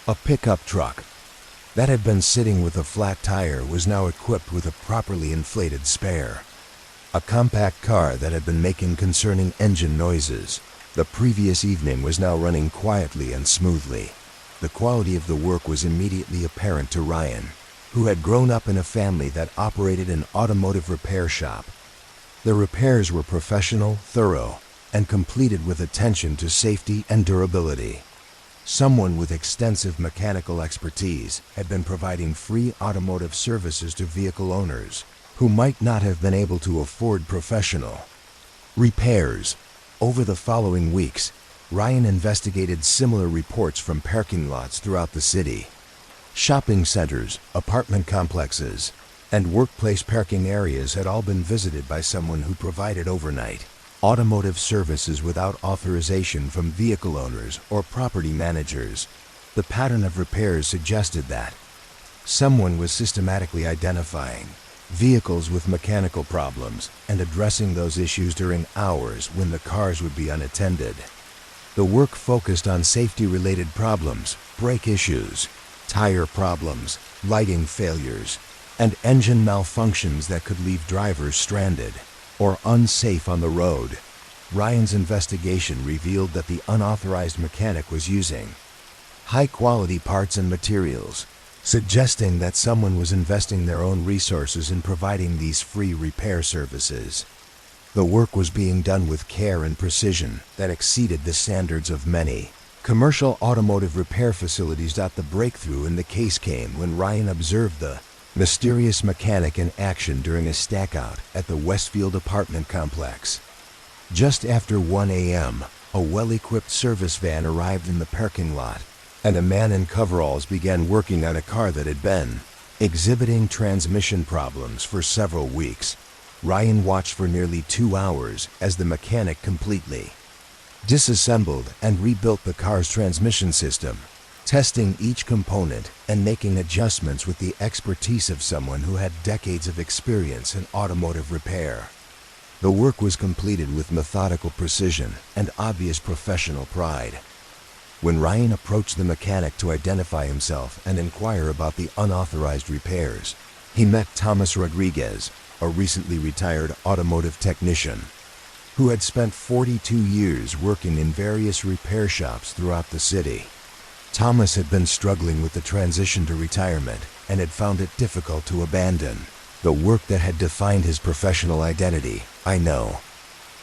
S1: A pickup truck that had been sitting with a flat tire was now equipped with a properly inflated spare. A compact car that had been making concerning engine noises the previous evening was now running quietly and smoothly. The quality of the work was immediately apparent to Ryan, who had grown up in a family that operated an automotive repair shop. The repairs were professional, thorough, and completed with attention to safety and durability. Someone with extensive mechanical expertise had been providing free automotive services to vehicle owners who might not have been able to afford professional repairs. Over the following weeks, Ryan investigated similar reports from parking lots throughout the city. Shopping centers, apartment complexes, and workplace parking areas had all been visited by someone who provided overnight automotive services without authorization from vehicle owners or property managers. The pattern of repairs suggested that someone was systematically identifying vehicles with mechanical problems and addressing those issues during hours when the cars would be unattended. The work focused on safety-related problems, brake issues, tire problems, lighting failures, and engine malfunctions that could leave drivers stranded or unsafe on the road. Ryan's investigation revealed that the unauthorized mechanic was using high-quality parts and materials, suggesting that someone was investing their own resources in providing these free repair services. The work was being done with care and precision that exceeded the standards of many commercial automotive repair facilities. The breakthrough in the case came when Ryan observed the mysterious mechanic in action during a stackout at the Westfield apartment complex. Just after 1 a.m., a well-equipped service van arrived in the parking lot, and a man in coveralls began working on a car that had been exhibiting transmission problems for several weeks. Ryan watched for nearly 2 hours as the mechanic completely disassembled and rebuilt the car's transmission system, testing each component and making adjustments with the expertise of someone who had decades of experience in automotive repair. The work was completed with methodical precision and obvious professional pride. When Ryan approached the mechanic to identify himself and inquire about the unauthorized repairs, he met Thomas Rodriguez, a recently retired automotive technician, who had spent 42 years working in various repair shops throughout the city. Thomas had been struggling with the transition to retirement and had found it difficult to abandon the work that had defined his professional identity. "I know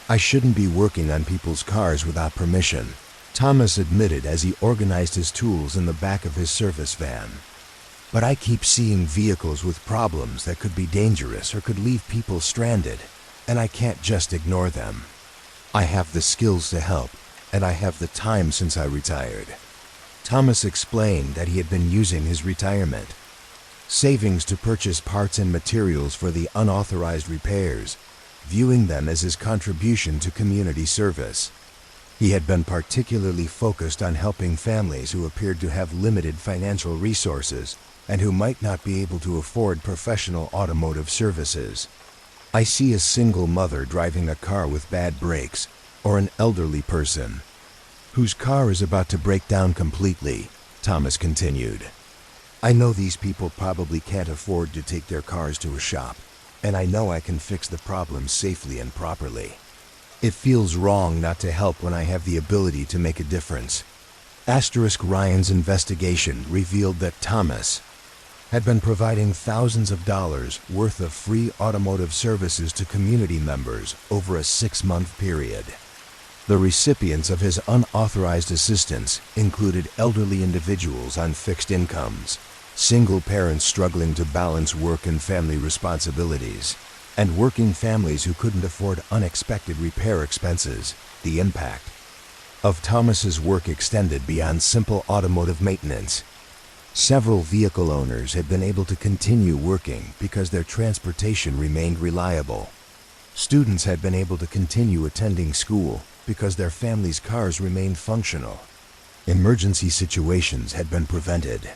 S1: I shouldn't be working on people's cars without permission," Thomas admitted as he organized his tools in the back of his service van. "But I keep seeing vehicles with problems that could be dangerous or could leave people stranded, and I can't just ignore them. I have the skills to help, and I have the time since I retired." Thomas explained that he had been using his retirement savings to purchase parts and materials for the unauthorized repairs, viewing them as his contribution to community service. He had been particularly focused on helping families who appeared to have limited financial resources and who might not be able to afford professional automotive services. "I see a single mother driving a car with bad brakes, or an elderly person whose car is about to break down completely," Thomas continued. "I know these people probably can't afford to take their cars to a shop, and I know I can fix the problem safely and properly. It feels wrong not to help when I have the ability to make a difference." Ryan's investigation revealed that Thomas had been providing thousands of dollars worth of free automotive services to community members over a 6-month period. The recipients of his unauthorized assistance included elderly individuals on fixed incomes, single parents struggling to balance work and family responsibilities, and working families who couldn't afford unexpected repair expenses. The impact of Thomas's work extended beyond simple automotive maintenance. Several vehicle owners had been able to continue working because their transportation remained reliable. Students had been able to continue attending school because their families' cars remained functional. Emergency situations had been prevented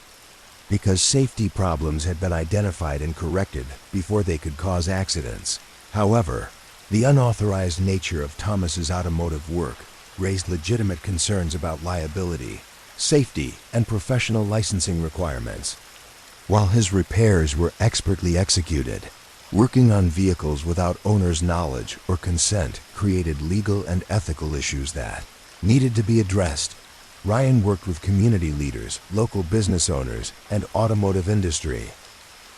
S1: because safety problems had been identified and corrected before they could cause accidents. However, The unauthorized nature of Thomas's automotive work raised legitimate concerns about liability, safety, and professional licensing requirements. While his repairs were expertly executed, working on vehicles without owner's knowledge or consent created legal and ethical issues that needed to be addressed. Ryan worked with community leaders, local business owners, and automotive industry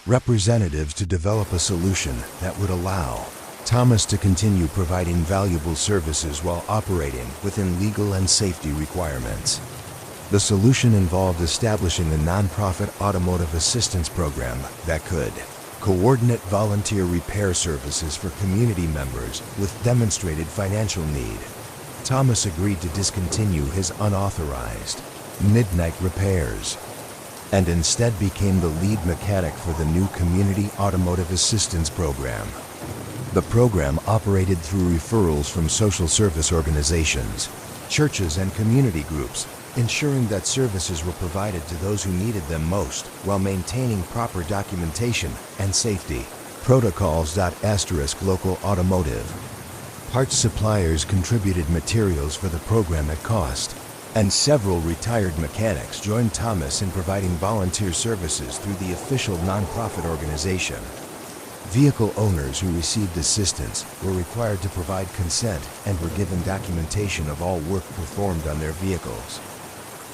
S1: representatives to develop a solution that would allow Thomas to continue providing valuable services while operating within legal and safety requirements. The solution involved establishing a nonprofit automotive assistance program that could coordinate volunteer repair services for community members with demonstrated financial need. Thomas agreed to discontinue his unauthorized midnight repairs and instead became the lead mechanic for the new Community Automotive Assistance Program. The program operated through referrals from social service organizations, churches, and community groups, ensuring that services were provided to those who needed them most while maintaining proper documentation and safety protocols. Local automotive parts suppliers contributed materials for the program at cost, and several retired mechanics joined Thomas in providing volunteer services through the official nonprofit organization. Vehicle owners who received assistance were required to provide consent and were given documentation of all work performed on their vehicles.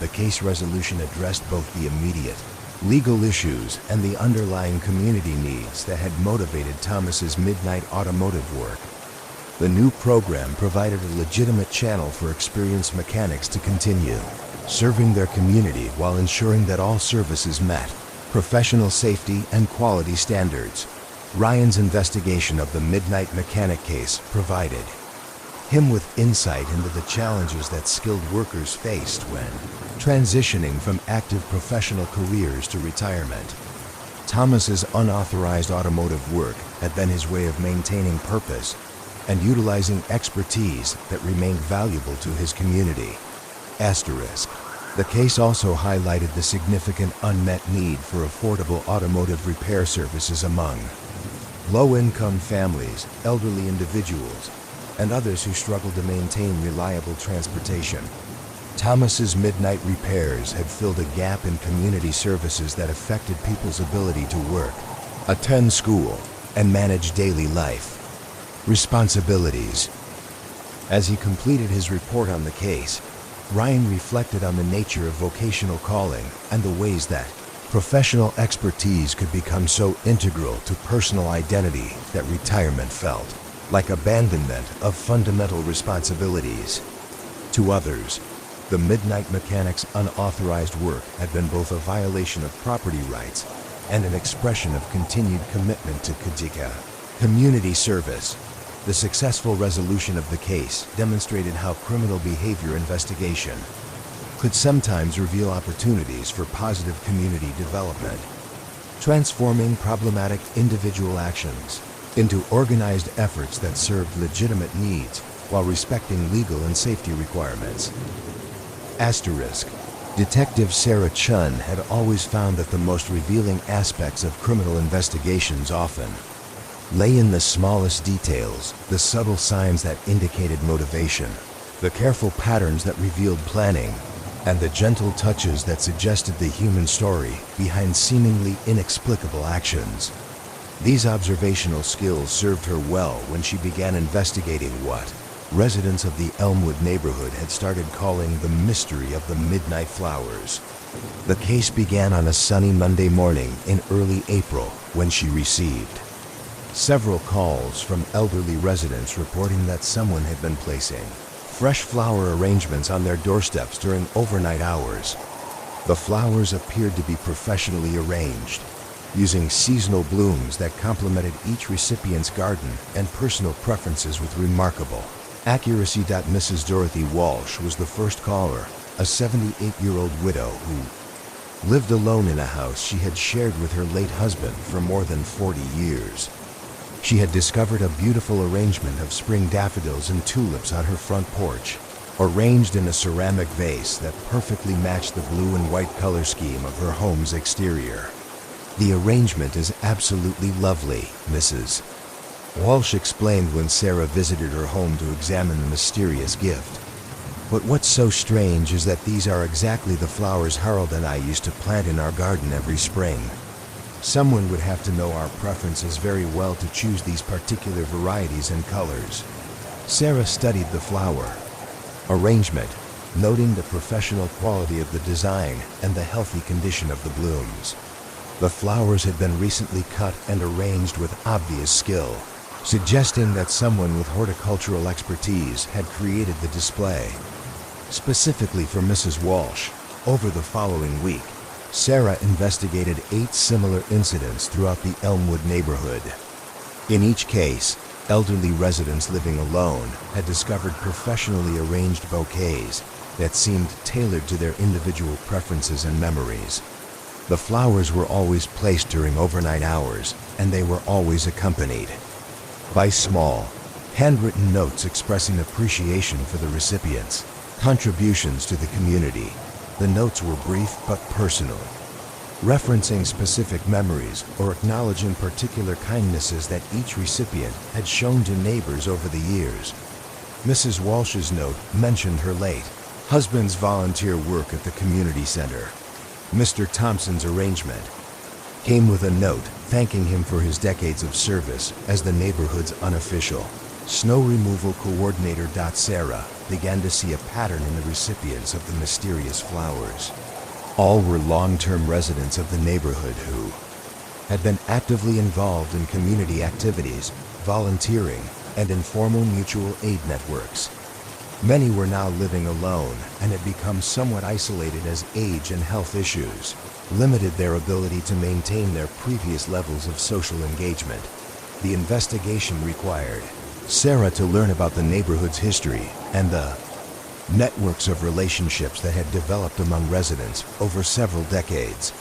S1: The case resolution addressed both the immediate legal issues and the underlying community needs that had motivated Thomas's midnight automotive work. The new program provided a legitimate channel for experienced mechanics to continue serving their community while ensuring that all services met professional safety and quality standards. Ryan's investigation of the Midnight Mechanic case provided him with insight into the challenges that skilled workers faced when transitioning from active professional careers to retirement. Thomas's unauthorized automotive work had been his way of maintaining purpose and utilizing expertise that remained valuable to his community. The case also highlighted the significant unmet need for affordable automotive repair services among low-income families, elderly individuals, and others who struggle to maintain reliable transportation. Thomas's midnight repairs had filled a gap in community services that affected people's ability to work, attend school, and manage daily life responsibilities. As he completed his report on the case, Ryan reflected on the nature of vocational calling and the ways that professional expertise could become so integral to personal identity that retirement felt like abandonment of fundamental responsibilities. To others, the Midnight Mechanic's unauthorized work had been both a violation of property rights and an expression of continued commitment to community service. The successful resolution of the case demonstrated how criminal behavior investigation could sometimes reveal opportunities for positive community development, transforming problematic individual actions into organized efforts that served legitimate needs while respecting legal and safety requirements. Detective Sarah Chun had always found that the most revealing aspects of criminal investigations often lay in the smallest details, the subtle signs that indicated motivation, the careful patterns that revealed planning, and the gentle touches that suggested the human story behind seemingly inexplicable actions. These observational skills served her well when she began investigating what residents of the Elmwood neighborhood had started calling the mystery of the Midnight Flowers. The case began on a sunny Monday morning in early April when she received several calls from elderly residents reporting that someone had been placing fresh flower arrangements on their doorsteps during overnight hours. The flowers appeared to be professionally arranged, using seasonal blooms that complemented each recipient's garden and personal preferences with remarkable accuracy. Mrs. Dorothy Walsh was the first caller, a 78-year-old widow who lived alone in a house she had shared with her late husband for more than 40 years. She had discovered a beautiful arrangement of spring daffodils and tulips on her front porch, arranged in a ceramic vase that perfectly matched the blue and white color scheme of her home's exterior. "The arrangement is absolutely lovely, Mrs. Walsh explained when Sarah visited her home to examine the mysterious gift. "But what's so strange is that these are exactly the flowers Harold and I used to plant in our garden every spring. Someone would have to know our preferences very well to choose these particular varieties and colors." Sarah studied the flower arrangement, noting the professional quality of the design and the healthy condition of the blooms. The flowers had been recently cut and arranged with obvious skill, suggesting that someone with horticultural expertise had created the display. Specifically for Mrs. Walsh, over the following week, Sarah investigated 8 similar incidents throughout the Elmwood neighborhood. In each case, elderly residents living alone had discovered professionally arranged bouquets that seemed tailored to their individual preferences and memories. The flowers were always placed during overnight hours, and they were always accompanied by small, handwritten notes expressing appreciation for the recipients' contributions to the community. The notes were brief but personal, referencing specific memories or acknowledging particular kindnesses that each recipient had shown to neighbors over the years. Mrs. Walsh's note mentioned her late husband's volunteer work at the community center. Mr. Thompson's arrangement came with a note thanking him for his decades of service as the neighborhood's unofficial snow removal coordinator. Sarah began to see a pattern in the recipients of the mysterious flowers. All were long-term residents of the neighborhood who had been actively involved in community activities, volunteering, and informal mutual aid networks. Many were now living alone and had become somewhat isolated as age and health issues limited their ability to maintain their previous levels of social engagement. The investigation required Sarah to learn about the neighborhood's history and the networks of relationships that had developed among residents over several decades.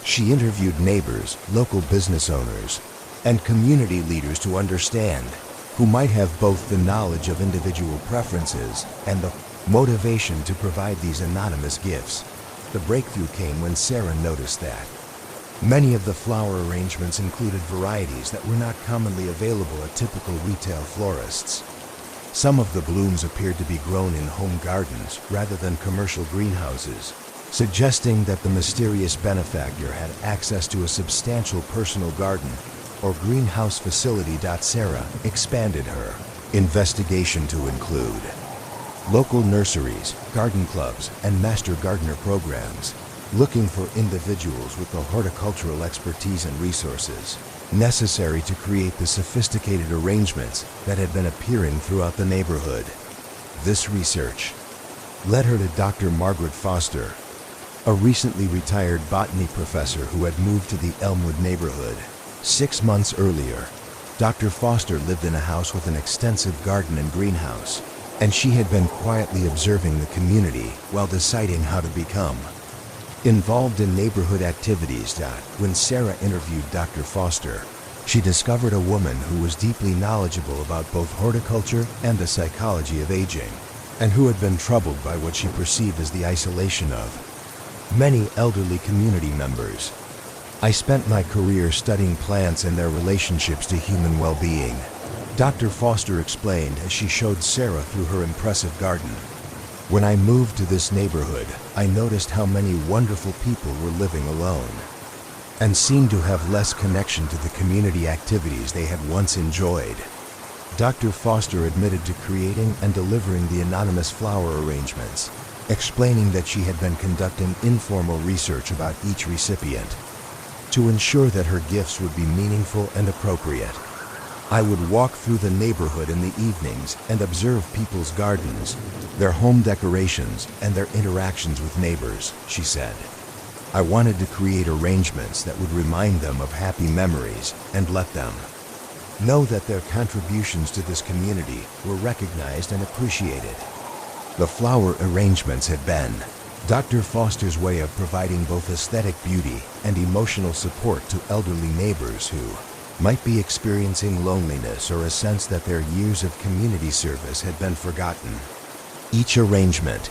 S1: She interviewed neighbors, local business owners, and community leaders to understand who might have both the knowledge of individual preferences and the motivation to provide these anonymous gifts. The breakthrough came when Sarah noticed that many of the flower arrangements included varieties that were not commonly available at typical retail florists. Some of the blooms appeared to be grown in home gardens rather than commercial greenhouses, suggesting that the mysterious benefactor had access to a substantial personal garden or greenhouse facility. Sarah expanded her investigation to include local nurseries, garden clubs, and master gardener programs, looking for individuals with the horticultural expertise and resources necessary to create the sophisticated arrangements that had been appearing throughout the neighborhood. This research led her to Dr. Margaret Foster, a recently retired botany professor who had moved to the Elmwood neighborhood. 6 months earlier, Dr. Foster lived in a house with an extensive garden and greenhouse, and she had been quietly observing the community while deciding how to become involved in neighborhood activities. When Sarah interviewed Dr. Foster, she discovered a woman who was deeply knowledgeable about both horticulture and the psychology of aging, and who had been troubled by what she perceived as the isolation of many elderly community members. "I spent my career studying plants and their relationships to human well-being," Dr. Foster explained as she showed Sarah through her impressive garden. "When I moved to this neighborhood, I noticed how many wonderful people were living alone and seemed to have less connection to the community activities they had once enjoyed." Dr. Foster admitted to creating and delivering the anonymous flower arrangements, explaining that she had been conducting informal research about each recipient to ensure that her gifts would be meaningful and appropriate. "I would walk through the neighborhood in the evenings and observe people's gardens, their home decorations, and their interactions with neighbors," she said. "I wanted to create arrangements that would remind them of happy memories and let them know that their contributions to this community were recognized and appreciated." The flower arrangements had been Dr. Foster's way of providing both aesthetic beauty and emotional support to elderly neighbors who might be experiencing loneliness or a sense that their years of community service had been forgotten. Each arrangement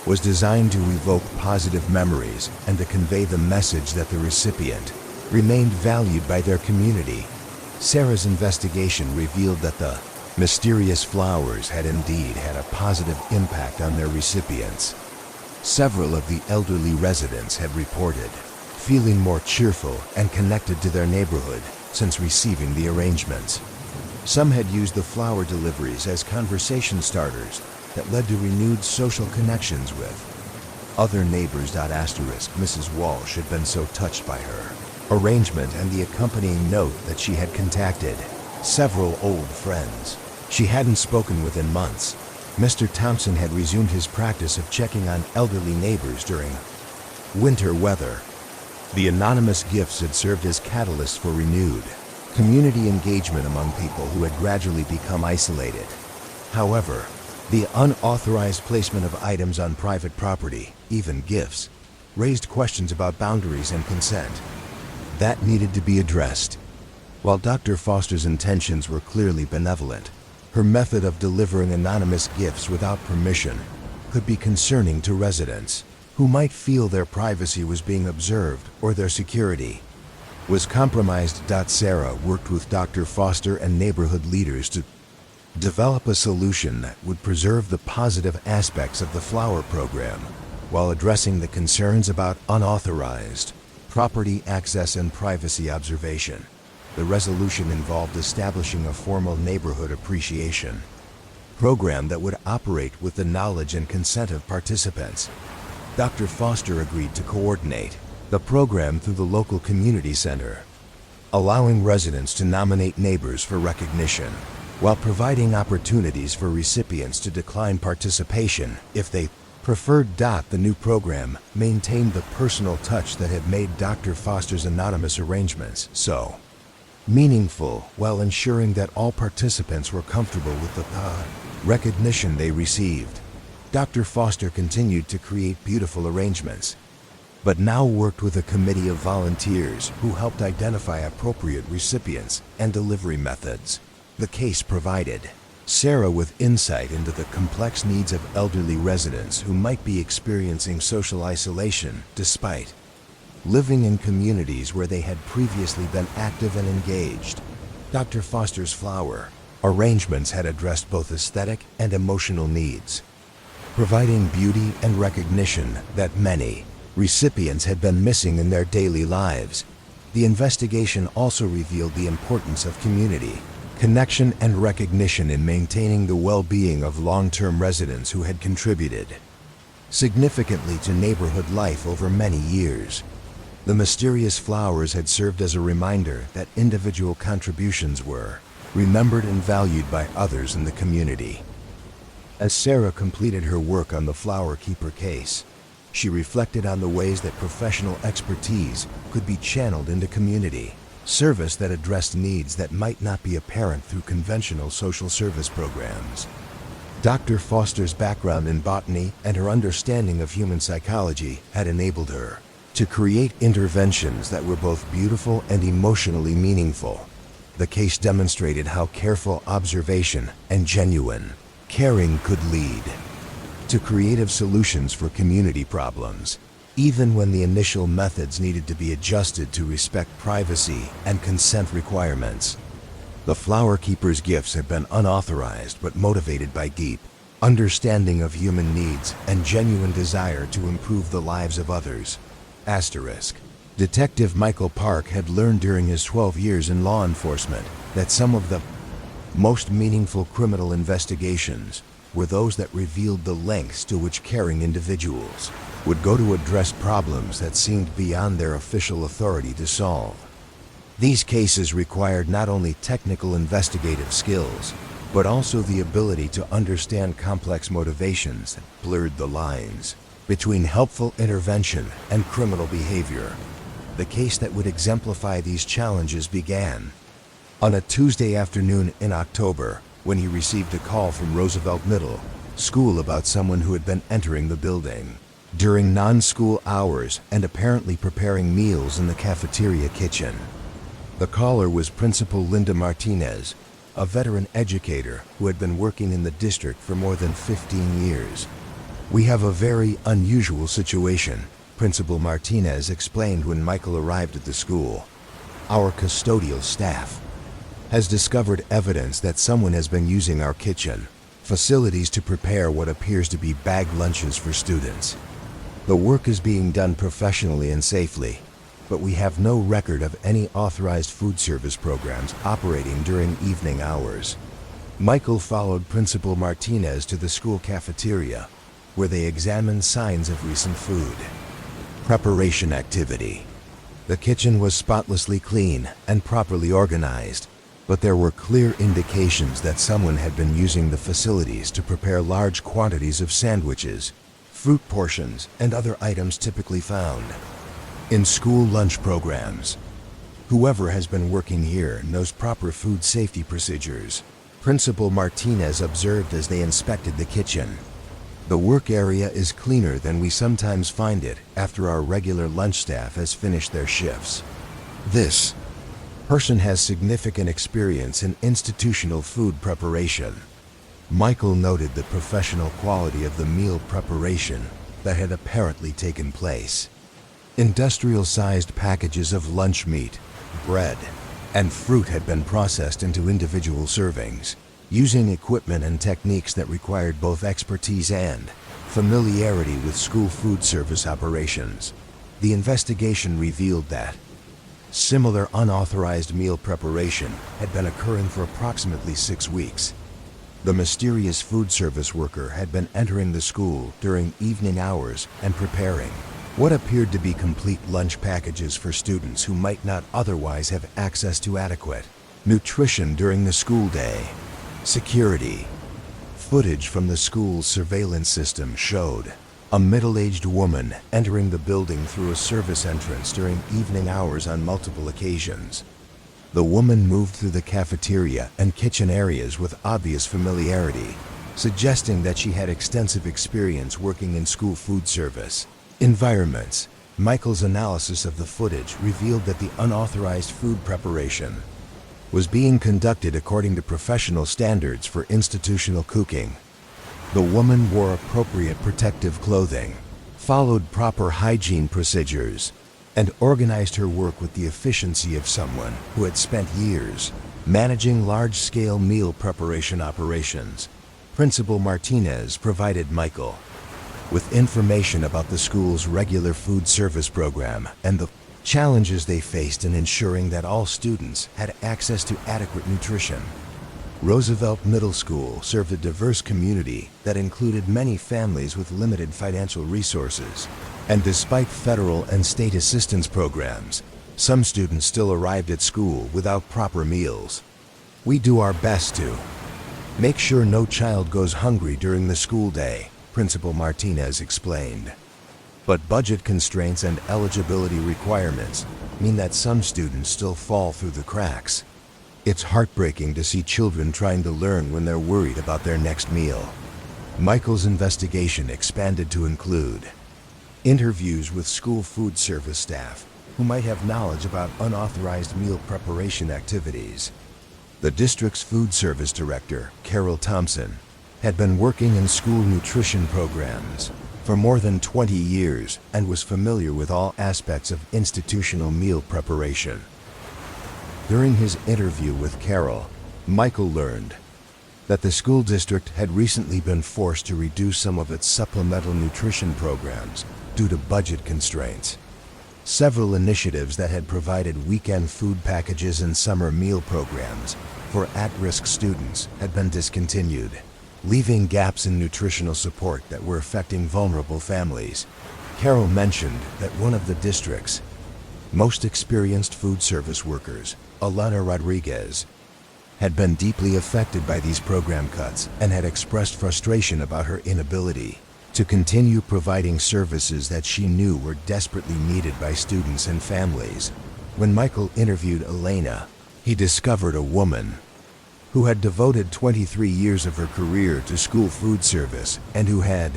S1: was designed to evoke positive memories and to convey the message that the recipient remained valued by their community. Sarah's investigation revealed that the mysterious flowers had indeed had a positive impact on their recipients. Several of the elderly residents had reported feeling more cheerful and connected to their neighborhood since receiving the arrangements. Some had used the flower deliveries as conversation starters that led to renewed social connections with other neighbors. Mrs. Walsh had been so touched by her arrangement and the accompanying note that she had contacted several old friends she hadn't spoken with in months. Mr. Thompson had resumed his practice of checking on elderly neighbors during winter weather. The anonymous gifts had served as catalysts for renewed community engagement among people who had gradually become isolated. However, the unauthorized placement of items on private property, even gifts, raised questions about boundaries and consent that needed to be addressed. While Dr. Foster's intentions were clearly benevolent, her method of delivering anonymous gifts without permission could be concerning to residents who might feel their privacy was being observed or their security was compromised. Sarah worked with Dr. Foster and neighborhood leaders to develop a solution that would preserve the positive aspects of the flower program while addressing the concerns about unauthorized property access and privacy observation. The resolution involved establishing a formal neighborhood appreciation program that would operate with the knowledge and consent of participants. Dr. Foster agreed to coordinate the program through the local community center, allowing residents to nominate neighbors for recognition, while providing opportunities for recipients to decline participation if they preferred. The new program maintained the personal touch that had made Dr. Foster's anonymous arrangements so meaningful, while ensuring that all participants were comfortable with the recognition they received. Dr. Foster continued to create beautiful arrangements, but now worked with a committee of volunteers who helped identify appropriate recipients and delivery methods. The case provided Sarah with insight into the complex needs of elderly residents who might be experiencing social isolation despite living in communities where they had previously been active and engaged. Dr. Foster's flower arrangements had addressed both aesthetic and emotional needs, providing beauty and recognition that many recipients had been missing in their daily lives. The investigation also revealed the importance of community connection and recognition in maintaining the well-being of long-term residents who had contributed significantly to neighborhood life over many years. The mysterious flowers had served as a reminder that individual contributions were remembered and valued by others in the community. As Sarah completed her work on the flower keeper case, she reflected on the ways that professional expertise could be channeled into community service that addressed needs that might not be apparent through conventional social service programs. Dr. Foster's background in botany and her understanding of human psychology had enabled her to create interventions that were both beautiful and emotionally meaningful. The case demonstrated how careful observation and genuine caring could lead to creative solutions for community problems, even when the initial methods needed to be adjusted to respect privacy and consent requirements. The flower keeper's gifts had been unauthorized but motivated by deep understanding of human needs and genuine desire to improve the lives of others. Asterisk. Detective Michael Park had learned during his 12 years in law enforcement that some of the most meaningful criminal investigations were those that revealed the lengths to which caring individuals would go to address problems that seemed beyond their official authority to solve. These cases required not only technical investigative skills, but also the ability to understand complex motivations that blurred the lines between helpful intervention and criminal behavior. The case that would exemplify these challenges began on a Tuesday afternoon in October, when he received a call from Roosevelt Middle School about someone who had been entering the building during non-school hours and apparently preparing meals in the cafeteria kitchen. The caller was Principal Linda Martinez, a veteran educator who had been working in the district for more than 15 years. "We have a very unusual situation," Principal Martinez explained when Michael arrived at the school. "Our custodial staff has discovered evidence that someone has been using our kitchen facilities to prepare what appears to be bagged lunches for students. The work is being done professionally and safely, but we have no record of any authorized food service programs operating during evening hours. Michael followed Principal Martinez to the school cafeteria, where they examined signs of recent food preparation activity. The kitchen was spotlessly clean and properly organized, but there were clear indications that someone had been using the facilities to prepare large quantities of sandwiches, fruit portions, and other items typically found in school lunch programs. Whoever has been working here knows proper food safety procedures, Principal Martinez observed as they inspected the kitchen. The work area is cleaner than we sometimes find it after our regular lunch staff has finished their shifts. This person has significant experience in institutional food preparation. Michael noted the professional quality of the meal preparation that had apparently taken place. Industrial-sized packages of lunch meat, bread, and fruit had been processed into individual servings, using equipment and techniques that required both expertise and familiarity with school food service operations. The investigation revealed that similar unauthorized meal preparation had been occurring for approximately 6 weeks. The mysterious food service worker had been entering the school during evening hours and preparing what appeared to be complete lunch packages for students who might not otherwise have access to adequate nutrition during the school day. Security footage from the school's surveillance system showed a middle-aged woman entering the building through a service entrance during evening hours on multiple occasions. The woman moved through the cafeteria and kitchen areas with obvious familiarity, suggesting that she had extensive experience working in school food service environments. Michael's analysis of the footage revealed that the unauthorized food preparation was being conducted according to professional standards for institutional cooking. The woman wore appropriate protective clothing, followed proper hygiene procedures, and organized her work with the efficiency of someone who had spent years managing large-scale meal preparation operations. Principal Martinez provided Michael with information about the school's regular food service program and the challenges they faced in ensuring that all students had access to adequate nutrition. Roosevelt Middle School served a diverse community that included many families with limited financial resources, and despite federal and state assistance programs, some students still arrived at school without proper meals. We do our best to make sure no child goes hungry during the school day, Principal Martinez explained. But budget constraints and eligibility requirements mean that some students still fall through the cracks. It's heartbreaking to see children trying to learn when they're worried about their next meal. Michael's investigation expanded to include interviews with school food service staff who might have knowledge about unauthorized meal preparation activities. The district's food service director, Carol Thompson, had been working in school nutrition programs for more than 20 years and was familiar with all aspects of institutional meal preparation. During his interview with Carol, Michael learned that the school district had recently been forced to reduce some of its supplemental nutrition programs due to budget constraints. Several initiatives that had provided weekend food packages and summer meal programs for at-risk students had been discontinued, leaving gaps in nutritional support that were affecting vulnerable families. Carol mentioned that one of the district's most experienced food service workers, Alana Rodriguez, had been deeply affected by these program cuts and had expressed frustration about her inability to continue providing services that she knew were desperately needed by students and families. When Michael interviewed Elena, he discovered a woman who had devoted 23 years of her career to school food service and who had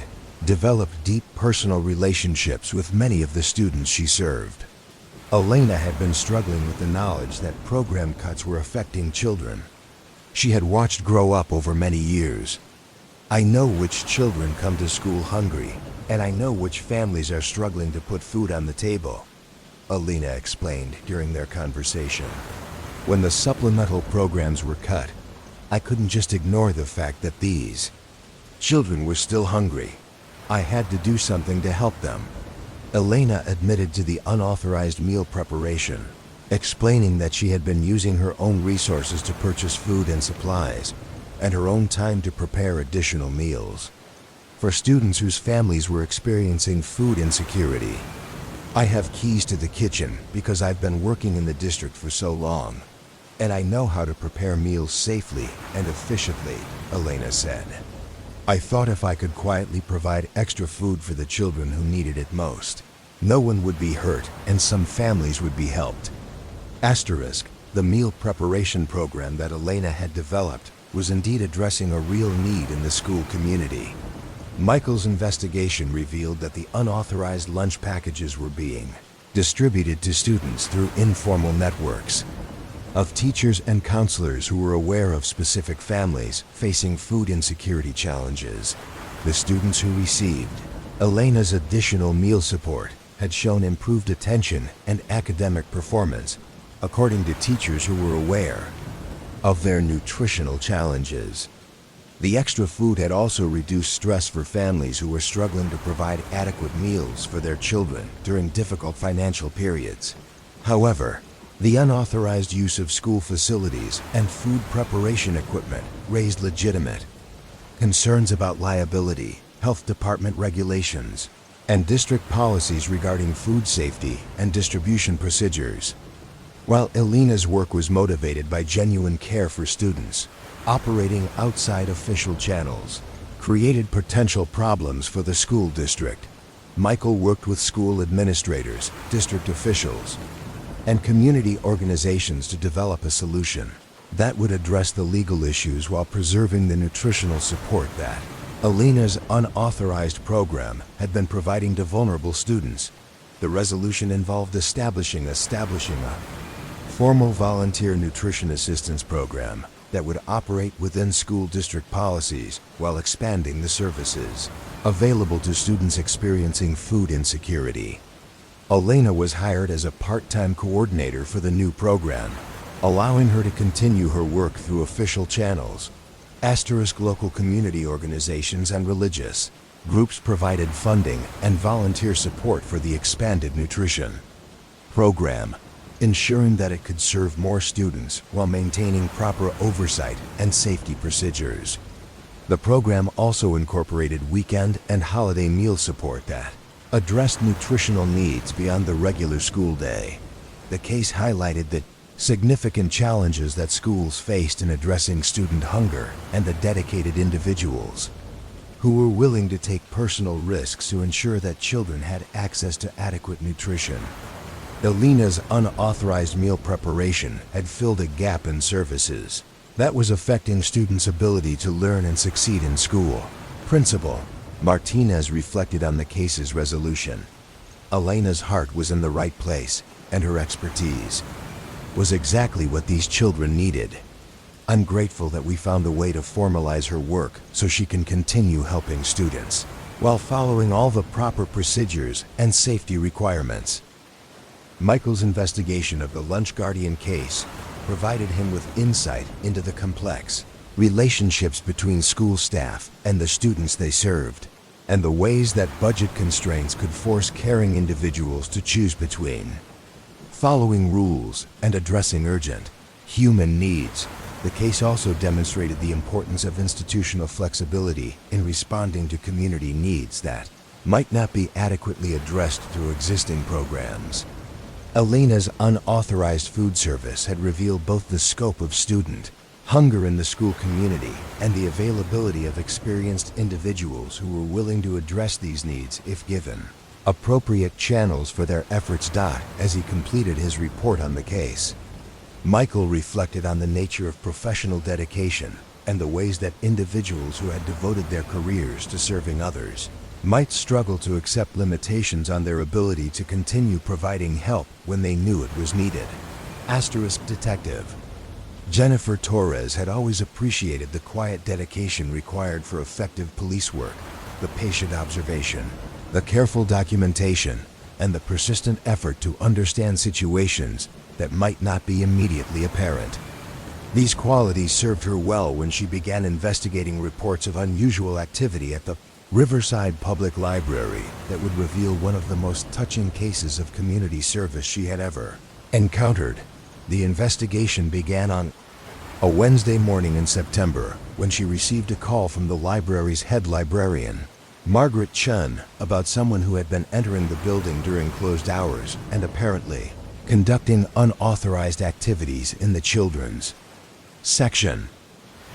S1: developed deep personal relationships with many of the students she served. Elena had been struggling with the knowledge that program cuts were affecting children she had watched grow up over many years. "I know which children come to school hungry, and I know which families are struggling to put food on the table," Elena explained during their conversation. When the supplemental programs were cut, I couldn't just ignore the fact that these children were still hungry. I had to do something to help them. Elena admitted to the unauthorized meal preparation, explaining that she had been using her own resources to purchase food and supplies, and her own time to prepare additional meals for students whose families were experiencing food insecurity. I have keys to the kitchen because I've been working in the district for so long, and I know how to prepare meals safely and efficiently, Elena said. I thought if I could quietly provide extra food for the children who needed it most, no one would be hurt and some families would be helped. Asterisk, the meal preparation program that Elena had developed was indeed addressing a real need in the school community. Michael's investigation revealed that the unauthorized lunch packages were being distributed to students through informal networks of teachers and counselors who were aware of specific families facing food insecurity challenges. The students who received Elena's additional meal support had shown improved attention and academic performance, according to teachers who were aware of their nutritional challenges. The extra food had also reduced stress for families who were struggling to provide adequate meals for their children during difficult financial periods. However, the unauthorized use of school facilities and food preparation equipment raised legitimate concerns about liability, health department regulations, and district policies regarding food safety and distribution procedures. While Elena's work was motivated by genuine care for students, operating outside official channels created potential problems for the school district. Michael worked with school administrators, district officials, and community organizations to develop a solution that would address the legal issues while preserving the nutritional support that Elena's unauthorized program had been providing to vulnerable students. The resolution involved establishing a formal volunteer nutrition assistance program that would operate within school district policies while expanding the services available to students experiencing food insecurity. Elena was hired as a part-time coordinator for the new program, allowing her to continue her work through official channels. Local community organizations and religious groups provided funding and volunteer support for the expanded nutrition program, ensuring that it could serve more students while maintaining proper oversight and safety procedures. The program also incorporated weekend and holiday meal support that addressed nutritional needs beyond the regular school day. The case highlighted the significant challenges that schools faced in addressing student hunger and the dedicated individuals who were willing to take personal risks to ensure that children had access to adequate nutrition. Elena's unauthorized meal preparation had filled a gap in services that was affecting students' ability to learn and succeed in school. Principal Martinez reflected on the case's resolution. Elena's heart was in the right place, and her expertise was exactly what these children needed. I'm grateful that we found a way to formalize her work so she can continue helping students while following all the proper procedures and safety requirements. Michael's investigation of the Lunch Guardian case provided him with insight into the complex relationships between school staff and the students they served, and the ways that budget constraints could force caring individuals to choose between following rules and addressing urgent human needs. The case also demonstrated the importance of institutional flexibility in responding to community needs that might not be adequately addressed through existing programs. Elena's unauthorized food service had revealed both the scope of student hunger in the school community and the availability of experienced individuals who were willing to address these needs if given appropriate channels for their efforts. As he completed his report on the case, Michael reflected on the nature of professional dedication and the ways that individuals who had devoted their careers to serving others might struggle to accept limitations on their ability to continue providing help when they knew it was needed. Detective Jennifer Torres had always appreciated the quiet dedication required for effective police work, the patient observation, the careful documentation, and the persistent effort to understand situations that might not be immediately apparent. These qualities served her well when she began investigating reports of unusual activity at the Riverside Public Library that would reveal one of the most touching cases of community service she had ever encountered. The investigation began on a Wednesday morning in September when she received a call from the library's head librarian, Margaret Chun, about someone who had been entering the building during closed hours and apparently conducting unauthorized activities in the children's section.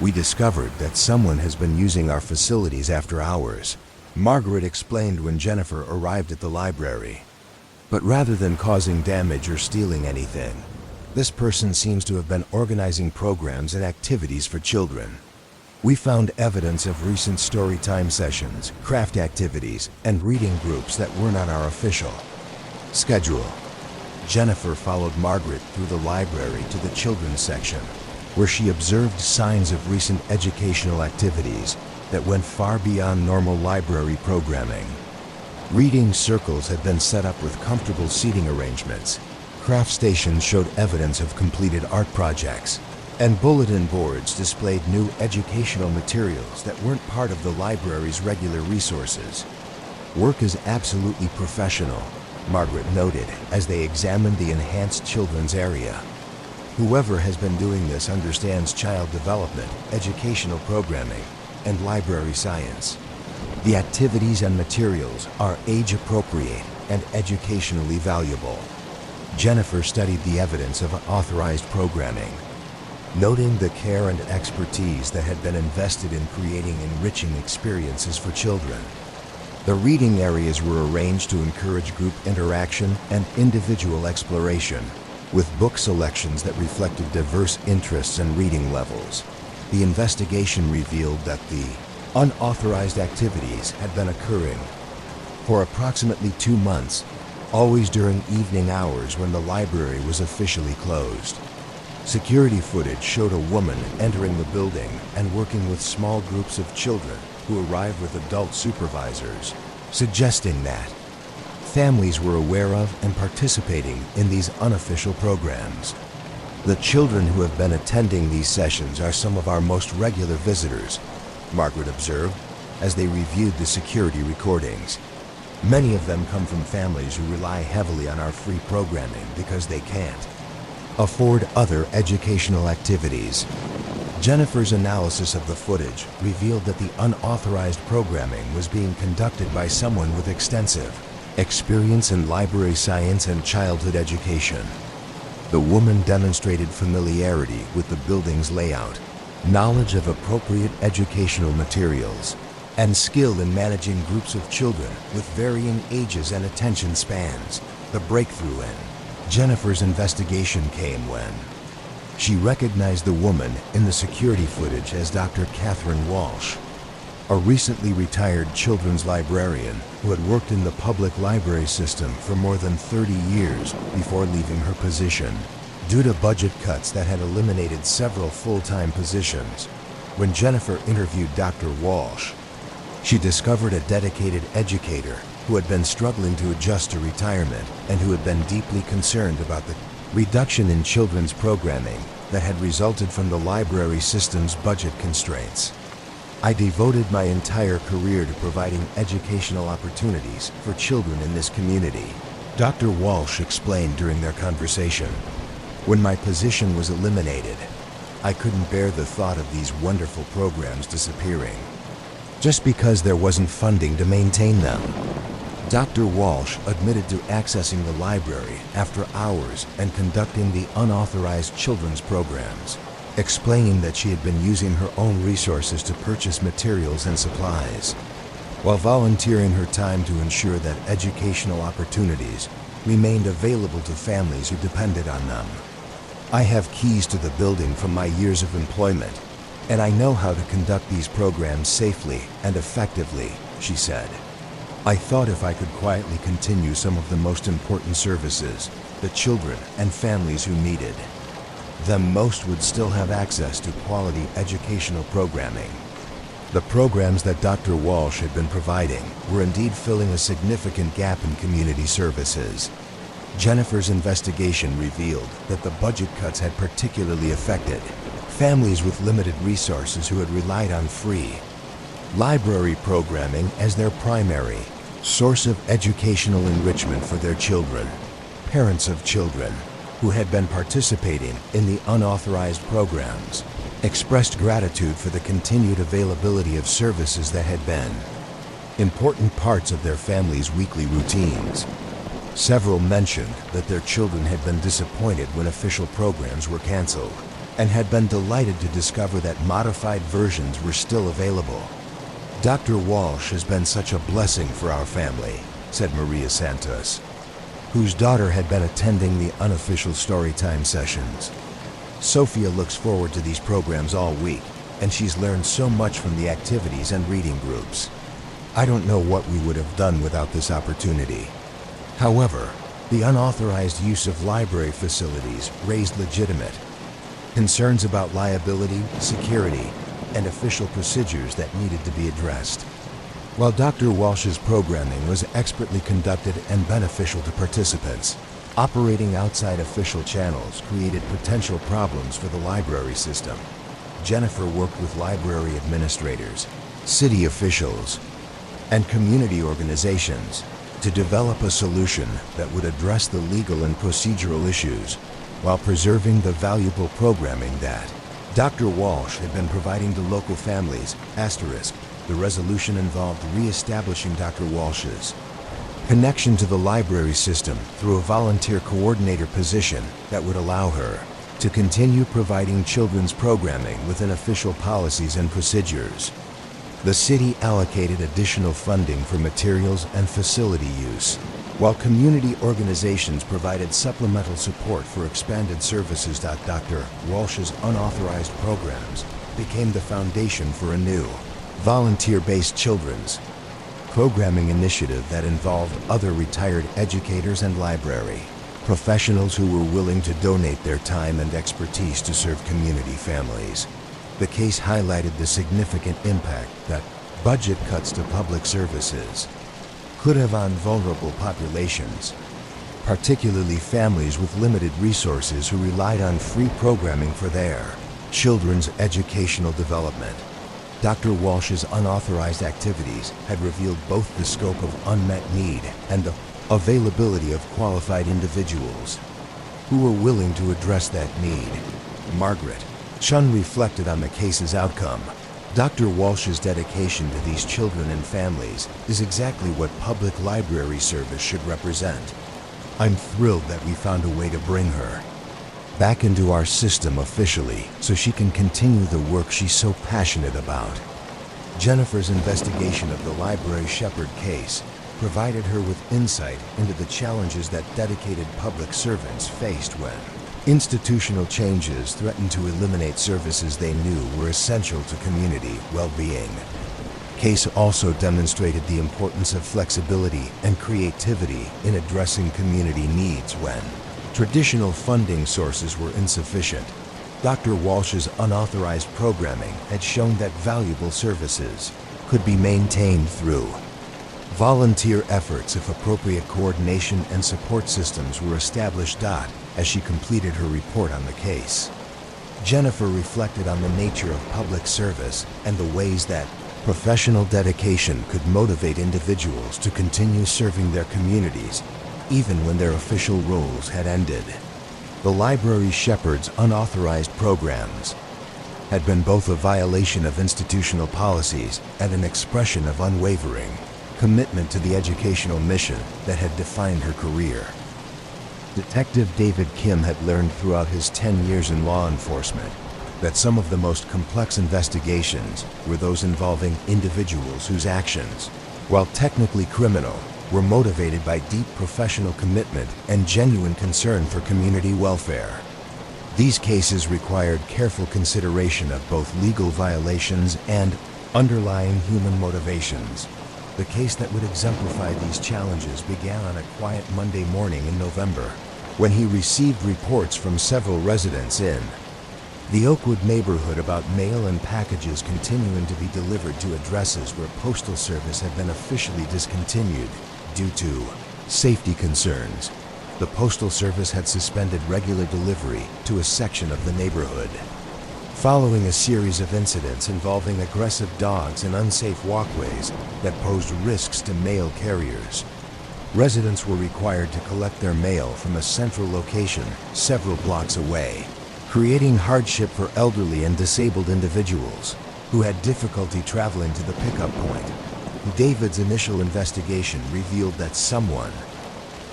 S1: "We discovered that someone has been using our facilities after hours," Margaret explained when Jennifer arrived at the library. "But rather than causing damage or stealing anything, this person seems to have been organizing programs and activities for children. We found evidence of recent story time sessions, craft activities, and reading groups that weren't on our official schedule." Jennifer followed Margaret through the library to the children's section, where she observed signs of recent educational activities that went far beyond normal library programming. Reading circles had been set up with comfortable seating arrangements. Craft stations showed evidence of completed art projects, and bulletin boards displayed new educational materials that weren't part of the library's regular resources. "Work is absolutely professional," Margaret noted as they examined the enhanced children's area. "Whoever has been doing this understands child development, educational programming, and library science. The activities and materials are age-appropriate and educationally valuable." Jennifer studied the evidence of authorized programming, noting the care and expertise that had been invested in creating enriching experiences for children. The reading areas were arranged to encourage group interaction and individual exploration, with book selections that reflected diverse interests and reading levels. The investigation revealed that the unauthorized activities had been occurring for approximately 2 months, always during evening hours when the library was officially closed. Security footage showed a woman entering the building and working with small groups of children who arrived with adult supervisors, suggesting that families were aware of and participating in these unofficial programs. "The children who have been attending these sessions are some of our most regular visitors," Margaret observed as they reviewed the security recordings. "Many of them come from families who rely heavily on our free programming because they can't afford other educational activities." Jennifer's analysis of the footage revealed that the unauthorized programming was being conducted by someone with extensive experience in library science and childhood education. The woman demonstrated familiarity with the building's layout, knowledge of appropriate educational materials, and skill in managing groups of children with varying ages and attention spans. The breakthrough in Jennifer's investigation came when she recognized the woman in the security footage as Dr. Catherine Walsh, a recently retired children's librarian who had worked in the public library system for more than 30 years before leaving her position, due to budget cuts that had eliminated several full-time positions. When Jennifer interviewed Dr. Walsh, she discovered a dedicated educator who had been struggling to adjust to retirement and who had been deeply concerned about the reduction in children's programming that had resulted from the library system's budget constraints. "I devoted my entire career to providing educational opportunities for children in this community," Dr. Walsh explained during their conversation. "When my position was eliminated, I couldn't bear the thought of these wonderful programs disappearing just because there wasn't funding to maintain them." Dr. Walsh admitted to accessing the library after hours and conducting the unauthorized children's programs, explaining that she had been using her own resources to purchase materials and supplies, while volunteering her time to ensure that educational opportunities remained available to families who depended on them. "I have keys to the building from my years of employment, and I know how to conduct these programs safely and effectively," she said. "I thought if I could quietly continue some of the most important services, the children and families who needed them most would still have access to quality educational programming." The programs that Dr. Walsh had been providing were indeed filling a significant gap in community services. Jennifer's investigation revealed that the budget cuts had particularly affected families with limited resources who had relied on free library programming as their primary source of educational enrichment for their children. Parents of children who had been participating in the unauthorized programs expressed gratitude for the continued availability of services that had been important parts of their families' weekly routines. Several mentioned that their children had been disappointed when official programs were canceled and had been delighted to discover that modified versions were still available. "Dr. Walsh has been such a blessing for our family," said Maria Santos, whose daughter had been attending the unofficial storytime sessions. "Sophia looks forward to these programs all week, and she's learned so much from the activities and reading groups. I don't know what we would have done without this opportunity." However, the unauthorized use of library facilities raised legitimate concerns about liability, security, and official procedures that needed to be addressed. While Dr. Walsh's programming was expertly conducted and beneficial to participants, operating outside official channels created potential problems for the library system. Jennifer worked with library administrators, city officials, and community organizations to develop a solution that would address the legal and procedural issues while preserving the valuable programming that Dr. Walsh had been providing to local families. The resolution involved re-establishing Dr. Walsh's connection to the library system through a volunteer coordinator position that would allow her to continue providing children's programming within official policies and procedures. The city allocated additional funding for materials and facility use, while community organizations provided supplemental support for expanded services. Dr. Walsh's unauthorized programs became the foundation for a new, volunteer-based children's programming initiative that involved other retired educators and library professionals who were willing to donate their time and expertise to serve community families. The case highlighted the significant impact that budget cuts to public services could have on vulnerable populations, particularly families with limited resources who relied on free programming for their children's educational development. Dr. Walsh's unauthorized activities had revealed both the scope of unmet need and the availability of qualified individuals who were willing to address that need. Margaret Chun reflected on the case's outcome. Dr. Walsh's dedication to these children and families is exactly what public library service should represent. I'm thrilled that we found a way to bring her back into our system officially so she can continue the work she's so passionate about. Jennifer's investigation of the library shepherd case provided her with insight into the challenges that dedicated public servants faced when institutional changes threatened to eliminate services they knew were essential to community well-being. Case also demonstrated the importance of flexibility and creativity in addressing community needs when traditional funding sources were insufficient. Dr. Walsh's unauthorized programming had shown that valuable services could be maintained through volunteer efforts if appropriate coordination and support systems were established. As she completed her report on the case, Jennifer reflected on the nature of public service and the ways that professional dedication could motivate individuals to continue serving their communities even when their official roles had ended. The library shepherd's unauthorized programs had been both a violation of institutional policies and an expression of unwavering commitment to the educational mission that had defined her career. Detective David Kim had learned throughout his 10 years in law enforcement that some of the most complex investigations were those involving individuals whose actions, while technically criminal, were motivated by deep professional commitment and genuine concern for community welfare. These cases required careful consideration of both legal violations and underlying human motivations. The case that would exemplify these challenges began on a quiet Monday morning in November, when he received reports from several residents in the Oakwood neighborhood about mail and packages continuing to be delivered to addresses where postal service had been officially discontinued due to safety concerns. The Postal Service had suspended regular delivery to a section of the neighborhood. Following a series of incidents involving aggressive dogs and unsafe walkways that posed risks to mail carriers, residents were required to collect their mail from a central location several blocks away, creating hardship for elderly and disabled individuals who had difficulty traveling to the pickup point. David's initial investigation revealed that someone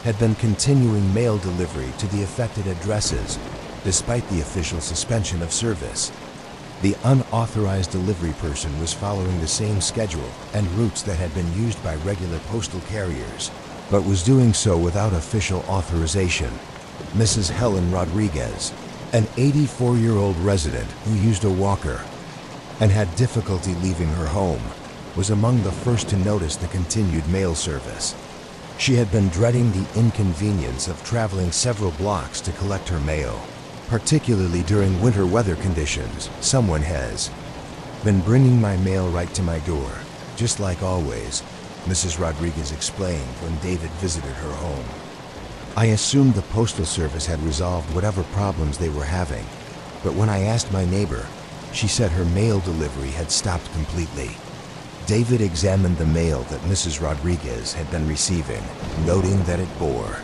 S1: had been continuing mail delivery to the affected addresses despite the official suspension of service. The unauthorized delivery person was following the same schedule and routes that had been used by regular postal carriers, but was doing so without official authorization. Mrs. Helen Rodriguez, an 84-year-old resident who used a walker and had difficulty leaving her home, was among the first to notice the continued mail service. She had been dreading the inconvenience of traveling several blocks to collect her mail, particularly during winter weather conditions. Someone has been bringing my mail right to my door, just like always, Mrs. Rodriguez explained when David visited her home. I assumed the Postal Service had resolved whatever problems they were having, but when I asked my neighbor, she said her mail delivery had stopped completely. David examined the mail that Mrs. Rodriguez had been receiving, noting that it bore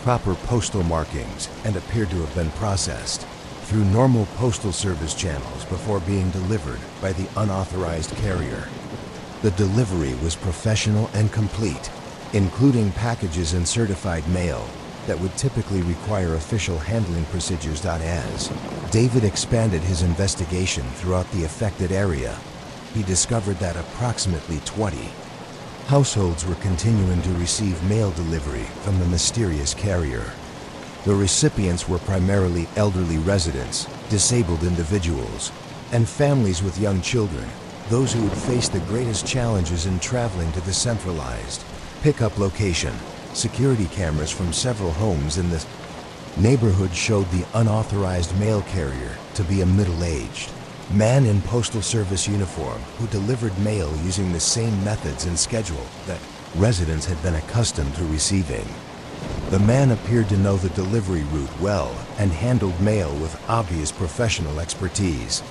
S1: proper postal markings and appeared to have been processed through normal Postal Service channels before being delivered by the unauthorized carrier. The delivery was professional and complete, including packages and certified mail that would typically require official handling procedures. As David expanded his investigation throughout the affected area, he discovered that approximately 20 households were continuing to receive mail delivery from the mysterious carrier. The recipients were primarily elderly residents, disabled individuals, and families with young children, those who would face the greatest challenges in traveling to the centralized pickup location. Security cameras from several homes in the neighborhood showed the unauthorized mail carrier to be a middle-aged man in Postal Service uniform who delivered mail using the same methods and schedule that residents had been accustomed to receiving. The man appeared to know the delivery route well and handled mail with obvious professional expertise.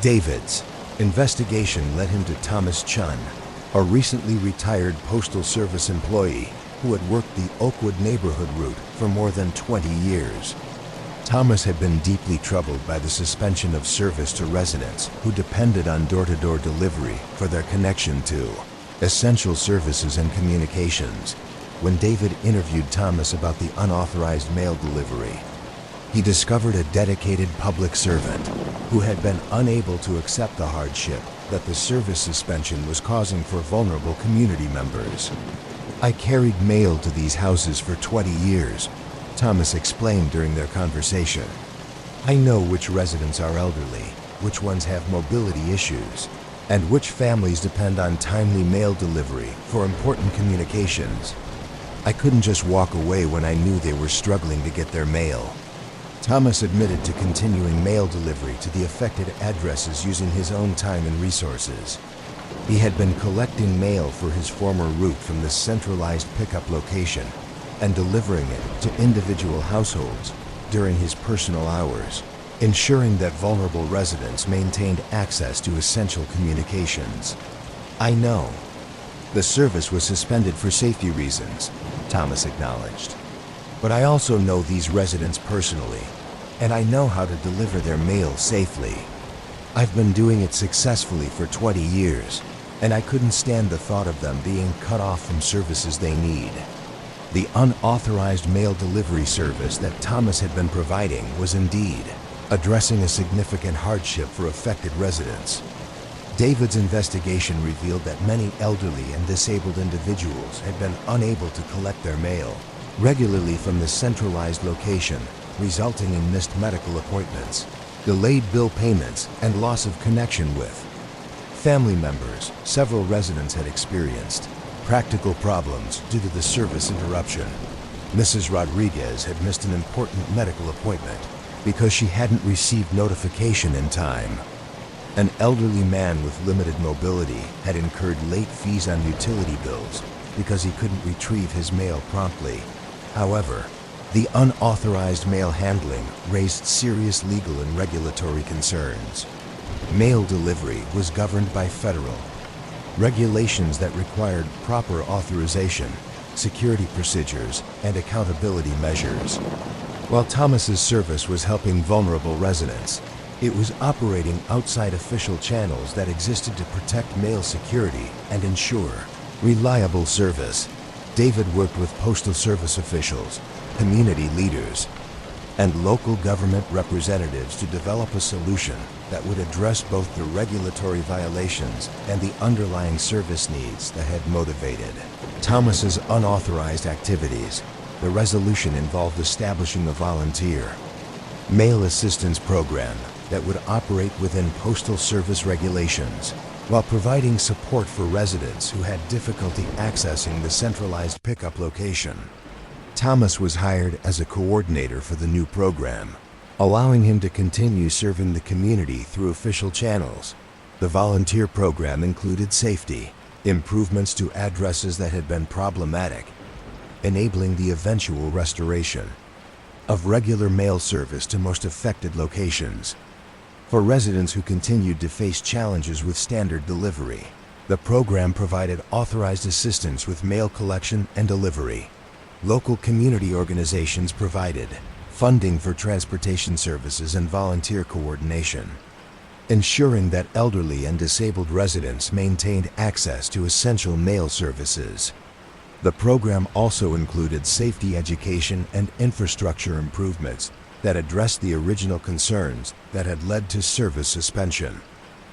S1: David's investigation led him to Thomas Chun, a recently retired Postal Service employee who had worked the Oakwood neighborhood route for more than 20 years. Thomas had been deeply troubled by the suspension of service to residents who depended on door-to-door delivery for their connection to essential services and communications. When David interviewed Thomas about the unauthorized mail delivery, he discovered a dedicated public servant who had been unable to accept the hardship that the service suspension was causing for vulnerable community members. I carried mail to these houses for 20 years, Thomas explained during their conversation. I know which residents are elderly, which ones have mobility issues, and which families depend on timely mail delivery for important communications. I couldn't just walk away when I knew they were struggling to get their mail. Thomas admitted to continuing mail delivery to the affected addresses using his own time and resources. He had been collecting mail for his former route from the centralized pickup location and delivering it to individual households during his personal hours, ensuring that vulnerable residents maintained access to essential communications. I know the service was suspended for safety reasons, Thomas acknowledged. But I also know these residents personally, and I know how to deliver their mail safely. I've been doing it successfully for 20 years, and I couldn't stand the thought of them being cut off from services they need. The unauthorized mail delivery service that Thomas had been providing was indeed addressing a significant hardship for affected residents. David's investigation revealed that many elderly and disabled individuals had been unable to collect their mail regularly from the centralized location, resulting in missed medical appointments, delayed bill payments, and loss of connection with family members. Several residents had experienced practical problems due to the service interruption. Mrs. Rodriguez had missed an important medical appointment because she hadn't received notification in time. An elderly man with limited mobility had incurred late fees on utility bills because he couldn't retrieve his mail promptly. However, The unauthorized mail handling raised serious legal and regulatory concerns. Mail delivery was governed by federal regulations that required proper authorization, security procedures, and accountability measures. While Thomas's service was helping vulnerable residents, it was operating outside official channels that existed to protect mail security and ensure reliable service. David worked with Postal Service officials, community leaders, and local government representatives to develop a solution that would address both the regulatory violations and the underlying service needs that had motivated Thomas's unauthorized activities. The resolution involved establishing a volunteer mail assistance program that would operate within Postal Service regulations while providing support for residents who had difficulty accessing the centralized pickup location. Thomas was hired as a coordinator for the new program, allowing him to continue serving the community through official channels. The volunteer program included safety, improvements to addresses that had been problematic, enabling the eventual restoration of regular mail service to most affected locations. For residents who continued to face challenges with standard delivery, the program provided authorized assistance with mail collection and delivery. Local community organizations provided funding for transportation services and volunteer coordination, ensuring that elderly and disabled residents maintained access to essential mail services. The program also included safety education and infrastructure improvements that addressed the original concerns that had led to service suspension.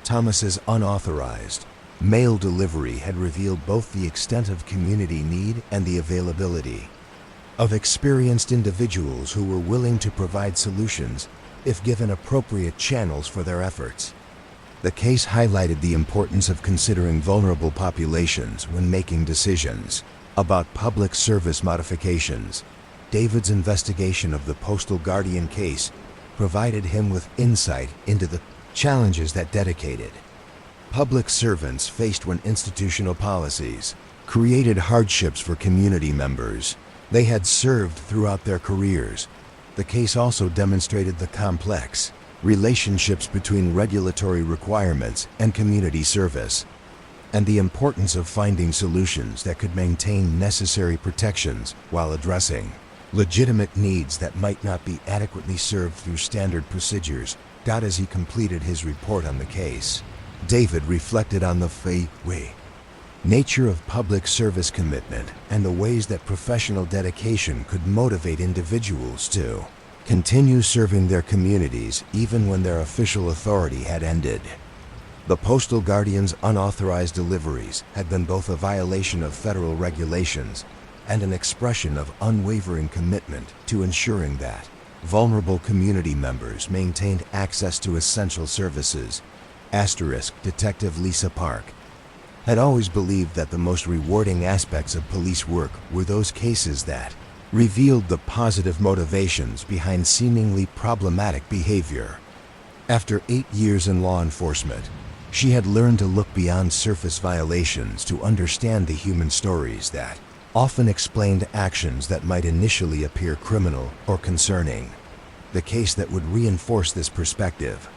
S1: Thomas's unauthorized mail delivery had revealed both the extent of community need and the availability of experienced individuals who were willing to provide solutions if given appropriate channels for their efforts. The case highlighted the importance of considering vulnerable populations when making decisions about public service modifications. David's investigation of the Postal Guardian case provided him with insight into the challenges that dedicated public servants faced when institutional policies created hardships for community members they had served throughout their careers. The case also demonstrated the complex relationships between regulatory requirements and community service, and the importance of finding solutions that could maintain necessary protections while addressing legitimate needs that might not be adequately served through standard procedures. As he completed his report on the case, David reflected on the nature of public service commitment and the ways that professional dedication could motivate individuals to continue serving their communities even when their official authority had ended. The Postal Guardian's unauthorized deliveries had been both a violation of federal regulations and an expression of unwavering commitment to ensuring that vulnerable community members maintained access to essential services. Detective Lisa Park had always believed that the most rewarding aspects of police work were those cases that revealed the positive motivations behind seemingly problematic behavior. After 8 years in law enforcement, she had learned to look beyond surface violations to understand the human stories that often explained actions that might initially appear criminal or concerning. The case that would reinforce this perspective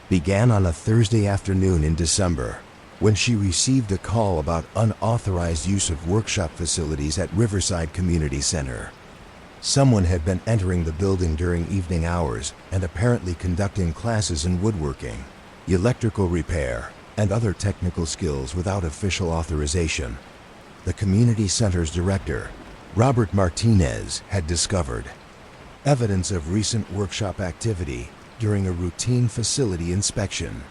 S1: began on a Thursday afternoon in December, when she received a call about unauthorized use of workshop facilities at Riverside Community Center. Someone had been entering the building during evening hours and apparently conducting classes in woodworking, electrical repair, and other technical skills without official authorization. The community center's director, Robert Martinez, had discovered evidence of recent workshop activity during a routine facility inspection.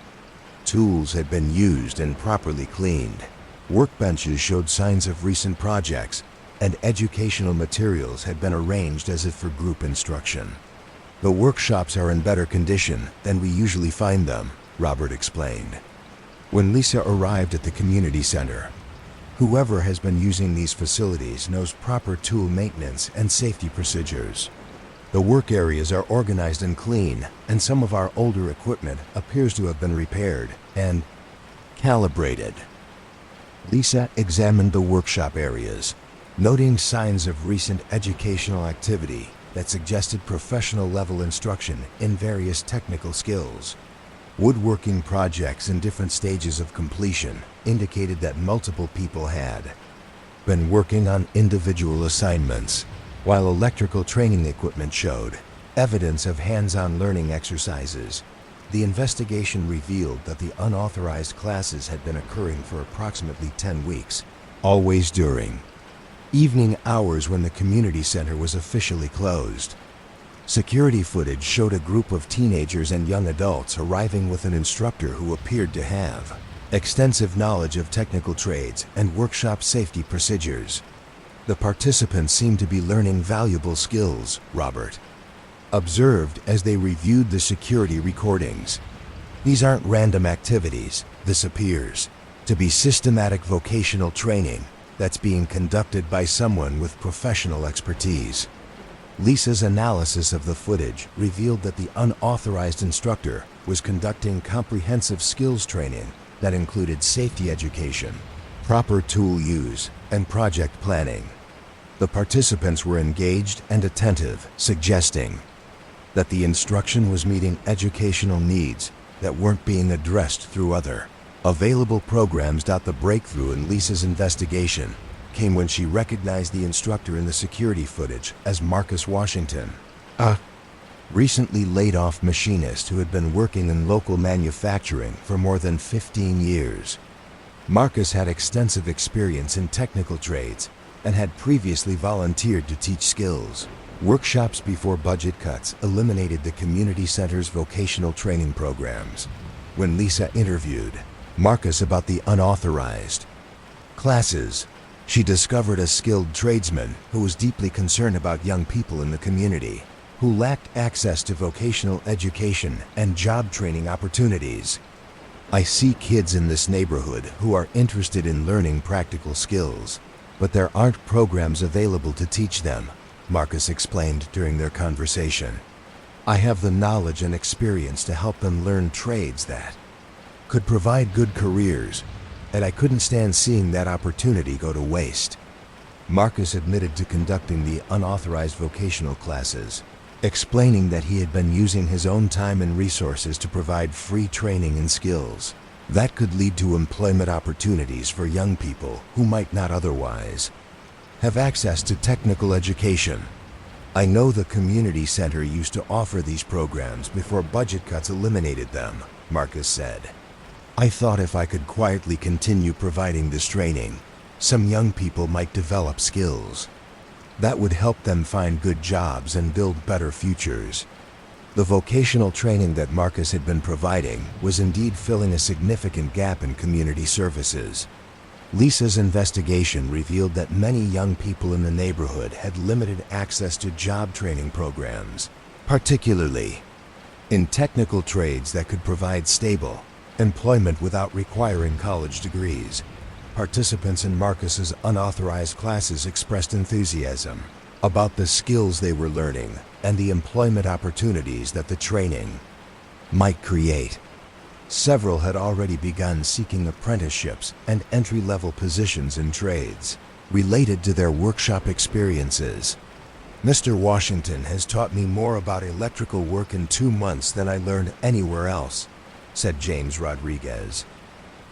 S1: Tools had been used and properly cleaned. Workbenches showed signs of recent projects, and educational materials had been arranged as if for group instruction. The workshops are in better condition than we usually find them, Robert explained. When Lisa arrived at the community center, whoever has been using these facilities knows proper tool maintenance and safety procedures. The work areas are organized and clean, and some of our older equipment appears to have been repaired and calibrated. Lisa examined the workshop areas, noting signs of recent educational activity that suggested professional-level instruction in various technical skills. Woodworking projects in different stages of completion indicated that multiple people had been working on individual assignments, while electrical training equipment showed evidence of hands-on learning exercises. The investigation revealed that the unauthorized classes had been occurring for approximately 10 weeks, always during evening hours when the community center was officially closed. Security footage showed a group of teenagers and young adults arriving with an instructor who appeared to have extensive knowledge of technical trades and workshop safety procedures. The participants seemed to be learning valuable skills, Robert observed as they reviewed the security recordings. These aren't random activities. This appears to be systematic vocational training that's being conducted by someone with professional expertise. Lisa's analysis of the footage revealed that the unauthorized instructor was conducting comprehensive skills training that included safety education, proper tool use, and project planning. The participants were engaged and attentive, suggesting that the instruction was meeting educational needs that weren't being addressed through other available programs. The breakthrough in Lisa's investigation came when she recognized the instructor in the security footage as Marcus Washington, a recently laid-off machinist who had been working in local manufacturing for more than 15 years. Marcus had extensive experience in technical trades and had previously volunteered to teach skills workshops before budget cuts eliminated the community center's vocational training programs. When Lisa interviewed Marcus about the unauthorized classes, she discovered a skilled tradesman who was deeply concerned about young people in the community who lacked access to vocational education and job training opportunities. "I see kids in this neighborhood who are interested in learning practical skills, but there aren't programs available to teach them," Marcus explained during their conversation. "I have the knowledge and experience to help them learn trades that could provide good careers, and I couldn't stand seeing that opportunity go to waste." Marcus admitted to conducting the unauthorized vocational classes, explaining that he had been using his own time and resources to provide free training and skills that could lead to employment opportunities for young people who might not otherwise have access to technical education. "I know the community center used to offer these programs before budget cuts eliminated them," Marcus said. "I thought if I could quietly continue providing this training, some young people might develop skills that would help them find good jobs and build better futures." The vocational training that Marcus had been providing was indeed filling a significant gap in community services. Lisa's investigation revealed that many young people in the neighborhood had limited access to job training programs, particularly in technical trades that could provide stable employment without requiring college degrees. Participants in Marcus's unauthorized classes expressed enthusiasm about the skills they were learning and the employment opportunities that the training might create. Several had already begun seeking apprenticeships and entry-level positions in trades related to their workshop experiences. "Mr. Washington has taught me more about electrical work in 2 months than I learned anywhere else," said James Rodriguez,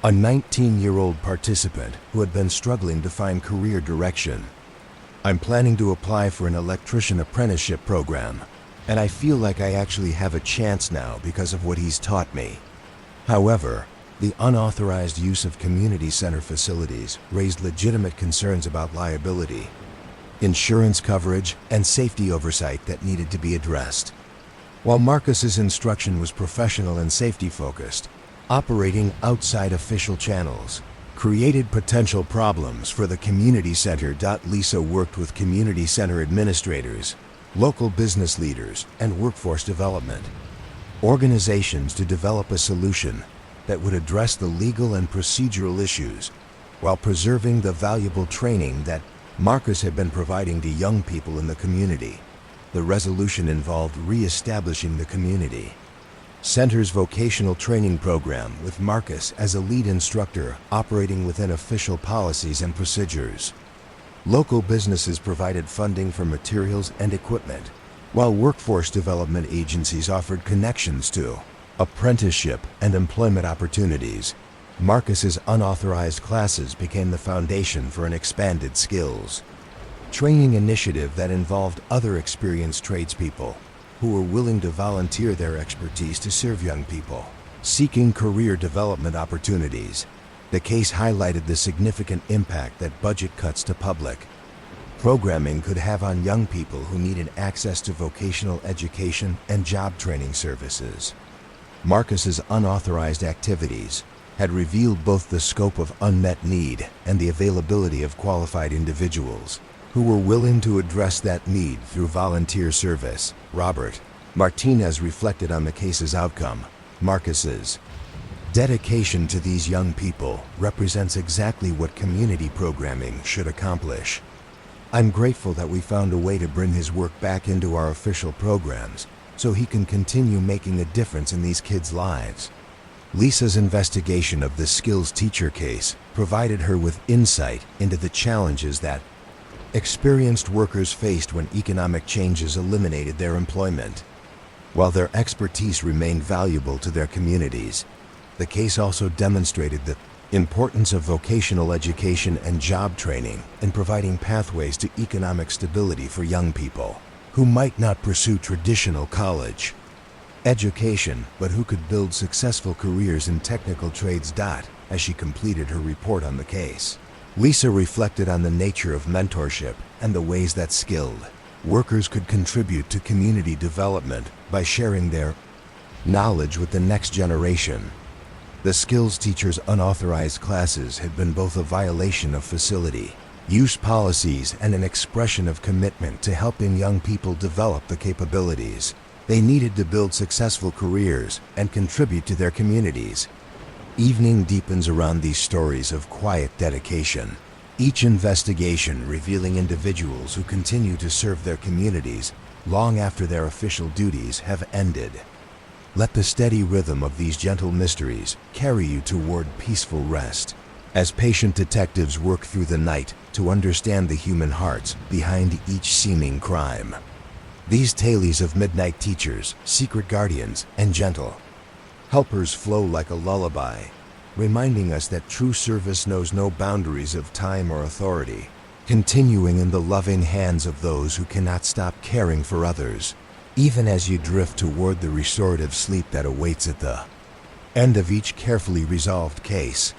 S1: a 19-year-old participant who had been struggling to find career direction. "I'm planning to apply for an electrician apprenticeship program, and I feel like I actually have a chance now because of what he's taught me." However, the unauthorized use of community center facilities raised legitimate concerns about liability, insurance coverage, and safety oversight that needed to be addressed. While Marcus's instruction was professional and safety-focused, operating outside official channels created potential problems for the community center. Lisa worked with community center administrators, local business leaders, and workforce development organizations to develop a solution that would address the legal and procedural issues while preserving the valuable training that Marcus had been providing to young people in the community. The resolution involved re-establishing the community center's vocational training program with Marcus as a lead instructor operating within official policies and procedures. Local businesses provided funding for materials and equipment, while workforce development agencies offered connections to apprenticeship and employment opportunities. Marcus's unauthorized classes became the foundation for an expanded skills training initiative that involved other experienced tradespeople who were willing to volunteer their expertise to serve young people seeking career development opportunities. The case highlighted the significant impact that budget cuts to public programming could have on young people who needed access to vocational education and job training services. Marcus's unauthorized activities had revealed both the scope of unmet need and the availability of qualified individuals who were willing to address that need through volunteer service. Robert Martinez reflected on the case's outcome. Marcus's dedication to these young people represents exactly what community programming should accomplish. I'm grateful that we found a way to bring his work back into our official programs so he can continue making a difference in these kids' lives. Lisa's investigation of the skills teacher case provided her with insight into the challenges that experienced workers faced when economic changes eliminated their employment. While their expertise remained valuable to their communities, the case also demonstrated the importance of vocational education and job training in providing pathways to economic stability for young people who might not pursue traditional college education, but who could build successful careers in technical trades. As she completed her report on the case, Lisa reflected on the nature of mentorship and the ways that skilled workers could contribute to community development by sharing their knowledge with the next generation. The skills teacher's unauthorized classes had been both a violation of facility use policies and an expression of commitment to helping young people develop the capabilities they needed to build successful careers and contribute to their communities. Evening deepens around these stories of quiet dedication, each investigation revealing individuals who continue to serve their communities long after their official duties have ended. Let the steady rhythm of these gentle mysteries carry you toward peaceful rest, as patient detectives work through the night to understand the human hearts behind each seeming crime. These tales of midnight teachers, secret guardians, and gentle helpers flow like a lullaby, reminding us that true service knows no boundaries of time or authority, continuing in the loving hands of those who cannot stop caring for others, even as you drift toward the restorative sleep that awaits at the end of each carefully resolved case.